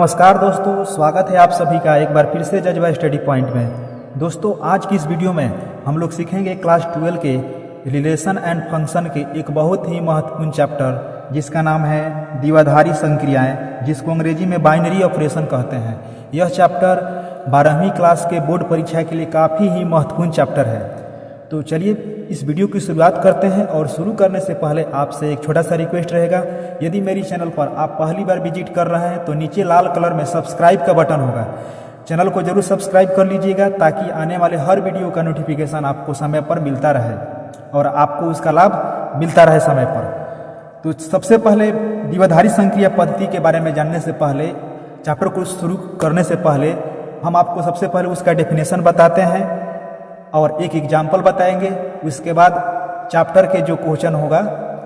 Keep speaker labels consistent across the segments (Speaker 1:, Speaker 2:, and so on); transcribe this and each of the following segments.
Speaker 1: नमस्कार दोस्तों, स्वागत है आप सभी का एक बार फिर से जज्बा स्टडी पॉइंट में। दोस्तों, आज की इस वीडियो में हम लोग सीखेंगे क्लास 12 के रिलेशन एंड फंक्शन के एक बहुत ही महत्वपूर्ण चैप्टर जिसका नाम है द्विआधारी संक्रियाएं, जिसको अंग्रेजी में बाइनरी ऑपरेशन कहते हैं। यह चैप्टर 12वीं क्लास के बोर्ड परीक्षा के लिए काफ़ी ही महत्वपूर्ण चैप्टर है। तो चलिए इस वीडियो की शुरुआत करते हैं, और शुरू करने से पहले आपसे एक छोटा सा रिक्वेस्ट रहेगा। यदि मेरी चैनल पर आप पहली बार विजिट कर रहे हैं तो नीचे लाल कलर में सब्सक्राइब का बटन होगा, चैनल को जरूर सब्सक्राइब कर लीजिएगा ताकि आने वाले हर वीडियो का नोटिफिकेशन आपको समय पर मिलता रहे और आपको उसका लाभ मिलता रहे समय पर। तो सबसे पहले द्विआधारी संक्रिया पद्धति के बारे में जानने से पहले, चैप्टर को शुरू करने से पहले हम आपको सबसे पहले उसका डेफिनेशन बताते हैं और एक एग्जाम्पल बताएंगे। उसके बाद चैप्टर के जो क्वेश्चन होगा,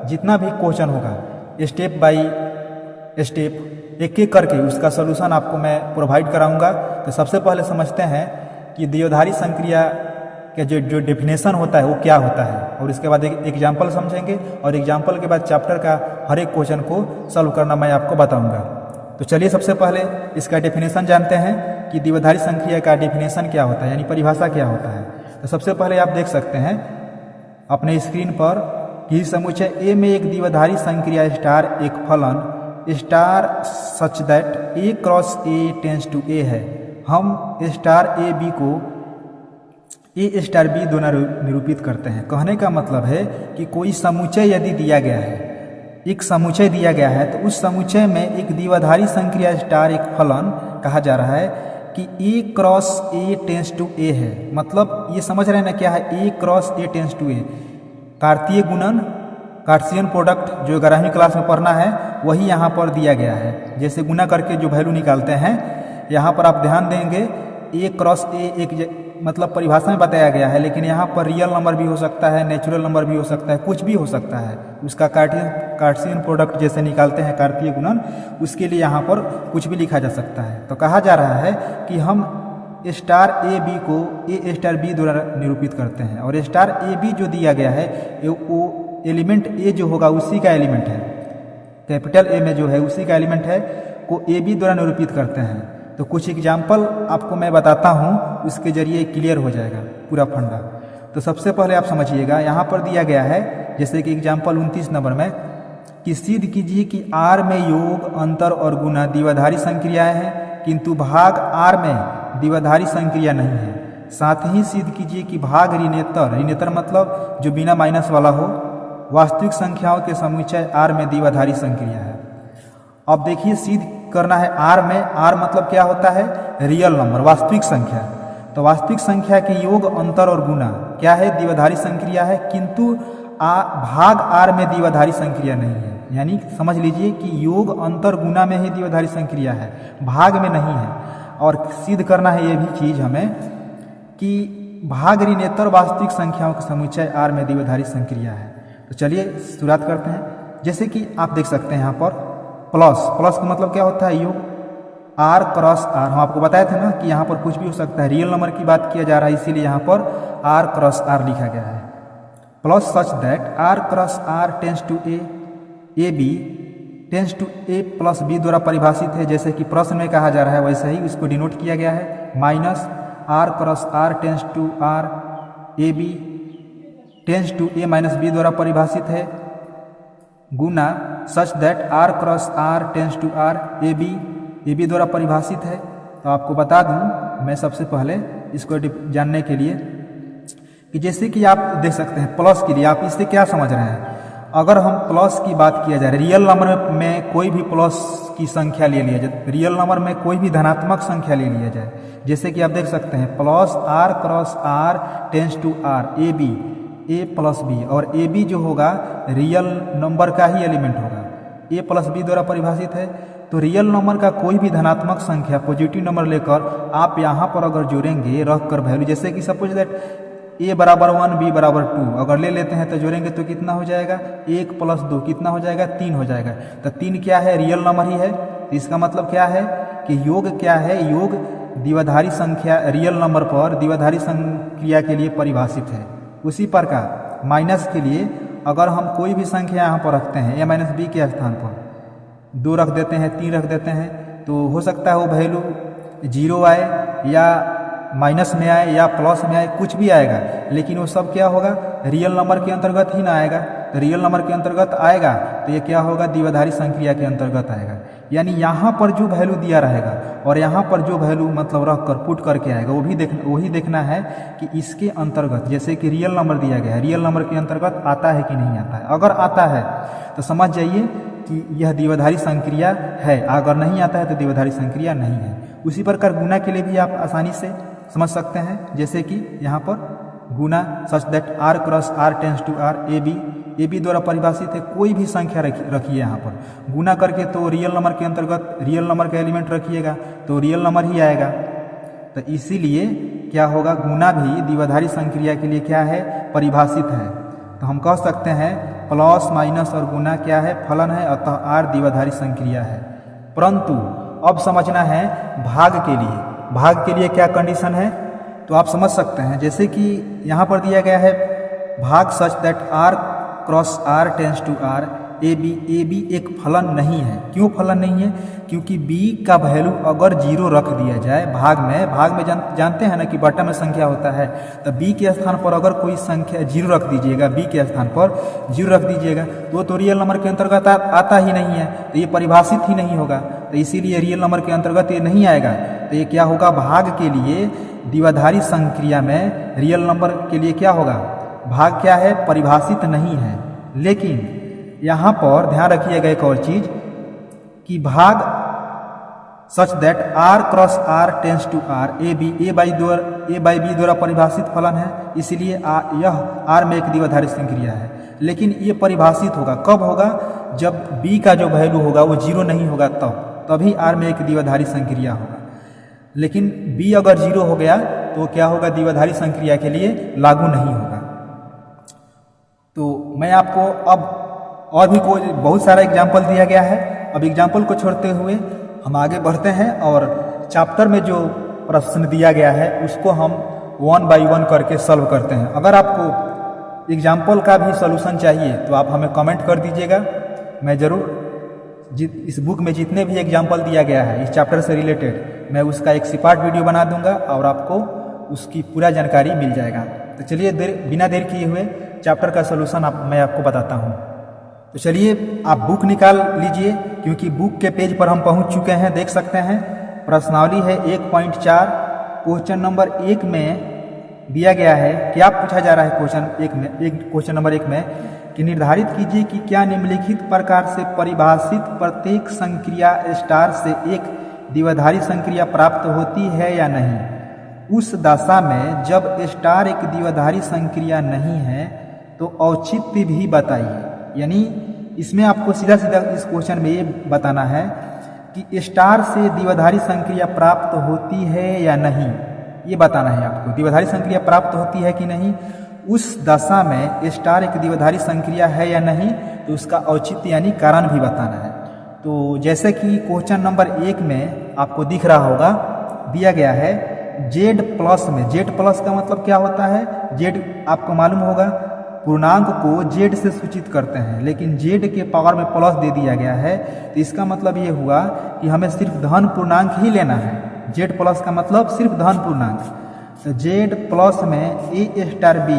Speaker 1: जितना भी क्वेश्चन होगा, स्टेप बाय स्टेप एक एक करके उसका सलूशन आपको मैं प्रोवाइड कराऊंगा। तो सबसे पहले समझते हैं कि द्विआधारी संक्रिया के जो डेफिनेशन होता है वो क्या होता है, और इसके बाद एक एग्जाम्पल समझेंगे और एग्जाम्पल के बाद चैप्टर का हर एक क्वेश्चन को सॉल्व करना मैं आपको बताऊंगा। तो चलिए सबसे पहले इसका डेफिनेशन जानते हैं कि द्विआधारी संक्रिया का डेफिनेशन क्या होता है, यानी परिभाषा क्या होता है। तो सबसे पहले आप देख सकते हैं अपने स्क्रीन पर कि समुच्चय ए में एक द्विआधारी संक्रिया स्टार एक फलन star such that A cross A tends to A है। हम स्टार ए बी को ए स्टार बी द्वारा निरूपित करते हैं। कहने का मतलब है कि कोई समुच्चय यदि दिया गया है, एक समुच्चय दिया गया है, तो उस समुच्चय में एक द्विआधारी संक्रिया स्टार एक फलन कहा जा रहा है कि ए cross A tends to A है। मतलब ये समझ रहे हैं ना क्या है ए क्रॉस ए टेंस टू ए? कार्तीय गुणन, कार्टेशियन प्रोडक्ट जो 11वीं क्लास में पढ़ना है वही यहाँ पर दिया गया है। जैसे गुना करके जो वैल्यू निकालते हैं, यहाँ पर आप ध्यान देंगे ए क्रॉस ए एक मतलब परिभाषा में बताया गया है, लेकिन यहाँ पर रियल नंबर भी हो सकता है, नेचुरल नंबर भी हो सकता है, कुछ भी हो सकता है। उसका कार्टेशियन प्रोडक्ट जैसे निकालते हैं कार्तीय गुणन, उसके लिए यहाँ पर कुछ भी लिखा जा सकता है। तो कहा जा रहा है कि हम स्टार ए बी को ए स्टार बी द्वारा निरूपित करते हैं, और स्टार ए बी जो दिया गया है वो एलिमेंट ए जो होगा उसी का एलिमेंट है, कैपिटल ए में जो है उसी का एलिमेंट है, को ए बी द्वारा निरूपित करते हैं। तो कुछ एग्जाम्पल आपको मैं बताता हूँ, उसके जरिए क्लियर हो जाएगा पूरा फंडा। तो सबसे पहले आप समझिएगा, यहाँ पर दिया गया है जैसे कि एग्जाम्पल 29 नंबर में कि सिद्ध कीजिए कि आर में योग, अंतर और गुना द्विआधारी संक्रियाएं हैं, किंतु भाग आर में द्विआधारी संक्रिया नहीं है। साथ ही सिद्ध कीजिए कि भाग ऋणेतर मतलब जो बिना माइनस वाला हो, वास्तविक संख्याओं के समुच्चय आर में द्विआधारी संक्रिया है। अब देखिए सिद्ध करना है आर में, आर मतलब क्या होता है? रियल नंबर, वास्तविक संख्या। तो वास्तविक संख्या के योग, अंतर और गुना क्या है? द्विआधारी संक्रिया है, किंतु भाग आर में द्विआधारी संक्रिया नहीं है। यानी समझ लीजिए कि योग, अंतर, गुना में ही द्विआधारी संक्रिया है, भाग में नहीं है। और सिद्ध करना है ये भी चीज हमें कि भाग ऋणेतर वास्तविक संख्याओं के समुच्चय आर में द्विआधारी संक्रिया है। तो चलिए शुरुआत करते हैं। जैसे कि आप देख सकते हैं यहाँ पर प्लस का मतलब क्या होता है? योग, आर क्रॉस आर। हम आपको बताए थे ना कि यहाँ पर कुछ भी हो सकता है, रियल नंबर की बात किया जा रहा है, इसीलिए यहाँ पर आर क्रॉस आर लिखा गया है। Plus such that R cross R tends to A B tends to A plus B द्वारा परिभाषित है। जैसे कि प्रश्न में कहा जा रहा है वैसे ही इसको डिनोट किया गया है। Minus R cross R tends to R A B tends to A minus B द्वारा परिभाषित है। गुना such that R cross R tends to R A B द्वारा परिभाषित है। तो आपको बता दूं मैं सबसे पहले इसको जानने के लिए कि जैसे कि आप देख सकते हैं प्लस के लिए आप इससे क्या समझ रहे हैं? अगर हम प्लस की बात किया जाए, रियल नंबर में कोई भी प्लस की संख्या ले लिया जाए, रियल नंबर में कोई भी धनात्मक संख्या ले लिया जाए, जैसे कि आप देख सकते हैं plus R cross R tends to R A B A plus B, और ए बी जो होगा रियल नंबर का ही एलिमेंट होगा, ए प्लस बी द्वारा परिभाषित है। तो रियल नंबर का कोई भी धनात्मक संख्या पॉजिटिव नंबर लेकर आप यहाँ पर अगर जोड़ेंगे रख कर वैल्यू, जैसे कि सपोज दैट ए बराबर 1 बी बराबर 2 अगर ले लेते हैं तो जोड़ेंगे तो कितना हो जाएगा? 1 प्लस 2 कितना हो जाएगा? 3 हो जाएगा। तो 3 क्या है? रियल नंबर ही है। इसका मतलब क्या है कि योग क्या है? योग द्विआधारी संख्या रियल नंबर पर द्विआधारी संक्रिया के लिए परिभाषित है। उसी प्रकार माइनस के लिए अगर हम कोई भी संख्या यहाँ पर रखते हैं ए माइनस बी के स्थान पर 2 रख देते हैं, 3 रख देते हैं, तो हो सकता है वो वैल्यू 0 आए या माइनस में आए या प्लस में आए, कुछ भी आएगा, लेकिन वो सब क्या होगा, रियल नंबर के अंतर्गत ही ना आएगा। तो रियल नंबर के अंतर्गत आएगा तो ये क्या होगा, द्विआधारी संक्रिया के अंतर्गत आएगा। यानी यहाँ पर जो वैल्यू दिया रहेगा और यहाँ पर जो वैल्यू मतलब रख कर पुट करके आएगा वही देखना है कि इसके अंतर्गत, जैसे कि रियल नंबर दिया गया है, रियल नंबर के अंतर्गत आता है कि नहीं आता है। अगर आता है तो समझ जाइए कि यह द्विआधारी संक्रिया है, अगर नहीं आता है तो द्विआधारी संक्रिया नहीं है। उसी प्रकार गुना के लिए भी आप आसानी से समझ सकते हैं, जैसे कि यहाँ पर गुना such that r cross r tends to r, A B द्वारा परिभाषित है। कोई भी संख्या रखिए यहाँ पर गुना करके, तो रियल नंबर के अंतर्गत रियल नंबर का एलिमेंट रखिएगा तो रियल नंबर ही आएगा। तो इसीलिए क्या होगा, गुना भी द्विआधारी संक्रिया के लिए क्या है, परिभाषित है। तो हम कह सकते हैं प्लस माइनस और गुना क्या है, फलन है, अतः r द्विआधारी संक्रिया है। परंतु अब समझना है भाग के लिए, भाग के लिए क्या कंडीशन है, तो आप समझ सकते हैं, जैसे कि यहाँ पर दिया गया है भाग such that r cross r tends to r, A B एक फलन नहीं है। क्यों फलन नहीं है, क्योंकि b का वैल्यू अगर 0 रख दिया जाए भाग में जानते हैं ना कि बटा में संख्या होता है, तो b के स्थान पर अगर कोई संख्या 0 रख दीजिएगा, b के स्थान पर 0 रख दीजिएगा तो रियल नंबर के अंतर्गत आता ही नहीं है, तो ये परिभाषित ही नहीं होगा। तो इसीलिए रियल नंबर के अंतर्गत ये नहीं आएगा। तो ये क्या होगा, भाग के लिए द्विआधारी संक्रिया में रियल नंबर के लिए क्या होगा, भाग क्या है, परिभाषित नहीं है। लेकिन यहाँ पर ध्यान रखिएगा एक और चीज कि भाग such that r cross r tends to r, A by B द्वारा परिभाषित फलन है, इसीलिए यह r में एक द्विआधारी संक्रिया है। लेकिन ये परिभाषित होगा कब होगा, जब b का जो वैल्यू होगा वो 0 नहीं होगा, तभी r में एक द्विआधारी संक्रिया होगा। लेकिन b अगर 0 हो गया तो क्या होगा, द्विआधारी संक्रिया के लिए लागू नहीं होगा। तो मैं आपको अब और भी कोई बहुत सारा एग्जाम्पल दिया गया है। अब एग्जाम्पल को छोड़ते हुए हम आगे बढ़ते हैं और चैप्टर में जो प्रश्न दिया गया है उसको हम 1 बाई 1 करके सॉल्व करते हैं। अगर आपको एग्जाम्पल का भी सॉल्यूशन चाहिए तो आप हमें कमेंट कर दीजिएगा, मैं ज़रूर इस बुक में जितने भी एग्जाम्पल दिया गया है इस चैप्टर से रिलेटेड, मैं उसका एक सिपाट वीडियो बना दूंगा और आपको उसकी पूरा जानकारी मिल जाएगा। तो चलिए बिना देर किए हुए चैप्टर का सॉल्यूशन मैं आपको बताता हूँ। तो चलिए आप बुक निकाल लीजिए, क्योंकि बुक के पेज पर हम पहुंच चुके हैं। देख सकते हैं प्रश्नावली है 1.4, क्वेश्चन नंबर 1 में दिया गया है। क्या पूछा जा रहा है क्वेश्चन नंबर 1 में कि निर्धारित कीजिए कि क्या निम्नलिखित प्रकार से परिभाषित प्रत्येक संक्रिया स्टार से एक द्विआधारी संक्रिया प्राप्त होती है या नहीं। उस दशा में जब स्टार एक द्विआधारी संक्रिया नहीं है तो औचित्य भी बताइए। यानी इसमें आपको सीधा इस क्वेश्चन में ये बताना है कि स्टार से द्विआधारी संक्रिया प्राप्त होती है या नहीं, ये बताना है आपको। द्विआधारी संक्रिया प्राप्त होती है कि नहीं, उस दशा में स्टार एक द्विआधारी संक्रिया है या नहीं, तो उसका औचित्य यानी कारण भी बताना है। तो जैसे कि क्वेश्चन नंबर 1 में आपको दिख रहा होगा, दिया गया है z प्लस में। z प्लस का मतलब क्या होता है, z आपको मालूम होगा पूर्णांक को z से सूचित करते हैं, लेकिन z के पावर में प्लस दे दिया गया है, तो इसका मतलब ये हुआ कि हमें सिर्फ धन पूर्णांक ही लेना है। z प्लस का मतलब सिर्फ धन पूर्णांक। तो z प्लस में a star b,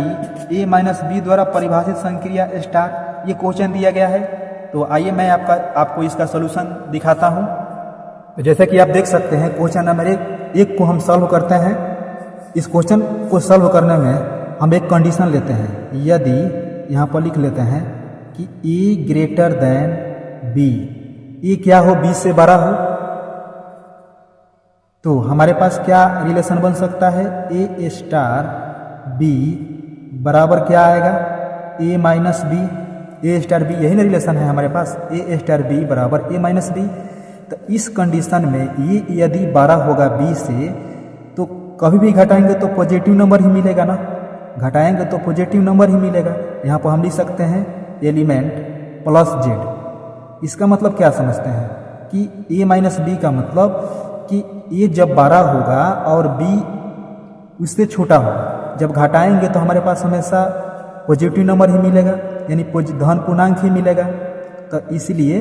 Speaker 1: a minus B द्वारा परिभाषित संक्रिया स्टार, ये क्वेश्चन दिया गया है। तो आइए मैं आपको इसका सोल्यूशन दिखाता हूँ। तो जैसे कि आप देख सकते हैं क्वेश्चन नंबर 1 को हम सॉल्व करते हैं। इस क्वेश्चन को सॉल्व करने में हम एक कंडीशन लेते हैं। यदि यहाँ पर लिख लेते हैं कि a greater than b, a क्या हो, b से बड़ा हो, तो हमारे पास क्या रिलेशन बन सकता है, a स्टार b बराबर क्या आएगा, a minus B, a star b, यही ना रिलेशन है हमारे पास, a स्टार b बराबर a माइनस बी। तो इस कंडीशन में ये यदि बड़ा होगा b से, तो कभी भी घटाएंगे तो पॉजिटिव नंबर ही मिलेगा ना, घटाएंगे तो पॉजिटिव नंबर ही मिलेगा। यहाँ पर हम लिख सकते हैं एलिमेंट प्लस z। इसका मतलब क्या समझते हैं कि a माइनस बी का मतलब कि a जब बड़ा होगा और b उससे छोटा होगा, जब घटाएंगे तो हमारे पास हमेशा पॉजिटिव नंबर ही मिलेगा, यानी धन पूर्णांक ही मिलेगा। तो इसलिए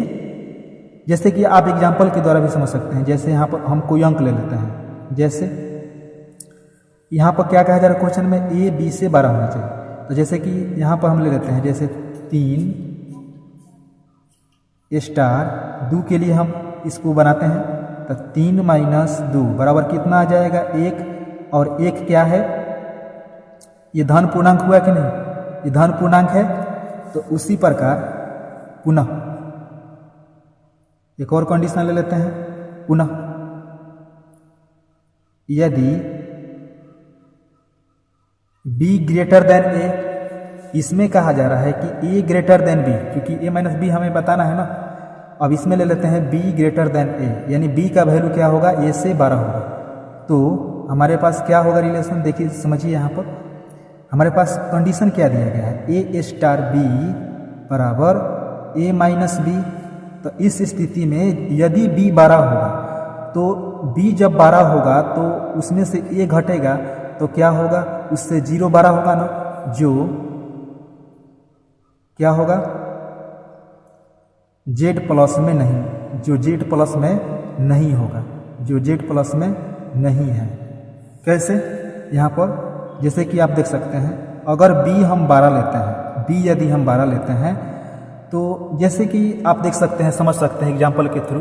Speaker 1: जैसे कि आप एग्जाम्पल के द्वारा भी समझ सकते हैं। जैसे यहाँ पर हम कोई अंक ले लेते हैं, जैसे यहाँ पर क्या कहा जा रहा है क्वेश्चन में, ए बी से 12 होना चाहिए। तो जैसे कि यहाँ पर हम ले लेते हैं, जैसे 3 स्टार 2 के लिए हम इसको बनाते हैं, तो 3 माइनस 2 बराबर कितना आ जाएगा 1, और 1 क्या है, ये धन पूर्णांक हुआ कि नहीं, ये धन पूर्णांक है। तो उसी प्रकार पुनः एक और कंडीशन ले लेते हैं, पुनः यदि b ग्रेटर देन a, इसमें कहा जा रहा है कि a ग्रेटर देन b, क्योंकि a माइनस बी हमें बताना है ना। अब इसमें ले लेते हैं b ग्रेटर देन a, यानी b का वैल्यू क्या होगा, a से 12 होगा। तो हमारे पास क्या होगा रिलेशन, देखिए समझिए, यहाँ पर हमारे पास कंडीशन क्या दिया गया है, a स्टार b बराबर a माइनस बी। तो इस स्थिति में यदि b 12 होगा, तो b जब 12 होगा तो उसमें से a घटेगा, तो क्या होगा, उससे 0 12 होगा ना, जो क्या होगा, z प्लस में नहीं, जो z प्लस में नहीं होगा, जो z प्लस में नहीं है। कैसे, यहाँ पर जैसे कि आप देख सकते हैं, अगर b हम 12 लेते हैं, b यदि हम 12 लेते हैं, तो जैसे कि आप देख सकते हैं, समझ सकते हैं एग्जाम्पल के थ्रू,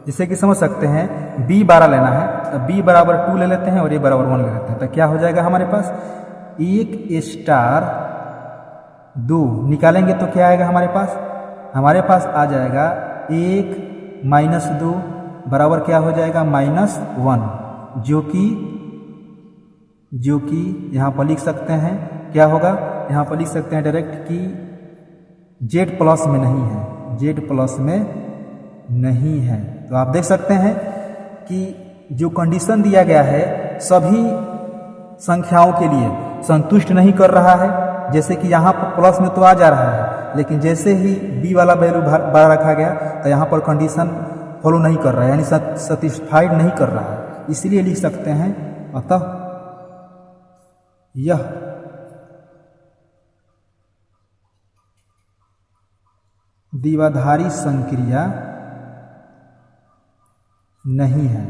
Speaker 1: जैसे कि समझ सकते हैं b 12 लेना है, तो b बराबर 2 ले लेते हैं और a बराबर 1 ले लेते हैं। तो क्या हो जाएगा हमारे पास, 1 स्टार 2 निकालेंगे तो क्या आएगा हमारे पास आ जाएगा 1 माइनस 2 बराबर क्या हो जाएगा, माइनस 1, जो कि यहाँ पर लिख सकते हैं, क्या होगा, यहाँ पर लिख सकते हैं डायरेक्ट कि z प्लस में नहीं है, z प्लस में नहीं है। तो आप देख सकते हैं कि जो कंडीशन दिया गया है सभी संख्याओं के लिए संतुष्ट नहीं कर रहा है। जैसे कि यहाँ पर प्लस में तो आ जा रहा है, लेकिन जैसे ही b वाला वैल्यू 12 रखा गया तो यहाँ पर कंडीशन फॉलो नहीं कर रहा है, यानी सेटिस्फाइड नहीं कर रहा है। इसलिए लिख सकते हैं, अतः यह द्विआधारी संक्रिया नहीं है।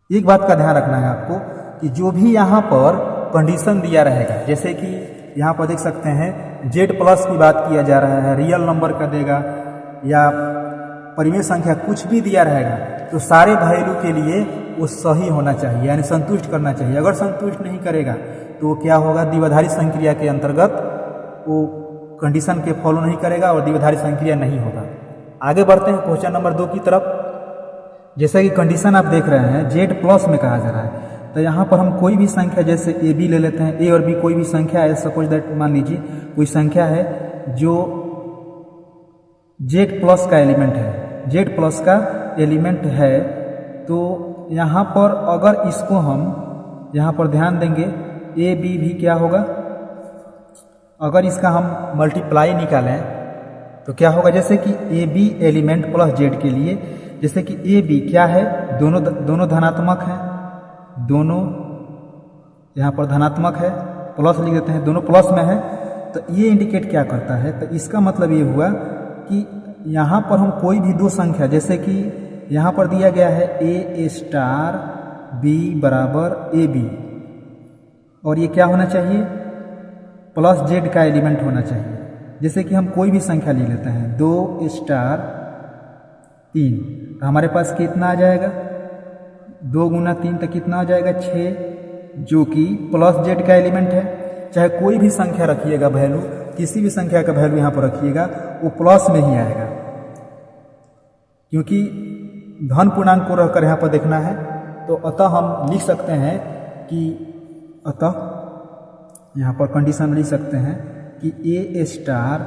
Speaker 1: एक बात का ध्यान रखना है आपको कि जो भी यहाँ पर कंडीशन दिया रहेगा, जैसे कि यहाँ पर देख सकते हैं z प्लस की बात किया जा रहा है, रियल नंबर का देगा या परिमेय संख्या कुछ भी दिया रहेगा, तो सारे वैल्यू के लिए वो सही होना चाहिए, यानी संतुष्ट करना चाहिए। अगर संतुष्ट नहीं करेगा तो क्या होगा, द्विआधारी संक्रिया के अंतर्गत वो कंडीशन के फॉलो नहीं करेगा और द्विआधारी संक्रिया नहीं होगा। आगे बढ़ते हैं क्वेश्चन नंबर 2 की तरफ। जैसे कि कंडीशन आप देख रहे हैं z प्लस में कहा जा रहा है, तो यहाँ पर हम कोई भी संख्या जैसे a b ले लेते हैं, a और b कोई भी संख्या है, सपोज दैट मान लीजिए कोई संख्या है जो z प्लस का एलिमेंट है, z प्लस का एलिमेंट है। तो यहाँ पर अगर इसको हम यहाँ पर ध्यान देंगे, a b भी क्या होगा, अगर इसका हम मल्टीप्लाई निकालें तो क्या होगा, जैसे कि A B element plus Z के लिए, जैसे कि ए बी क्या है, दोनों धनात्मक हैं, दोनों यहाँ पर धनात्मक है, प्लस लिख देते हैं, दोनों प्लस में है। तो ये इंडिकेट क्या करता है, तो इसका मतलब ये हुआ कि यहाँ पर हम कोई भी दो संख्या, जैसे कि यहाँ पर दिया गया है ए स्टार बी बराबर ए बी, और ये क्या होना चाहिए, प्लस जेड का एलिमेंट होना चाहिए। जैसे कि हम कोई भी संख्या ले लेते हैं 2 स्टार 3, तो हमारे पास कितना आ जाएगा, 2 गुना 3 तो कितना आ जाएगा 6, जो कि प्लस जेड का एलिमेंट है। चाहे कोई भी संख्या रखिएगा वैल्यू, किसी भी संख्या का वैल्यू यहाँ पर रखिएगा वो प्लस में ही आएगा, क्योंकि धन पूर्णांक को रहकर यहाँ पर देखना है। तो अतः हम लिख सकते हैं कि अतः यहाँ पर कंडीशन लिख सकते हैं कि ए स्टार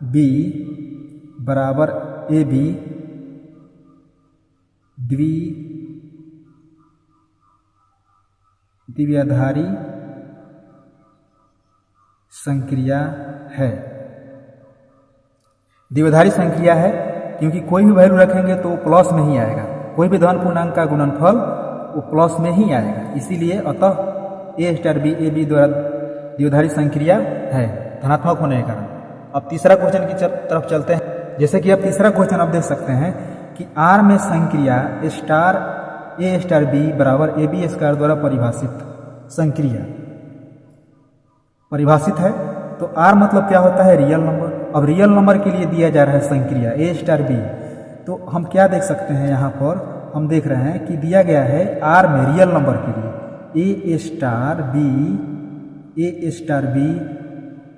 Speaker 1: बी बराबर ए बी द्विआधारी संक्रिया है। द्विआधारी संक्रिया है क्योंकि कोई भी वैल्यू रखेंगे तो प्लस में ही आएगा, कोई भी धन पूर्णांक का गुणनफल वो प्लस में ही आएगा। इसीलिए अतः ए स्टार बी ए बी द्वारा द्विआधारी संक्रिया है, धनात्मक होने के कारण। अब तीसरा क्वेश्चन की तरफ चलते हैं। जैसे कि आप तीसरा क्वेश्चन आप देख सकते हैं कि आर में संक्रिया स्टार ए स्टार बी बराबर ए बी स्क्वायर द्वारा परिभाषित संक्रिया परिभाषित है। तो आर मतलब क्या होता है, रियल नंबर। अब रियल नंबर के लिए दिया जा रहा है संक्रिया ए स्टार बी, तो हम क्या देख सकते हैं, यहाँ पर हम देख रहे हैं कि दिया गया है आर में रियल नंबर के लिए ए स्टार बी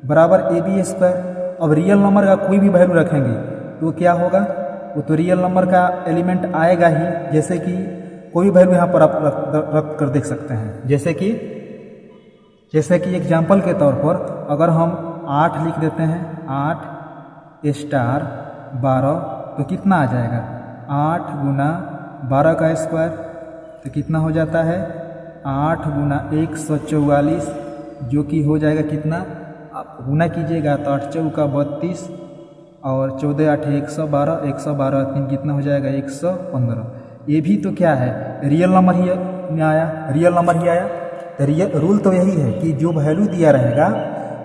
Speaker 1: बराबर ए बी स्क्वायर। अब रियल नंबर का कोई भी वैल्यू रखेंगे तो क्या होगा, वो तो रियल नंबर का एलिमेंट आएगा ही। जैसे कि कोई भी वैल्यू यहाँ पर आप रख कर देख सकते हैं, जैसे कि एग्जाम्पल के तौर पर अगर हम 8 लिख देते हैं, 8 स्टार 12, तो कितना आ जाएगा, 8 गुना 12 का स्क्वायर, तो कितना हो जाता है 8 गुना 144, जो कि हो जाएगा कितना, आप गुना कीजिएगा तो 8 चौका 32 और 14 8 112, 112 3 कितना हो जाएगा 115। ये भी तो क्या है, रियल नंबर ही आया। तो रूल तो यही है कि जो वैल्यू दिया रहेगा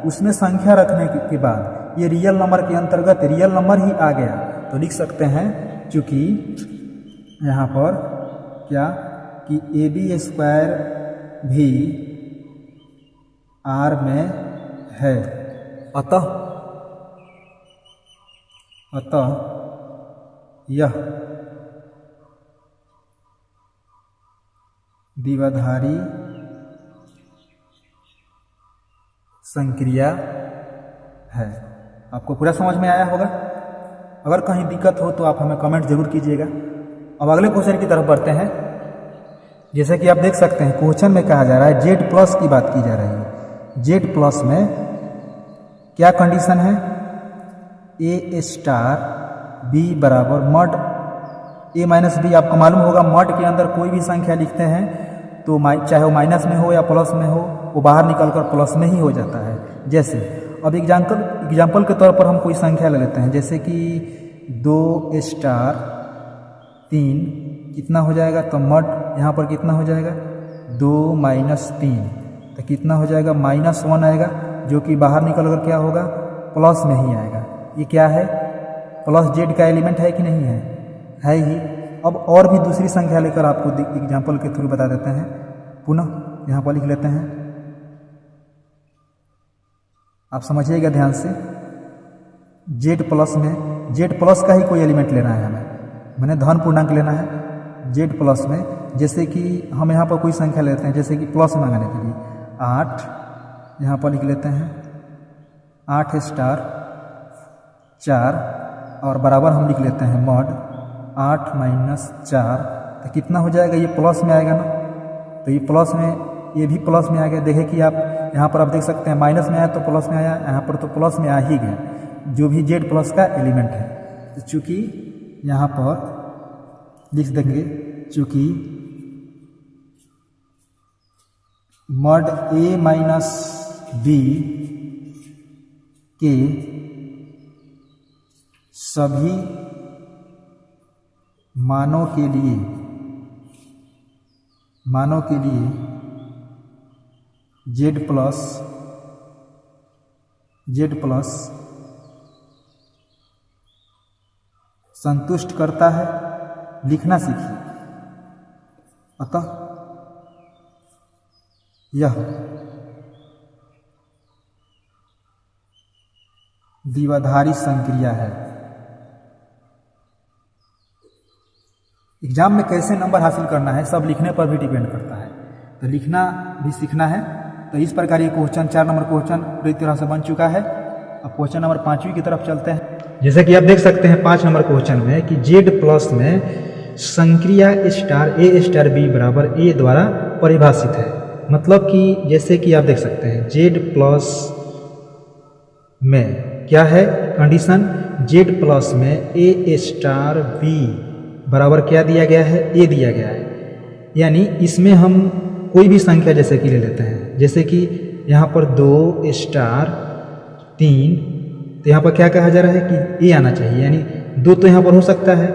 Speaker 1: उसमें संख्या रखने के बाद ये रियल नंबर के अंतर्गत रियल नंबर ही आ गया, तो लिख सकते हैं चूँकि यहाँ पर क्या कि ए बी स्क्वायर भी आर में है, अतः यह द्विआधारी संक्रिया है। आपको पूरा समझ में आया होगा। अगर कहीं दिक्कत हो तो आप हमें कमेंट जरूर कीजिएगा। अब अगले क्वेश्चन की तरफ बढ़ते हैं। जैसे कि आप देख सकते हैं क्वेश्चन में कहा जा रहा है जेड प्लस की बात की जा रही है। जेड प्लस में क्या कंडीशन है, ए स्टार बी बराबर मड ए माइनस बी। आपको मालूम होगा मड के अंदर कोई भी संख्या लिखते हैं तो चाहे वो माइनस में हो या प्लस में हो, वो बाहर निकलकर प्लस में ही हो जाता है। जैसे अब एग्जाम्पल के तौर पर हम कोई संख्या ले लेते हैं, जैसे कि 2 स्टार 3 कितना हो जाएगा, तो मड यहाँ पर कितना हो जाएगा 2 माइनस 3, तो कितना हो जाएगा -1 आएगा, जो कि बाहर निकल कर क्या होगा प्लस में ही आएगा। ये क्या है, प्लस जेड का एलिमेंट है कि नहीं है ही। अब और भी दूसरी संख्या लेकर आपको एग्जाम्पल के थ्रू बता देते हैं। पुनः यहाँ पर लिख लेते हैं, आप समझिएगा ध्यान से। जेड प्लस में जेड प्लस का ही कोई एलिमेंट लेना है हमें, मैंने धन पूर्णांक लेना है जेड प्लस में। जैसे कि हम यहाँ पर कोई संख्या लेते हैं, जैसे कि प्लस मांगने के लिए 8 यहाँ पर लिख लेते हैं, 8 स्टार 4 और बराबर हम लिख लेते हैं मड 8 माइनस 4, तो कितना हो जाएगा, ये प्लस में आएगा ना, तो ये प्लस में, ये भी प्लस में आ गया। देखें कि आप यहाँ पर आप देख सकते हैं माइनस में आया तो प्लस में आया, यहाँ पर तो प्लस में आ ही गया, जो भी जेड प्लस का एलिमेंट है। तो चूँकि यहाँ पर लिख देंगे, चूँकि मड ए माइनस बी के सभी मानों के लिए जेड प्लस संतुष्ट करता है, लिखना सीखिए। अतः यह द्विआधारी संक्रिया है। एग्जाम में कैसे नंबर हासिल करना है सब लिखने पर भी डिपेंड करता है, तो लिखना भी सीखना है। तो इस प्रकार ये क्वेश्चन 4 नंबर क्वेश्चन पूरी तरह से बन चुका है। अब क्वेश्चन नंबर 5वीं की तरफ चलते हैं। जैसे कि आप देख सकते हैं 5 नंबर क्वेश्चन में कि जेड प्लस में संक्रिया स्टार ए स्टार बी बराबर ए द्वारा परिभाषित है। मतलब कि जैसे कि आप देख सकते हैं जेड प्लस में क्या है कंडीशन, जेड प्लस में ए स्टार बी बराबर क्या दिया गया है, ए दिया गया है। यानी इसमें हम कोई भी संख्या जैसे कि ले लेते हैं, जैसे कि यहाँ पर 2 स्टार 3, तो यहाँ पर क्या कहा जा रहा है कि ए आना चाहिए, यानी 2 तो यहाँ पर हो सकता है।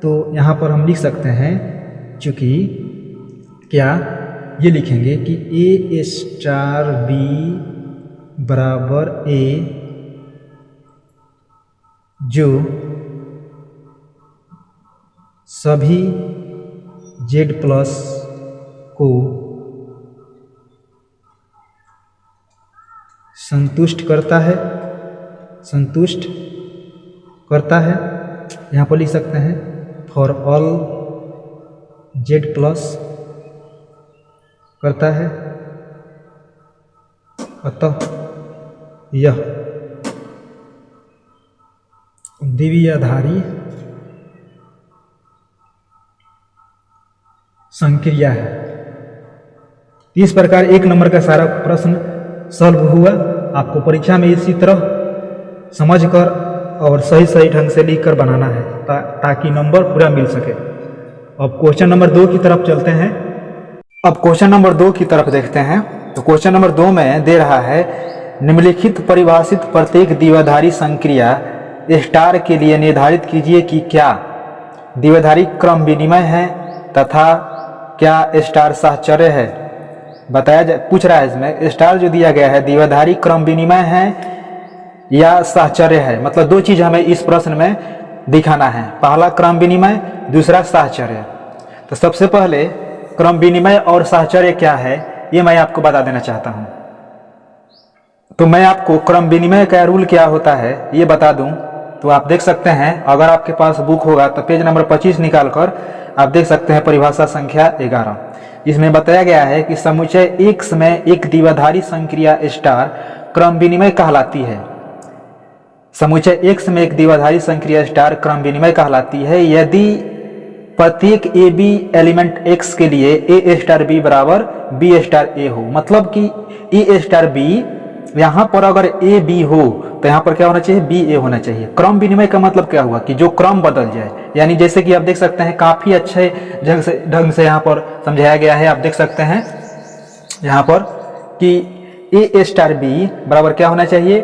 Speaker 1: तो यहाँ पर हम लिख सकते हैं, चूँकि क्या ये लिखेंगे कि ए स्टार बी बराबर ए जो सभी z प्लस को संतुष्ट करता है। यहाँ पर लिख सकते हैं फॉर ऑल z प्लस करता है, अतः यह द्विआधारी संक्रिया है। इस प्रकार 1 नंबर का सारा प्रश्न सॉल्व हुआ। आपको परीक्षा में इसी तरह समझकर और सही ढंग से लिखकर बनाना है ताकि नंबर पूरा मिल सके। अब क्वेश्चन नंबर 2 की तरफ चलते हैं। अब क्वेश्चन नंबर 2 की तरफ देखते हैं। तो क्वेश्चन नंबर 2 में दे रहा है निम्नलिखित परिभाषित प्रत्येक द्विआधारी संक्रिया स्टार के लिए निर्धारित कीजिए कि क्या द्विआधारी क्रम विनिमय है तथा क्या स्टार साहचर्य है। पूछ रहा है इसमें स्टार जो दिया गया है द्विआधारी क्रम विनिमय है या साहचर्य है। मतलब 2 चीज हमें इस प्रश्न में दिखाना है, पहला क्रम विनिमय, दूसरा साहचर्य। तो सबसे पहले क्रम विनिमय और साहचर्य क्या है ये मैं आपको बता देना चाहता हूं। तो मैं आपको क्रम विनिमय का रूल क्या होता है ये बता दूं। तो आप देख सकते हैं, अगर आपके पास बुक होगा तो पेज नंबर 25 निकालकर आप देख सकते हैं परिभाषा संख्या 11। इसमें बताया गया है कि समुच्चय X में एक द्विआधारी संक्रिया स्टार क्रम विनिमय कहलाती है। समुच्चय X में एक द्विआधारी संक्रिया स्टार क्रम विनिमय कहलाती है यदि प्रत्येक ए बी एलिमेंट X के लिए ए स्टार बी बराबर बी स्टार ए हो। मतलब कि ए स्टार बी, यहाँ पर अगर ए बी हो तो यहाँ पर क्या होना चाहिए, बी ए होना चाहिए। क्रम विनिमय का मतलब क्या हुआ कि जो क्रम बदल जाए, यानी जैसे कि आप देख सकते हैं काफी अच्छे ढंग से यहाँ पर समझाया गया है। आप देख सकते हैं यहाँ पर कि ए स्टार बी बराबर क्या होना चाहिए,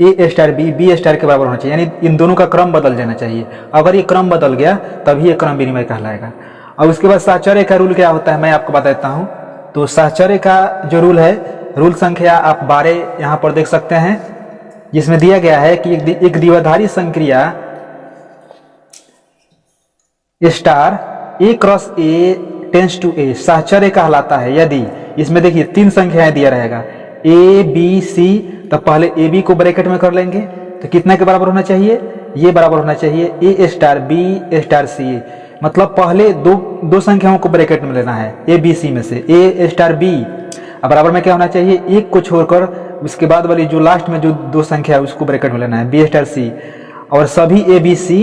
Speaker 1: ए स्टार बी स्टार के बराबर होना चाहिए, यानी इन दोनों का क्रम बदल जाना चाहिए। अगर ये क्रम बदल गया तभी ये क्रम विनिमय कहलाएगा। और उसके बाद साहचर्य का रूल क्या होता है मैं आपको बता देता हूँ। तो साहचर्य का जो रूल है, रूल संख्या आप 12 यहाँ पर देख सकते हैं, जिसमें दिया गया है कि एक द्विआधारी संक्रिया star A cross A tends to A साहचर्य कहलाता है यदि, इसमें देखिए 3 संख्याएं दिया रहेगा ए बी सी। तो पहले ए बी को ब्रैकेट में कर लेंगे तो कितना के बराबर होना चाहिए, ये बराबर होना चाहिए ए स्टार बी स्टार सी। मतलब पहले दो संख्याओं को ब्रैकेट में लेना है ए बी सी में से ए स्टार बी, अब बराबर में क्या होना चाहिए, एक को छोड़कर उसके बाद वाली जो लास्ट में जो 2 संख्या है उसको ब्रैकेट में लेना है बी स्टार सी। और सभी ए बी सी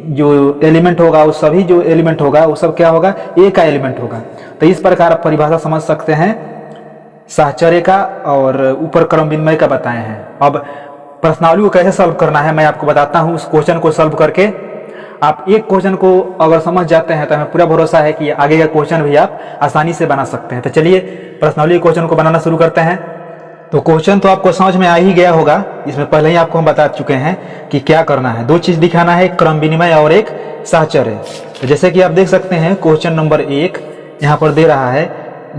Speaker 1: जो एलिमेंट होगा वो सभी जो एलिमेंट होगा वो सब क्या होगा, ए का एलिमेंट होगा। तो इस प्रकार आप परिभाषा समझ सकते हैं साहचर्य का और ऊपर क्रम विनिमय का बताए हैं। अब प्रश्नावली को कैसे सॉल्व करना है मैं आपको बताता हूँ। उस क्वेश्चन को सॉल्व करके आप एक क्वेश्चन को अगर समझ जाते हैं तो हमें पूरा भरोसा है कि आगे का क्वेश्चन भी आप आसानी से बना सकते हैं। तो चलिए प्रश्नावली क्वेश्चन को बनाना शुरू करते हैं। तो क्वेश्चन तो आपको समझ में आ ही गया होगा, इसमें पहले ही आपको हम बता चुके हैं कि क्या करना है। 2 चीज दिखाना है, क्रम विनिमय और एक साहचर्य। तो जैसे कि आप देख सकते हैं क्वेश्चन नंबर 1 यहाँ पर दे रहा है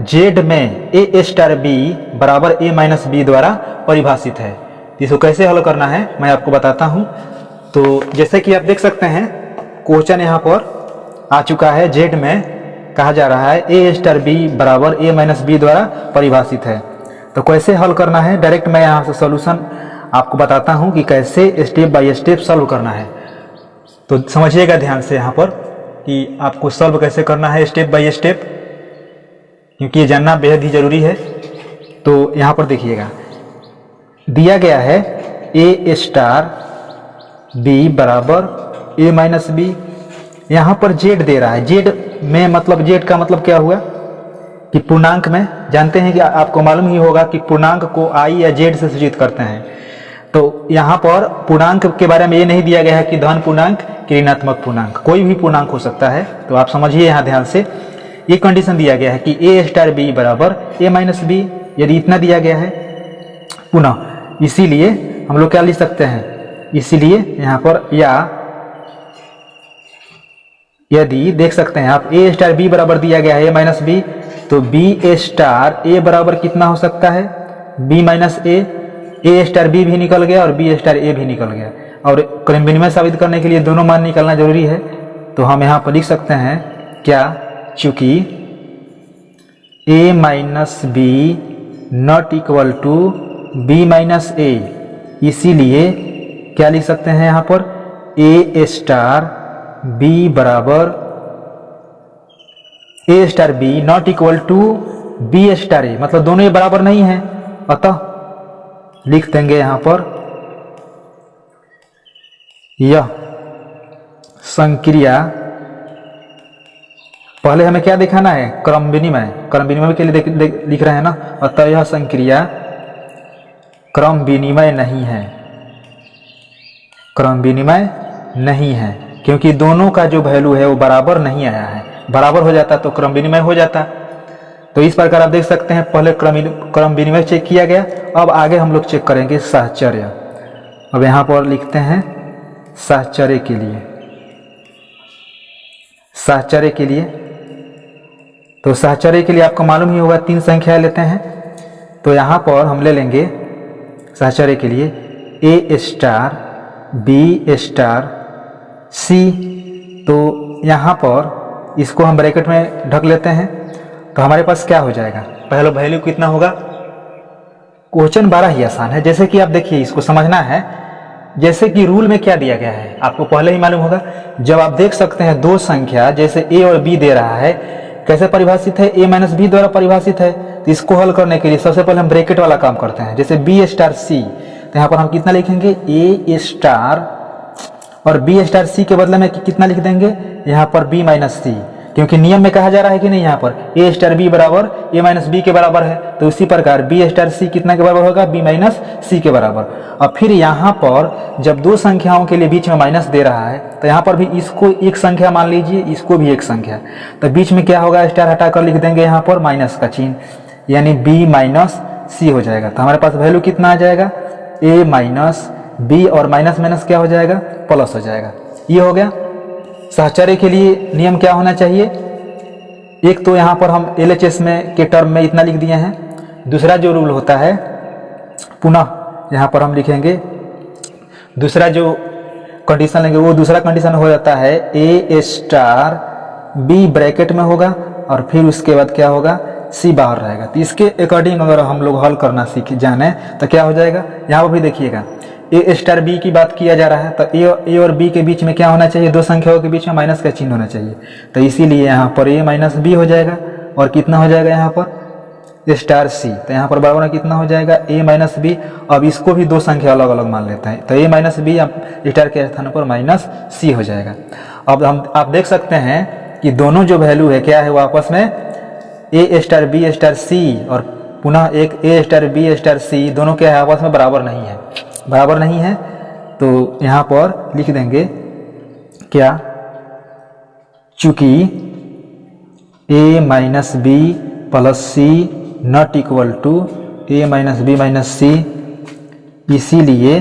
Speaker 1: जेड में ए स्टार बी बराबर ए माइनस बी द्वारा परिभाषित है। इसको कैसे हल करना है मैं आपको बताता हूं। तो जैसे कि आप देख सकते हैं क्वेश्चन यहाँ पर आ चुका है, जेड में कहा जा रहा है ए स्टार बी बराबर ए माइनस बी द्वारा परिभाषित है। तो कैसे हल करना है, डायरेक्ट मैं यहाँ से सॉल्यूशन आपको बताता हूँ कि कैसे स्टेप बाय स्टेप सॉल्व करना है। तो समझिएगा ध्यान से यहाँ पर कि आपको सॉल्व कैसे करना है स्टेप बाय स्टेप, क्योंकि ये जानना बेहद ही जरूरी है। तो यहाँ पर देखिएगा दिया गया है ए स्टार बी बराबर ए माइनस बी। यहाँ पर जेड दे रहा है, जेड में मतलब जेड का मतलब क्या हुआ कि पूर्णांक में, जानते हैं कि आपको मालूम ही होगा कि पूर्णांक को आई या जेड से सूचित करते हैं। तो यहाँ पर पूर्णांक के बारे में ये नहीं दिया गया है कि धन पूर्णांक कि ऋणात्मक पूर्णांक, कोई भी पूर्णांक हो सकता है। तो आप समझिए यहाँ ध्यान से, ये कंडीशन दिया गया है कि ए स्टार बी बराबर ए माइनस बी, यदि इतना दिया गया है पुनः, इसीलिए हम लोग क्या लिख सकते हैं, इसीलिए यहाँ पर या यदि देख सकते हैं आप ए स्टार बी बराबर दिया गया है ए माइनस बी, तो बी स्टार ए बराबर कितना हो सकता है, बी माइनस ए स्टार बी भी निकल गया और बी स्टार ए भी निकल गया। और क्रम विनिमय साबित करने के लिए दोनों मान निकालना जरूरी है। तो हम यहाँ पर लिख सकते हैं क्या, चूंकि a minus B not equal to B minus A, इसीलिए क्या लिख सकते हैं यहाँ पर a स्टार b बराबर a star b not equal to b star a, मतलब दोनों ये बराबर नहीं है। अतः लिख देंगे यहाँ पर यह संक्रिया, पहले हमें क्या दिखाना है, क्रम विनिमय के लिए लिख रहे हैं ना। अतः यह संक्रिया क्रम विनिमय नहीं है, क्रम विनिमय नहीं है, क्योंकि दोनों का जो वैल्यू है वो बराबर नहीं आया है। बराबर हो जाता तो क्रम विनिमय हो जाता। तो इस प्रकार आप देख सकते हैं पहले क्रम विनिमय चेक किया गया, अब आगे हम लोग चेक करेंगे साहचर्य। अब यहाँ पर लिखते हैं साहचर्य के लिए, साहचर्य के लिए, तो साहचर्य के लिए आपको मालूम ही होगा 3 संख्या लेते हैं। तो यहाँ पर हम ले लेंगे साहचर्य के लिए a star b star c। तो यहाँ पर इसको हम ब्रैकेट में ढक लेते हैं। तो हमारे पास क्या हो जाएगा, पहला वैल्यू कितना होगा। क्वेश्चन बड़ा ही आसान है, जैसे कि आप देखिए इसको समझना है। जैसे कि रूल में क्या दिया गया है आपको पहले ही मालूम होगा। जब आप देख सकते हैं दो संख्या जैसे a और b दे रहा है, कैसे परिभाषित है, a माइनस बी द्वारा परिभाषित है। तो इसको हल करने के लिए सबसे पहले हम ब्रैकेट वाला काम करते हैं। जैसे b स्टार c, तो यहाँ पर हम कितना लिखेंगे a स्टार, और b स्टार c के बदले में कितना लिख देंगे यहाँ पर b माइनस c, क्योंकि नियम में कहा जा रहा है कि नहीं यहाँ पर a स्टार b बराबर a माइनस बी के बराबर है। तो इसी प्रकार b स्टार c कितना के बराबर होगा, b माइनस c के बराबर। और फिर यहाँ पर जब दो संख्याओं के लिए बीच में माइनस दे रहा है, तो यहाँ पर भी इसको एक संख्या मान लीजिए, इसको भी एक संख्या, तो बीच में क्या होगा, स्टार हटाकर लिख देंगे यहाँ पर माइनस का चिन्ह, यानी b माइनस c हो जाएगा। तो हमारे पास वैल्यू कितना आ जाएगा, a माइनस b, और माइनस माइनस क्या हो जाएगा, प्लस हो जाएगा। ये हो गया। साहचर्य के लिए नियम क्या होना चाहिए, एक तो यहाँ पर हम LHS में के टर्म में इतना लिख दिए हैं। दूसरा जो रूल होता है, पुनः यहाँ पर हम लिखेंगे दूसरा जो कंडीशन लेंगे, वो दूसरा कंडीशन हो जाता है a स्टार b ब्रैकेट में होगा, और फिर उसके बाद क्या होगा, c बाहर रहेगा। तो इसके अकॉर्डिंग अगर हम लोग हल करना सीख जाने तो क्या हो जाएगा, यहाँ पर भी देखिएगा a स्टार b की बात किया जा रहा है। तो a और b के बीच में क्या होना चाहिए, दो संख्याओं के बीच में माइनस का चिन्ह होना चाहिए। तो इसीलिए यहाँ पर a माइनस b हो जाएगा, और कितना हो जाएगा यहाँ पर स्टार c। तो यहाँ पर बराबर कितना हो जाएगा, a माइनस बी। अब इसको भी दो संख्या अलग अलग मान लेते हैं, तो a माइनस बी स्टार के स्थान पर माइनस c हो जाएगा। अब आप देख सकते हैं कि दोनों जो वैल्यू है क्या है, वो आपस में a star b star c और पुनः एक a star b star c दोनों क्या है, आपस में बराबर नहीं है, बराबर नहीं है। तो यहाँ पर लिख देंगे क्या, चूंकि a minus B plus c not equal to a minus B minus c, इसीलिए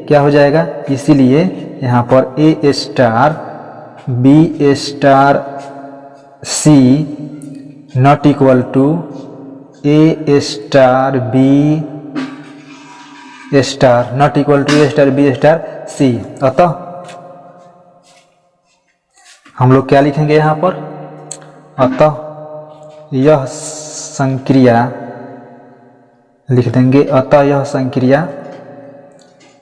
Speaker 1: क्या हो जाएगा, इसीलिए यहाँ पर a star b star c not equal to a star b star not equal to a star b star c। अतः हम लोग क्या लिखेंगे यहाँ पर, अतः यह संक्रिया लिख देंगे, अतः यह संक्रिया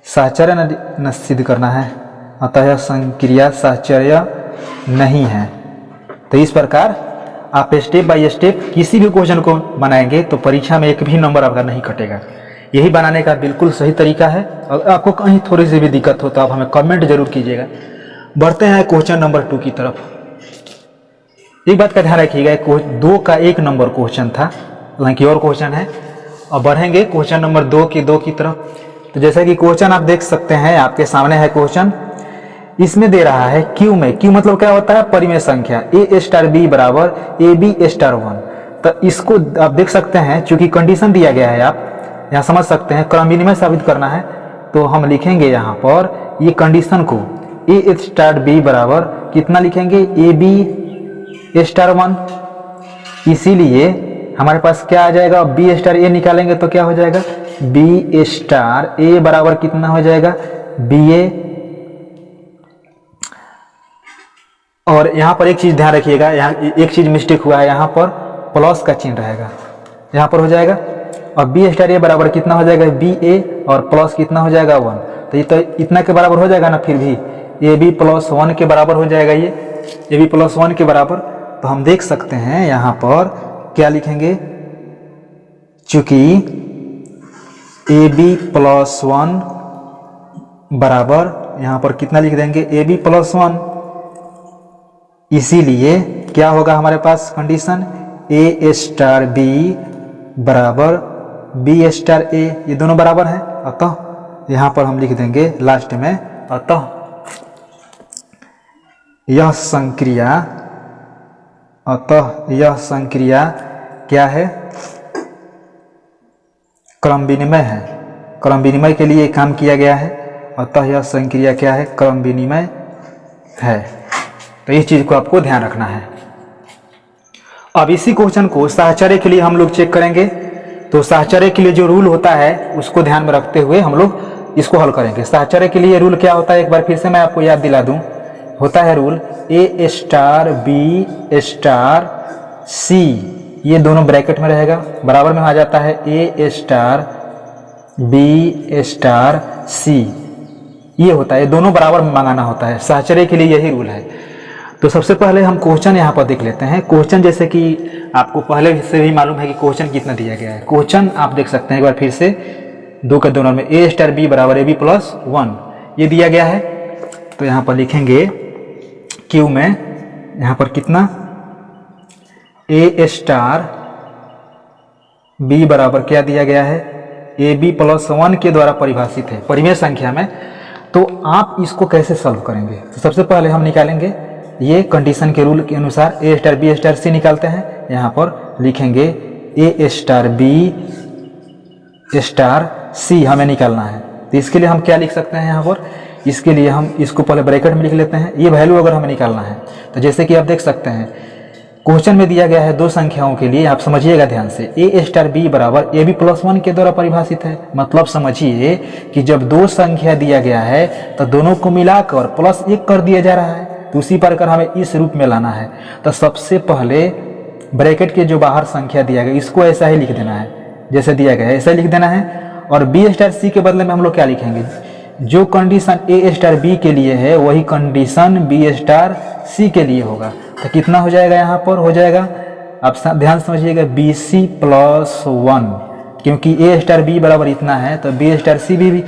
Speaker 1: साहचर्य न सिद्ध करना है, अतः यह संक्रिया साहचर्य नहीं है। तो इस प्रकार आप स्टेप बाय स्टेप किसी भी क्वेश्चन को बनाएंगे तो परीक्षा में एक भी नंबर आपका नहीं कटेगा। यही बनाने का बिल्कुल सही तरीका है। अगर आपको कहीं थोड़ी सी भी दिक्कत हो तो आप हमें कमेंट जरूर कीजिएगा। बढ़ते हैं क्वेश्चन नंबर 2 की तरफ। एक बात का ध्यान रखिएगा, 2 का 1 नंबर क्वेश्चन था, हालांकि और क्वेश्चन है। अब बढ़ेंगे क्वेश्चन नंबर 2 की तरफ। तो जैसा कि क्वेश्चन आप देख सकते हैं, आपके सामने है क्वेश्चन। इसमें दे रहा है क्यू में, क्यू मतलब क्या होता है, परिमेय संख्या, a स्टार b बराबर ab स्टार 1। तो इसको आप देख सकते हैं, चूंकि कंडीशन दिया गया है, आप यहाँ समझ सकते हैं क्रम विनिमय साबित करना है। तो हम लिखेंगे यहाँ पर ये कंडीशन को a स्टार b बराबर कितना लिखेंगे, ab स्टार 1। इसीलिए हमारे पास क्या आ जाएगा, b स्टार a निकालेंगे तो क्या हो जाएगा, b स्टार a बराबर कितना हो जाएगा, ba और यहाँ पर एक चीज़ ध्यान रखिएगा, यहाँ एक चीज़ मिस्टेक हुआ है, यहाँ पर प्लस का चिन्ह रहेगा, यहाँ पर हो जाएगा। और बी स्टार ए बराबर कितना हो जाएगा, बी ए और प्लस कितना हो जाएगा 1, तो ये तो इतना के बराबर हो जाएगा ना, फिर भी ए बी प्लस 1 के बराबर हो जाएगा, ये ए बी प्लस 1 के बराबर। तो हम देख सकते हैं यहाँ पर क्या लिखेंगे, चूंकि ए बी प्लस 1 बराबर यहाँ पर कितना लिख देंगे, ए बी प्लस 1, इसीलिए क्या होगा हमारे पास कंडीशन, ए स्टार बी बराबर बी स्टार ए, ये दोनों बराबर हैं। अतः यहाँ पर हम लिख देंगे लास्ट में, अतः यह संक्रिया क्या है, क्रम विनिमय है। क्रम विनिमय के लिए काम किया गया है, अतः यह संक्रिया क्या है, क्रम विनिमय है। तो इस चीज को आपको ध्यान रखना है। अब इसी क्वेश्चन को साहचर्य के लिए हम लोग चेक करेंगे। तो साहचर्य के लिए जो रूल होता है उसको ध्यान में रखते हुए हम लोग इसको हल करेंगे। साहचर्य के लिए रूल क्या होता है, एक बार फिर से मैं आपको याद दिला दूं। होता है रूल ए स्टार बी स्टार सी, ये दोनों ब्रैकेट में रहेगा, बराबर में आ जाता है ए स्टार बी स्टार सी, ये होता है, दोनों बराबर में मंगाना होता है। साहचर्य के लिए यही रूल है। तो सबसे पहले हम क्वेश्चन यहाँ पर देख लेते हैं। क्वेश्चन जैसे कि आपको पहले से भी मालूम है कि क्वेश्चन कितना दिया गया है। क्वेश्चन आप देख सकते हैं एक बार फिर से, 2 के 2 नंबर में ए स्टार बी बराबर ए बी प्लस 1 ये दिया गया है। तो यहाँ पर लिखेंगे क्यू में, यहाँ पर कितना, ए स्टार बी बराबर क्या दिया गया है, ए बी प्लस 1 के द्वारा परिभाषित है परिमेय संख्या में। तो आप इसको कैसे सॉल्व करेंगे, तो सबसे पहले हम निकालेंगे ये कंडीशन के रूल के अनुसार ए स्टार बी स्टार सी निकालते हैं। यहाँ पर लिखेंगे ए स्टार बी स्टार सी हमें निकालना है। तो इसके लिए हम क्या लिख सकते हैं, यहाँ पर इसके लिए हम इसको पहले ब्रैकेट में लिख लेते हैं, ये वैल्यू अगर हमें निकालना है। तो जैसे कि आप देख सकते हैं क्वेश्चन में दिया गया है 2 संख्याओं के लिए, आप समझिएगा ध्यान से, ए स्टार बी बराबर ए बी प्लस 1 के द्वारा परिभाषित है। मतलब समझिए कि जब 2 संख्या दिया गया है तो दोनों को मिलाकर प्लस 1 कर दिया जा रहा है, तो उसी प्रकार हमें इस रूप में लाना है। तो सबसे पहले ब्रैकेट के जो बाहर संख्या दिया गया इसको ऐसा ही लिख देना है, जैसे दिया गया है ऐसा ही लिख देना है। और बी स्टार सी के बदले में हम लोग क्या लिखेंगे, जो कंडीशन ए स्टार बी के लिए है वही कंडीशन बी स्टार सी के लिए होगा। तो कितना हो जाएगा, यहाँ पर हो जाएगा, आप ध्यान समझिएगा, बी सी प्लस 1, क्योंकि ए स्टार बी बराबर इतना है तो बी स्टार सी भी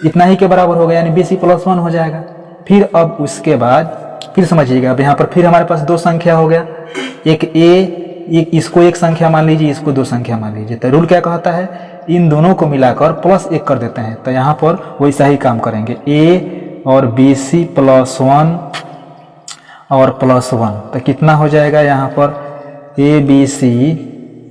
Speaker 1: इतना ही के बराबर होगा, यानी बी सी प्लस 1 हो जाएगा। फिर अब उसके बाद फिर समझिएगा, अब यहाँ पर फिर हमारे पास 2 संख्या हो गया, एक ए, इसको एक संख्या मान लीजिए, इसको 2 संख्या मान लीजिए। तो रूल क्या कहता है, इन दोनों को मिलाकर प्लस 1 कर देते हैं। तो यहाँ पर वैसा ही काम करेंगे, ए और बी सी प्लस 1 और प्लस 1। तो कितना हो जाएगा यहाँ पर, ए बी सी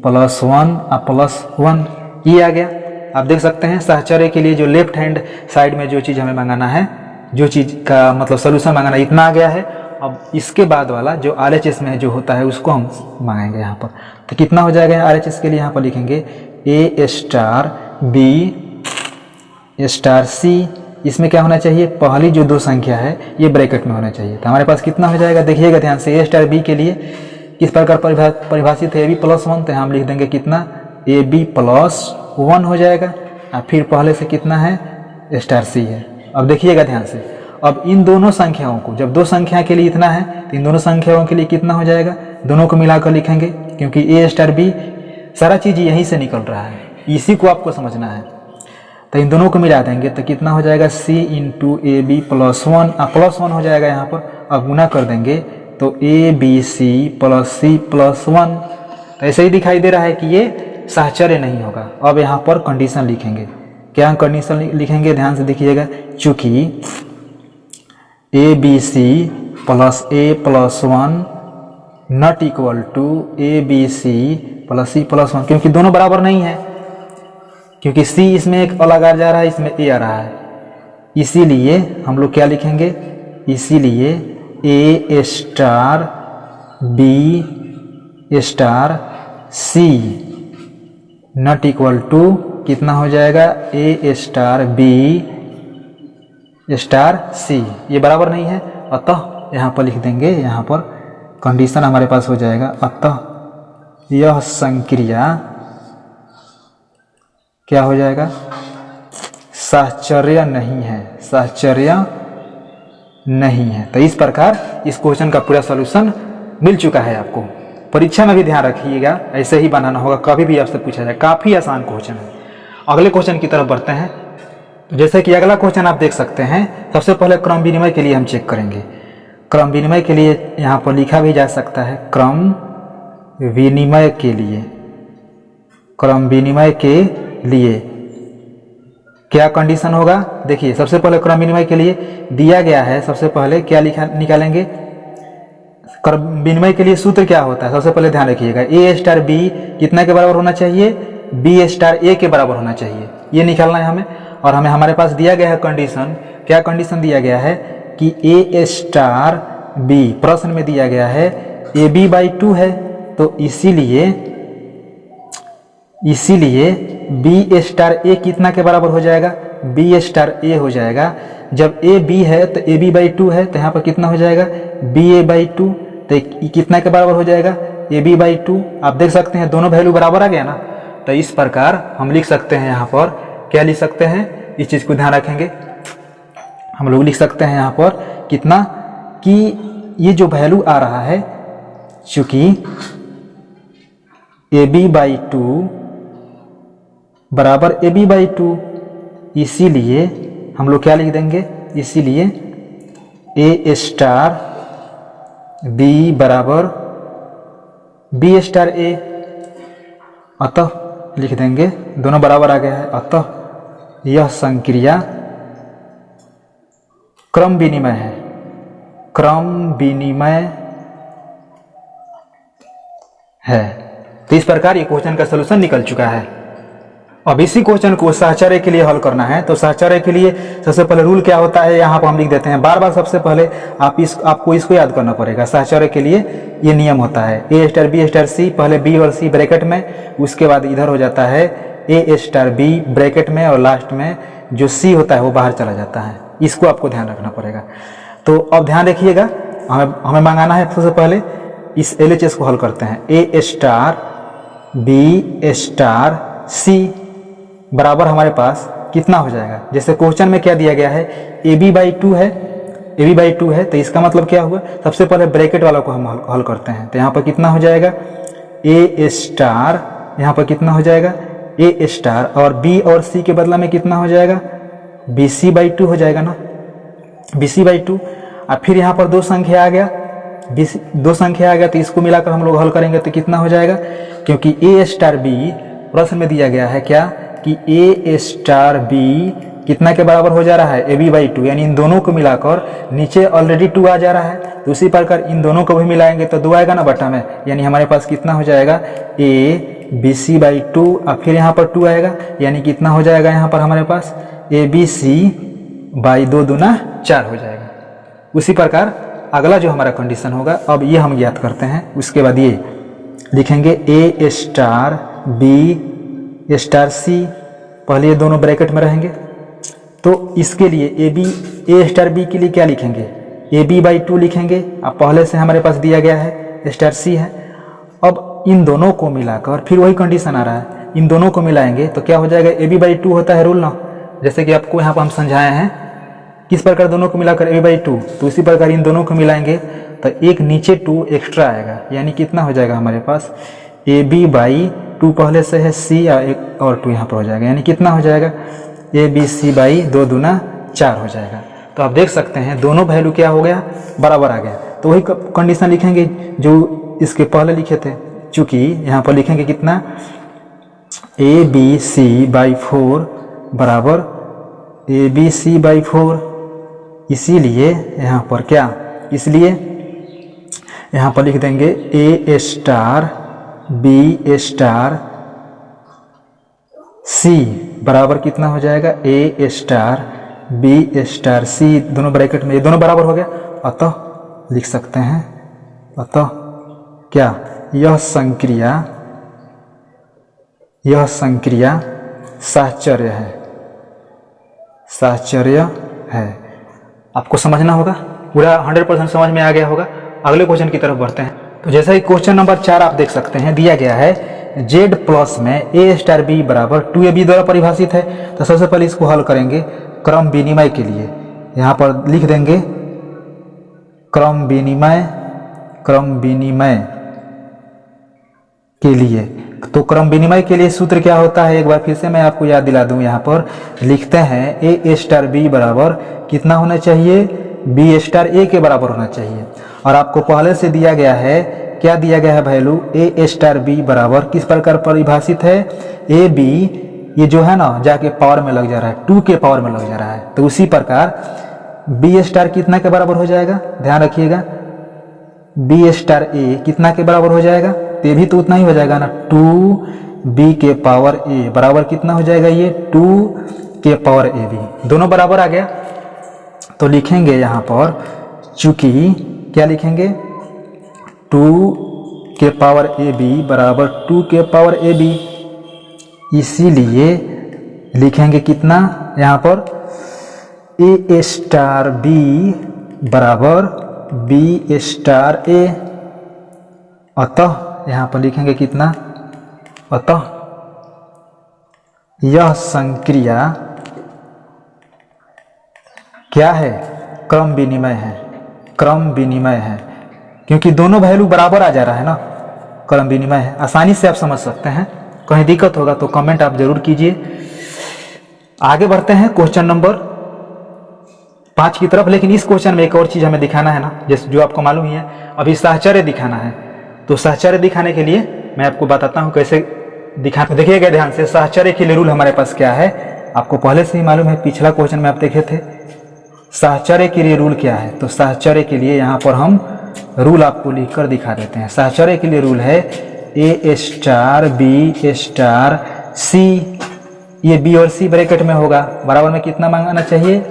Speaker 1: प्लस 1 और प्लस 1, ये आ गया। आप देख सकते हैं साहचर्य के लिए जो लेफ्ट हैंड साइड में जो चीज़ हमें मंगाना है, जो चीज़ का मतलब सोल्यूशन मंगाना इतना आ गया है। अब इसके बाद वाला जो RHS में जो होता है उसको हम मंगाएंगे यहाँ पर। तो कितना हो जाएगा RHS के लिए, यहाँ पर लिखेंगे ए स्टार बी स्टार सी, इसमें क्या होना चाहिए, पहली जो 2 संख्या है ये ब्रैकेट में होना चाहिए। तो हमारे पास कितना हो जाएगा, देखिएगा ध्यान से, ए स्टार बी के लिए किस प्रकार परिभाषित है, ए बी प्लस 1, तो हम लिख देंगे कितना, ए बी प्लस 1 हो जाएगा। और फिर पहले से कितना है, स्टार सी है। अब देखिएगा ध्यान से, अब इन दोनों संख्याओं को, जब 2 संख्या के लिए इतना है तो इन दोनों संख्याओं के लिए कितना हो जाएगा, दोनों को मिलाकर लिखेंगे, क्योंकि ए स्टार बी सारा चीज़ यहीं से निकल रहा है, इसी को आपको समझना है। तो इन दोनों को मिला देंगे तो कितना हो जाएगा, C into A B plus 1, plus 1 हो जाएगा यहाँ पर। अब गुना कर देंगे तो A B C plus C plus 1, तो ऐसे ही दिखाई दे रहा है कि ये साहचर्य नहीं होगा। अब यहाँ पर कंडीशन लिखेंगे, क्या कंडीशन लिखेंगे, ध्यान से देखिएगा, चूंकि A B C plus A plus 1 not equal to A B C plus C plus 1, क्योंकि दोनों बराबर नहीं है, क्योंकि सी इसमें एक अलग आ जा रहा है, इसमें ए आ रहा है, इसीलिए हम लोग क्या लिखेंगे, इसीलिए A star B star C not equal to कितना हो जाएगा, A star B star C, ये बराबर नहीं है। अतः यहाँ पर लिख देंगे, यहाँ पर कंडीशन हमारे पास हो जाएगा, अतः यह संक्रिया क्या हो जाएगा, साहचर्य नहीं है, साहचर्य नहीं है। तो इस प्रकार इस क्वेश्चन का पूरा सॉल्यूशन मिल चुका है आपको। परीक्षा में भी ध्यान रखिएगा, ऐसे ही बनाना होगा, कभी भी आपसे पूछा जाए, काफ़ी आसान क्वेश्चन है। अगले क्वेश्चन की तरफ बढ़ते हैं। जैसे कि अगला क्वेश्चन आप देख सकते हैं, सबसे पहले क्रम विनिमय के लिए हम चेक करेंगे। क्रम विनिमय के लिए यहाँ पर लिखा भी जा सकता है, क्रम विनिमय के लिए, क्रम विनिमय के लिए क्या कंडीशन होगा। देखिए सबसे पहले क्रम विनिमय के लिए दिया गया है, सबसे पहले क्या निकालेंगे, क्रम विनिमय के लिए सूत्र क्या होता है, सबसे पहले ध्यान रखिएगा, ए स्टार बी कितना के बराबर होना चाहिए, बी स्टार ए के बराबर होना चाहिए, ये निकालना है हमें। और हमें हमारे पास दिया गया है कंडीशन, क्या कंडीशन दिया गया है कि ए स्टार बी, प्रश्न में दिया गया है ए बी बाई 2 है, तो इसीलिए बी स्टार ए कितना के बराबर हो जाएगा, बी स्टार ए हो जाएगा। जब ए बी है तो ए बी बाई 2 है, तो यहाँ पर कितना हो जाएगा, बी ए बाई 2, तो कितना के बराबर हो जाएगा, ए बी बाई 2। आप देख सकते हैं दोनों वैल्यू बराबर आ गया ना। तो इस प्रकार हम लिख सकते हैं, यहाँ पर क्या लिख सकते हैं, इस चीज़ को ध्यान रखेंगे, हम लोग लिख सकते हैं यहाँ पर कितना, कि ये जो वैल्यू आ रहा है, चूंकि ए बी बाई 2 बराबर ए बी बाई 2, इसीलिए हम लोग क्या लिख देंगे, इसीलिए ए स्टार बी बराबर बी स्टार ए, अतः लिख देंगे, दोनों बराबर आ गया है, अतः यह संक्रिया क्रम विनिमय है, क्रम विनिमय है। तो इस प्रकार ये क्वेश्चन का सलूशन निकल चुका है। अब इसी क्वेश्चन को साहचर्य के लिए हल करना है। तो साहचर्य के लिए सबसे पहले रूल क्या होता है, यहाँ पर हम लिख देते हैं, बार बार सबसे पहले आपको इसको याद करना पड़ेगा। साहचर्य के लिए ये नियम होता है, ए स्टार बी स्टार सी, पहले बी और सी ब्रैकेट में, उसके बाद इधर हो जाता है ए स्टार बी ब्रैकेट में, और लास्ट में जो सी होता है वो बाहर चला जाता है। इसको आपको ध्यान रखना पड़ेगा। तो अब ध्यान रखिएगा, हमें मंगाना है, सबसे पहले इस LHS को हल करते हैं, ए स्टार बी स्टार सी बराबर हमारे पास कितना हो जाएगा। जैसे क्वेश्चन में क्या दिया गया है, ए बी बाई 2 है, ए बी बाई 2 है, तो इसका मतलब क्या हुआ, सबसे पहले ब्रैकेट वाला को हम हल करते हैं। तो यहाँ पर कितना हो जाएगा, ए स्टार, यहाँ पर कितना हो जाएगा, ए स्टार, और बी और सी के बदला में कितना हो जाएगा, बी सी बाई 2 हो जाएगा ना, बी सी बाई 2। और फिर यहाँ पर दो संख्या आ गया, दो संख्या आ गया, तो इसको मिलाकर हम लोग हल करेंगे तो कितना हो जाएगा, क्योंकि ए स्टार बी प्रश्न में दिया गया है क्या, कि ए स्टार बी कितना के बराबर हो जा रहा है, ए बी बाई 2, यानी इन दोनों को मिलाकर नीचे ऑलरेडी 2 आ जा रहा है, तो उसी प्रकार इन दोनों को भी मिलाएंगे तो 2 आएगा ना बटा में, यानी हमारे पास कितना हो जाएगा, ए बी सी बाई 2, और फिर यहाँ पर 2 आएगा, यानी कितना हो जाएगा यहाँ पर हमारे पास ए बी सी बाई 2 दूना 4 हो जाएगा। उसी प्रकार अगला जो हमारा कंडीशन होगा, अब ये हम ज्ञात करते हैं, उसके बाद ये लिखेंगे A star B star C, पहले ये दोनों ब्रैकेट में रहेंगे। तो इसके लिए ए स्टार बी के लिए क्या लिखेंगे, ए बी बाई 2 लिखेंगे। अब पहले से हमारे पास दिया गया है स्टार सी है। अब इन दोनों को मिलाकर, फिर वही कंडीशन आ रहा है, इन दोनों को मिलाएंगे तो क्या हो जाएगा, ए बी बाई 2 होता है रूल ना, जैसे कि आपको यहाँ पर हम समझाए हैं किस प्रकार दोनों को मिलाकर ए बी बाई 2, तो इसी प्रकार इन दोनों को मिलाएंगे तो एक नीचे 2 एक्स्ट्रा आएगा, यानी कितना हो जाएगा हमारे पास, ए बी बाई 2 पहले से है, सी या एक और 2 यहाँ पर हो जाएगा, यानी कितना हो जाएगा, ए बी सी बाई 2 दूना 4 हो जाएगा। तो आप देख सकते हैं दोनों वैल्यू क्या हो गया, बराबर आ गया। तो वही कंडीशन लिखेंगे जो इसके पहले लिखे थे, चूंकि यहाँ पर लिखेंगे कितना, ए बी सी बाई 4 बराबर ए बी सी बाई 4, इसीलिए यहाँ पर क्या, इसलिए यहाँ पर लिख देंगे ए स्टार बी स्टार सी बराबर कितना हो जाएगा, ए स्टार बी स्टार सी, दोनों ब्रैकेट में, ये दोनों बराबर हो गया। अतः लिख सकते हैं, अतः क्या, यह संक्रिया साहचर्य है, साहचर्य है। आपको समझना होगा। पूरा 100% समझ में आ गया होगा। अगले क्वेश्चन की तरफ बढ़ते हैं। तो जैसा कि क्वेश्चन नंबर 4 आप देख सकते हैं, दिया गया है z प्लस में a स्टार b बराबर 2ab द्वारा परिभाषित है। तो सबसे पहले इसको हल करेंगे क्रम विनिमय के लिए। यहाँ पर लिख देंगे क्रम विनिमय के लिए। तो क्रम विनिमय के लिए सूत्र क्या होता है, एक बार फिर से मैं आपको याद दिला दूं। यहाँ पर लिखते हैं a स्टार b बराबर कितना होना चाहिए, b स्टार a के बराबर होना चाहिए। और आपको पहले से दिया गया है, क्या दिया गया है वैल्यू, a स्टार b बराबर किस प्रकार परिभाषित है, a b ये जो है ना जाके पावर में लग जा रहा है, 2 के पावर में लग जा रहा है। तो उसी प्रकार b स्टार कितना के बराबर हो जाएगा, ध्यान रखिएगा, b स्टार a कितना के बराबर हो जाएगा, तो ये भी तो उतना ही हो जाएगा ना, 2b के पावर a बराबर कितना हो जाएगा, ये 2 के पावर a b, दोनों बराबर आ गया। तो लिखेंगे यहाँ पर, चूंकि क्या लिखेंगे, 2 के पावर ए बी बराबर 2 के पावर ए बी, इसीलिए लिखेंगे कितना यहाँ पर, ए स्टार बी बराबर बी स्टार ए। अतः यहाँ पर लिखेंगे कितना, अतः यह संक्रिया क्या है, क्रम विनिमय है, क्रम विनिमय है, क्योंकि दोनों वैल्यू बराबर आ जा रहा है ना, क्रम विनिमय है। आसानी से आप समझ सकते हैं, कहीं दिक्कत होगा तो कमेंट आप जरूर कीजिए। आगे बढ़ते हैं क्वेश्चन नंबर 5 की तरफ। लेकिन इस क्वेश्चन में एक और चीज हमें दिखाना है ना, जैसे जो आपको मालूम ही है, अभी साहचर्य दिखाना है। तो साहचर्य दिखाने के लिए मैं आपको बताता हूँ कैसे दिखाना। देखिएगा ध्यान से, साहचर्य के लिए रूल हमारे पास क्या है, आपको पहले से ही मालूम है, पिछला क्वेश्चन में आप देखे थे। साहचर्य के लिए रूल क्या है, तो साहचर्य के लिए यहाँ पर हम रूल आपको लिखकर दिखा देते हैं। साहचर्य के लिए रूल है ए स्टार बी स्टार सी, ये बी और सी ब्रैकेट में होगा, बराबर में कितना मंगाना चाहिए,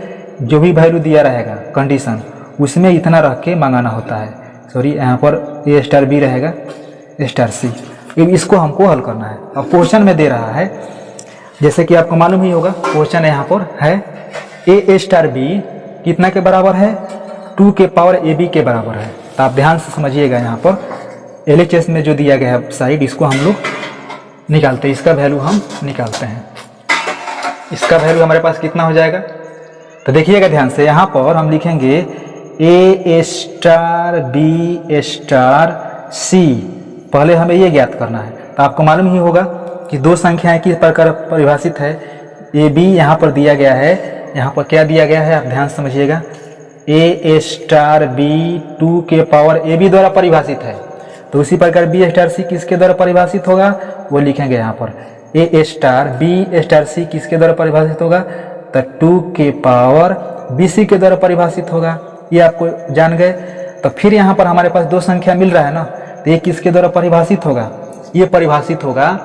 Speaker 1: जो भी वैल्यू दिया रहेगा कंडीशन उसमें इतना रख के मंगाना होता है। सॉरी, यहाँ पर ए स्टार बी रहेगा स्टार सी, इसको हमको हल करना है। अब क्वेश्चन में दे रहा है, जैसे कि आपको मालूम ही होगा, क्वेश्चन यहाँ पर है ए स्टार बी कितना के बराबर है, 2 के पावर ए बी के बराबर है। तो आप ध्यान से समझिएगा, यहाँ पर LHS में जो दिया गया है साइड, इसको हम लोग निकालते हैं, इसका वैल्यू हम निकालते हैं। इसका वैल्यू हमारे पास कितना हो जाएगा, तो देखिएगा ध्यान से, यहाँ पर हम लिखेंगे A star B star C. पहले हमें ये ज्ञात करना है। तो आपको मालूम ही होगा कि दो संख्याएं किस प्रकार परिभाषित है, ए बी यहाँ पर दिया गया है, यहाँ पर क्या दिया गया है, आप ध्यान समझिएगा, ए स्टार बी 2 के पावर ए बी द्वारा परिभाषित है। तो उसी प्रकार बी स्टार सी किसके द्वारा परिभाषित होगा, वो लिखेंगे यहाँ पर, ए स्टार बी स्टार सी किसके द्वारा परिभाषित होगा, तो 2 के पावर बी सी के द्वारा परिभाषित होगा। ये आपको जान गए। तो फिर यहाँ पर हमारे पास दो संख्या मिल रहा है ना, तो ये किसके द्वारा परिभाषित होगा, ये परिभाषित होगा,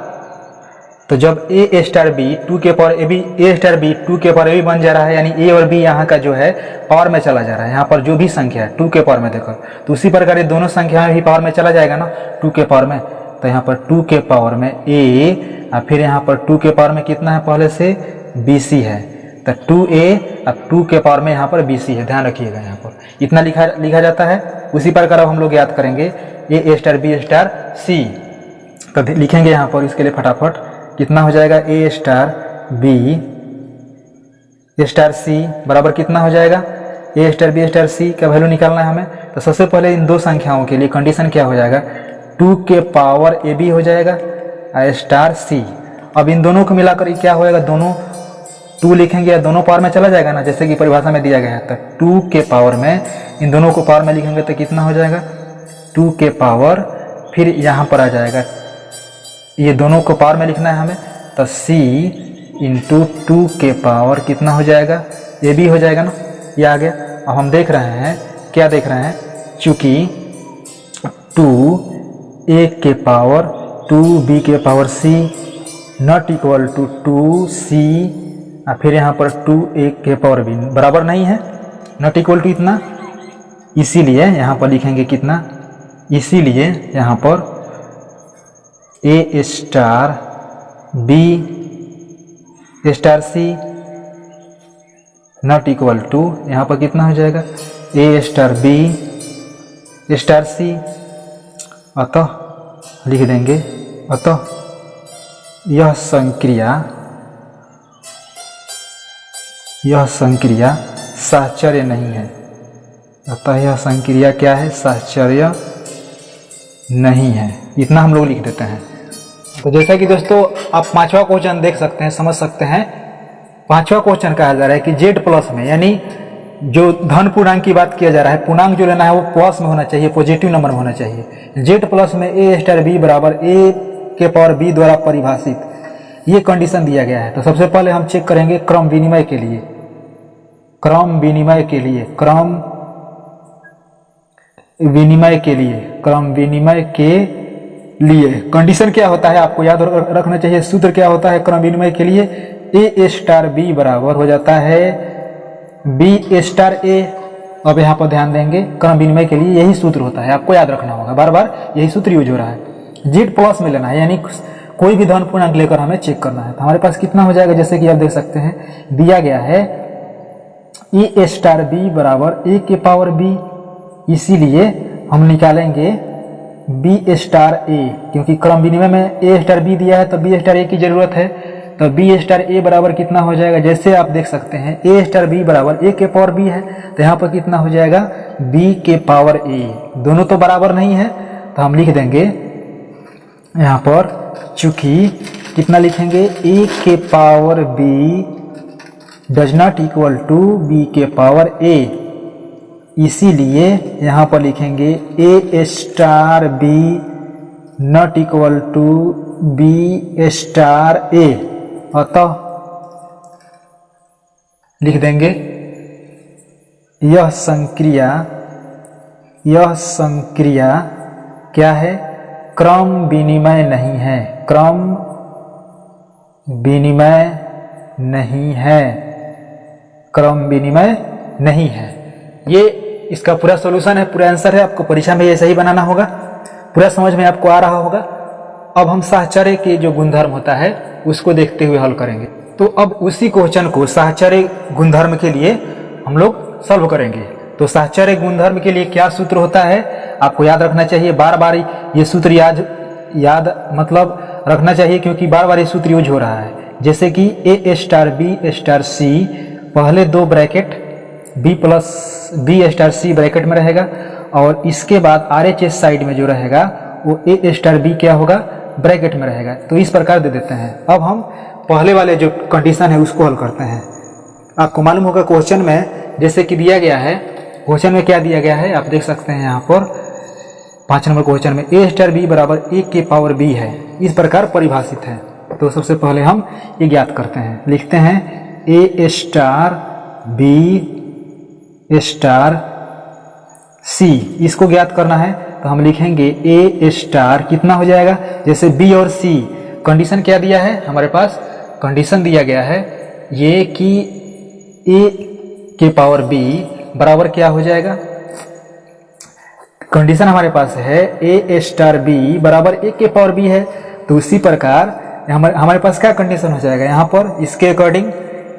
Speaker 1: तो जब ए स्टार बी 2 के power A B, A star B 2 के पावर ए बी बन जा रहा है, यानी ए और बी यहाँ का जो है पावर में चला जा रहा है, यहाँ पर जो भी संख्या है 2 के पावर में देखो, तो उसी प्रकार ये दोनों संख्या भी पावर में चला जाएगा ना 2 के पावर में। तो यहाँ पर 2 के पावर में ए, और फिर यहाँ पर 2 के पावर में कितना है, पहले से बी सी है, तो 2a अब 2 के पावर में यहाँ पर bc है, ध्यान रखिएगा, यहाँ पर इतना लिखा जाता है। उसी प्रकार अब हम लोग याद करेंगे ए स्टार बी स्टार सी। तो लिखेंगे यहाँ पर, इसके लिए फटाफट कितना हो जाएगा, ए स्टार बी स्टार सी बराबर कितना हो जाएगा, ए स्टार बी स्टार सी का वैल्यू निकालना है हमें। तो सबसे पहले इन दो संख्याओं के लिए कंडीशन क्या हो जाएगा, 2 के पावर ए बी हो जाएगा स्टार सी। अब इन दोनों को मिलाकर क्या होएगा, दोनों 2 लिखेंगे या दोनों पावर में चला जाएगा ना, जैसे कि परिभाषा में दिया गया है। तो 2 के पावर में इन दोनों को पावर में लिखेंगे तो कितना हो जाएगा, 2 के पावर, फिर यहाँ पर आ जाएगा, ये दोनों को पावर में लिखना है हमें, तो c इंटू 2 के पावर कितना हो जाएगा, ये भी हो जाएगा ना, ये आ गया। अब हम देख रहे हैं, क्या देख रहे हैं, चूंकि 2a के पावर 2b के power c not equal to 2c, और फिर यहाँ पर 2a के पावर b बराबर नहीं है, नॉट इक्वल टू इतना, इसीलिए यहाँ पर लिखेंगे कितना, इसीलिए यहाँ पर A star B star C not equal to, यहाँ पर कितना हो जाएगा, A star B star C, अतः लिख देंगे अतः यह संक्रिया साहचर्य नहीं है। अतः यह संक्रिया क्या है? साहचर्य नहीं है। इतना हम लोग लिख देते हैं। तो जैसा कि दोस्तों आप पांचवा क्वेश्चन देख सकते हैं, समझ सकते हैं। पांचवा क्वेश्चन कहा जा रहा है कि जेड प्लस में, यानी जो धन पूर्णांक की बात किया जा रहा है, पूर्णांक जो लेना है वो प्लस में होना चाहिए, पॉजिटिव नंबर में होना चाहिए। जेड प्लस में ए स्टार बी बराबर ए के पावर बी द्वारा परिभाषित, ये कंडीशन दिया गया है। तो सबसे पहले हम चेक करेंगे क्रम विनिमय के लिए, क्रम विनिमय के लिए कंडीशन क्या होता है आपको याद रखना चाहिए। सूत्र क्या होता है क्रम विनिमय के लिए? ए स्टार बी बराबर हो जाता है बी स्टार ए। अब यहाँ पर ध्यान देंगे, क्रम विनिमय के लिए यही सूत्र होता है, आपको याद रखना होगा, बार बार यही सूत्र यूज हो रहा है। जेड प्लस में लेना है, यानी कोई भी धन पूर्णांक लेकर हमें चेक करना है। तो हमारे पास कितना हो जाएगा, जैसे कि आप देख सकते हैं दिया गया है ए स्टार बी बराबर ए के पावर बी, इसीलिए हम निकालेंगे बी स्टार ए, क्योंकि क्रम विनिमय में ए स्टार बी दिया है तो बी स्टार ए की जरूरत है। तो बी स्टार ए बराबर कितना हो जाएगा, जैसे आप देख सकते हैं ए स्टार बी बराबर ए के पावर बी है, तो यहाँ पर कितना हो जाएगा बी के पावर ए। दोनों तो बराबर नहीं है, तो हम लिख देंगे यहाँ पर, चूंकि कितना लिखेंगे ए के power B does not equal to B के पावर ए, इसीलिए यहाँ पर लिखेंगे A star B not equal to B star A. अतः लिख देंगे यह संक्रिया क्या है? क्रम विनिमय नहीं है, क्रम विनिमय नहीं है, क्रम विनिमय नहीं है। ये इसका पूरा सॉल्यूशन है, पूरा आंसर है। आपको परीक्षा में ये सही बनाना होगा, पूरा समझ में आपको आ रहा होगा। अब हम साहचर्य के जो गुणधर्म होता है उसको देखते हुए हल करेंगे। तो अब उसी क्वेश्चन को साहचर्य गुणधर्म के लिए हम लोग सॉल्व करेंगे। तो साहचर्य गुणधर्म के लिए क्या सूत्र होता है आपको याद रखना चाहिए, बार बार ये सूत्र याद मतलब रखना चाहिए, क्योंकि बार बार ये सूत्र यूज हो रहा है। जैसे कि A star B star C, पहले दो bracket B plus B star C bracket में रहेगा, और इसके बाद RHS साइड में जो रहेगा वो ए स्टार बी क्या होगा, ब्रैकेट में रहेगा। तो इस प्रकार दे देते हैं। अब हम पहले वाले जो कंडीशन है उसको हल करते हैं। आपको मालूम होगा क्वेश्चन में जैसे कि दिया गया है, क्वेश्चन में क्या दिया गया है आप देख सकते हैं यहाँ पर 5 नंबर क्वेश्चन में ए स्टार बी बराबर ए के पावर बी है, इस प्रकार परिभाषित है। तो सबसे पहले हम ये ज्ञात करते हैं, लिखते हैं ए स्टार बी स्टार सी, इसको ज्ञात करना है। तो हम लिखेंगे ए स्टार कितना हो जाएगा, जैसे बी और सी कंडीशन क्या दिया है हमारे पास, कंडीशन दिया गया है ये कि ए के पावर बी बराबर क्या हो जाएगा, कंडीशन हमारे पास है ए स्टार बी बराबर ए के पावर बी है। तो उसी प्रकार हमारे पास क्या कंडीशन हो जाएगा यहाँ पर, इसके according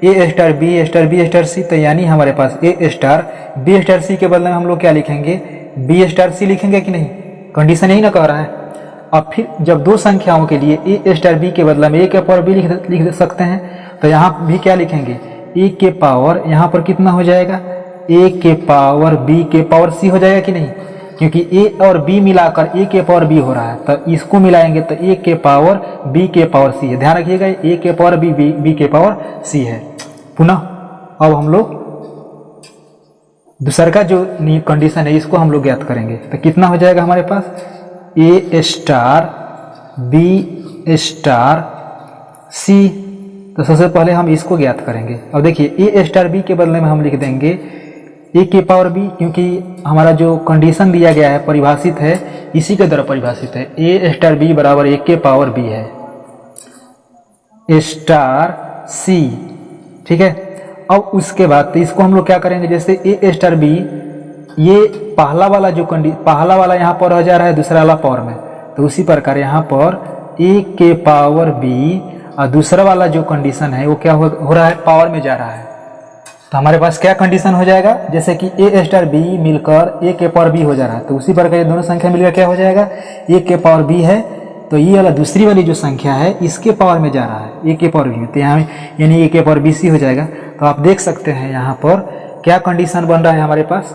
Speaker 1: A star B star B star C. तो यानी हमारे पास A star B star C के बदले में हम लोग क्या लिखेंगे, बी स्टार सी लिखेंगे कि नहीं, कंडीशन यही ना कह रहा है। अब फिर जब दो संख्याओं के लिए ए स्टार बी के बदले में ए के पावर बी लिख सकते हैं, तो यहाँ भी क्या लिखेंगे ए के पावर, यहाँ पर कितना हो जाएगा ए के पावर बी के पावर सी हो जाएगा कि नहीं, क्योंकि ए और बी मिलाकर ए के पावर बी हो रहा है। तो इसको मिलाएंगे तो ए के पावर बी के पावर सी है, ध्यान रखिएगा ए के पावर बी के पावर सी है। पुनः अब हम लोग दूसरा का जो कंडीशन है इसको हम लोग ज्ञात करेंगे। तो कितना हो जाएगा हमारे पास A star B star C. तो सबसे पहले हम इसको ज्ञात करेंगे। अब देखिए ए स्टार बी के बदले में हम लिख देंगे ए के पावर बी, क्योंकि हमारा जो कंडीशन दिया गया है परिभाषित है इसी के द्वारा परिभाषित है, ए स्टार बी बराबर ए के पावर बी है स्टार सी, ठीक है। अब उसके बाद तो इसको हम लोग क्या करेंगे, जैसे ए स्टार बी, ये पहला वाला जो पहला वाला यहाँ पर रह जा रहा है दूसरा वाला पावर में, तो उसी प्रकार यहाँ पर ए के पावर बी और दूसरा वाला जो कंडीशन है वो क्या हो रहा है, पावर में जा रहा है। तो हमारे पास क्या कंडीशन हो जाएगा, जैसे कि ए स्टार बी मिलकर ए के पावर बी हो जा रहा है, तो उसी प्रकार ये दोनों संख्या मिलकर क्या हो जाएगा, ए के पावर बी है, तो ये वाला दूसरी वाली जो संख्या है इसके पावर में जा रहा है, ए के पावर बी, तो यहाँ यानी ए के पावर बी सी हो जाएगा। तो आप देख सकते हैं यहाँ पर क्या कंडीशन बन रहा है हमारे पास,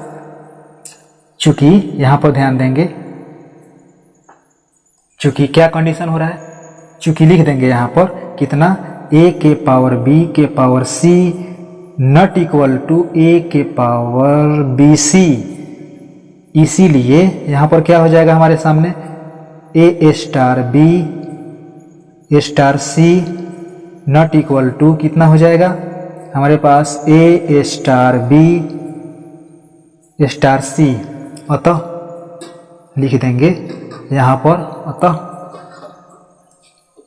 Speaker 1: चूंकि यहाँ पर ध्यान देंगे, चूंकि क्या कंडीशन हो रहा है, चूंकि लिख देंगे यहाँ पर कितना, ए के पावर बी के power C not equal to A के पावर बी सी, इसीलिए यहाँ पर क्या हो जाएगा हमारे सामने, A star B star C not equal to कितना हो जाएगा हमारे पास, A star B star C, अतः लिख देंगे यहाँ पर, अतः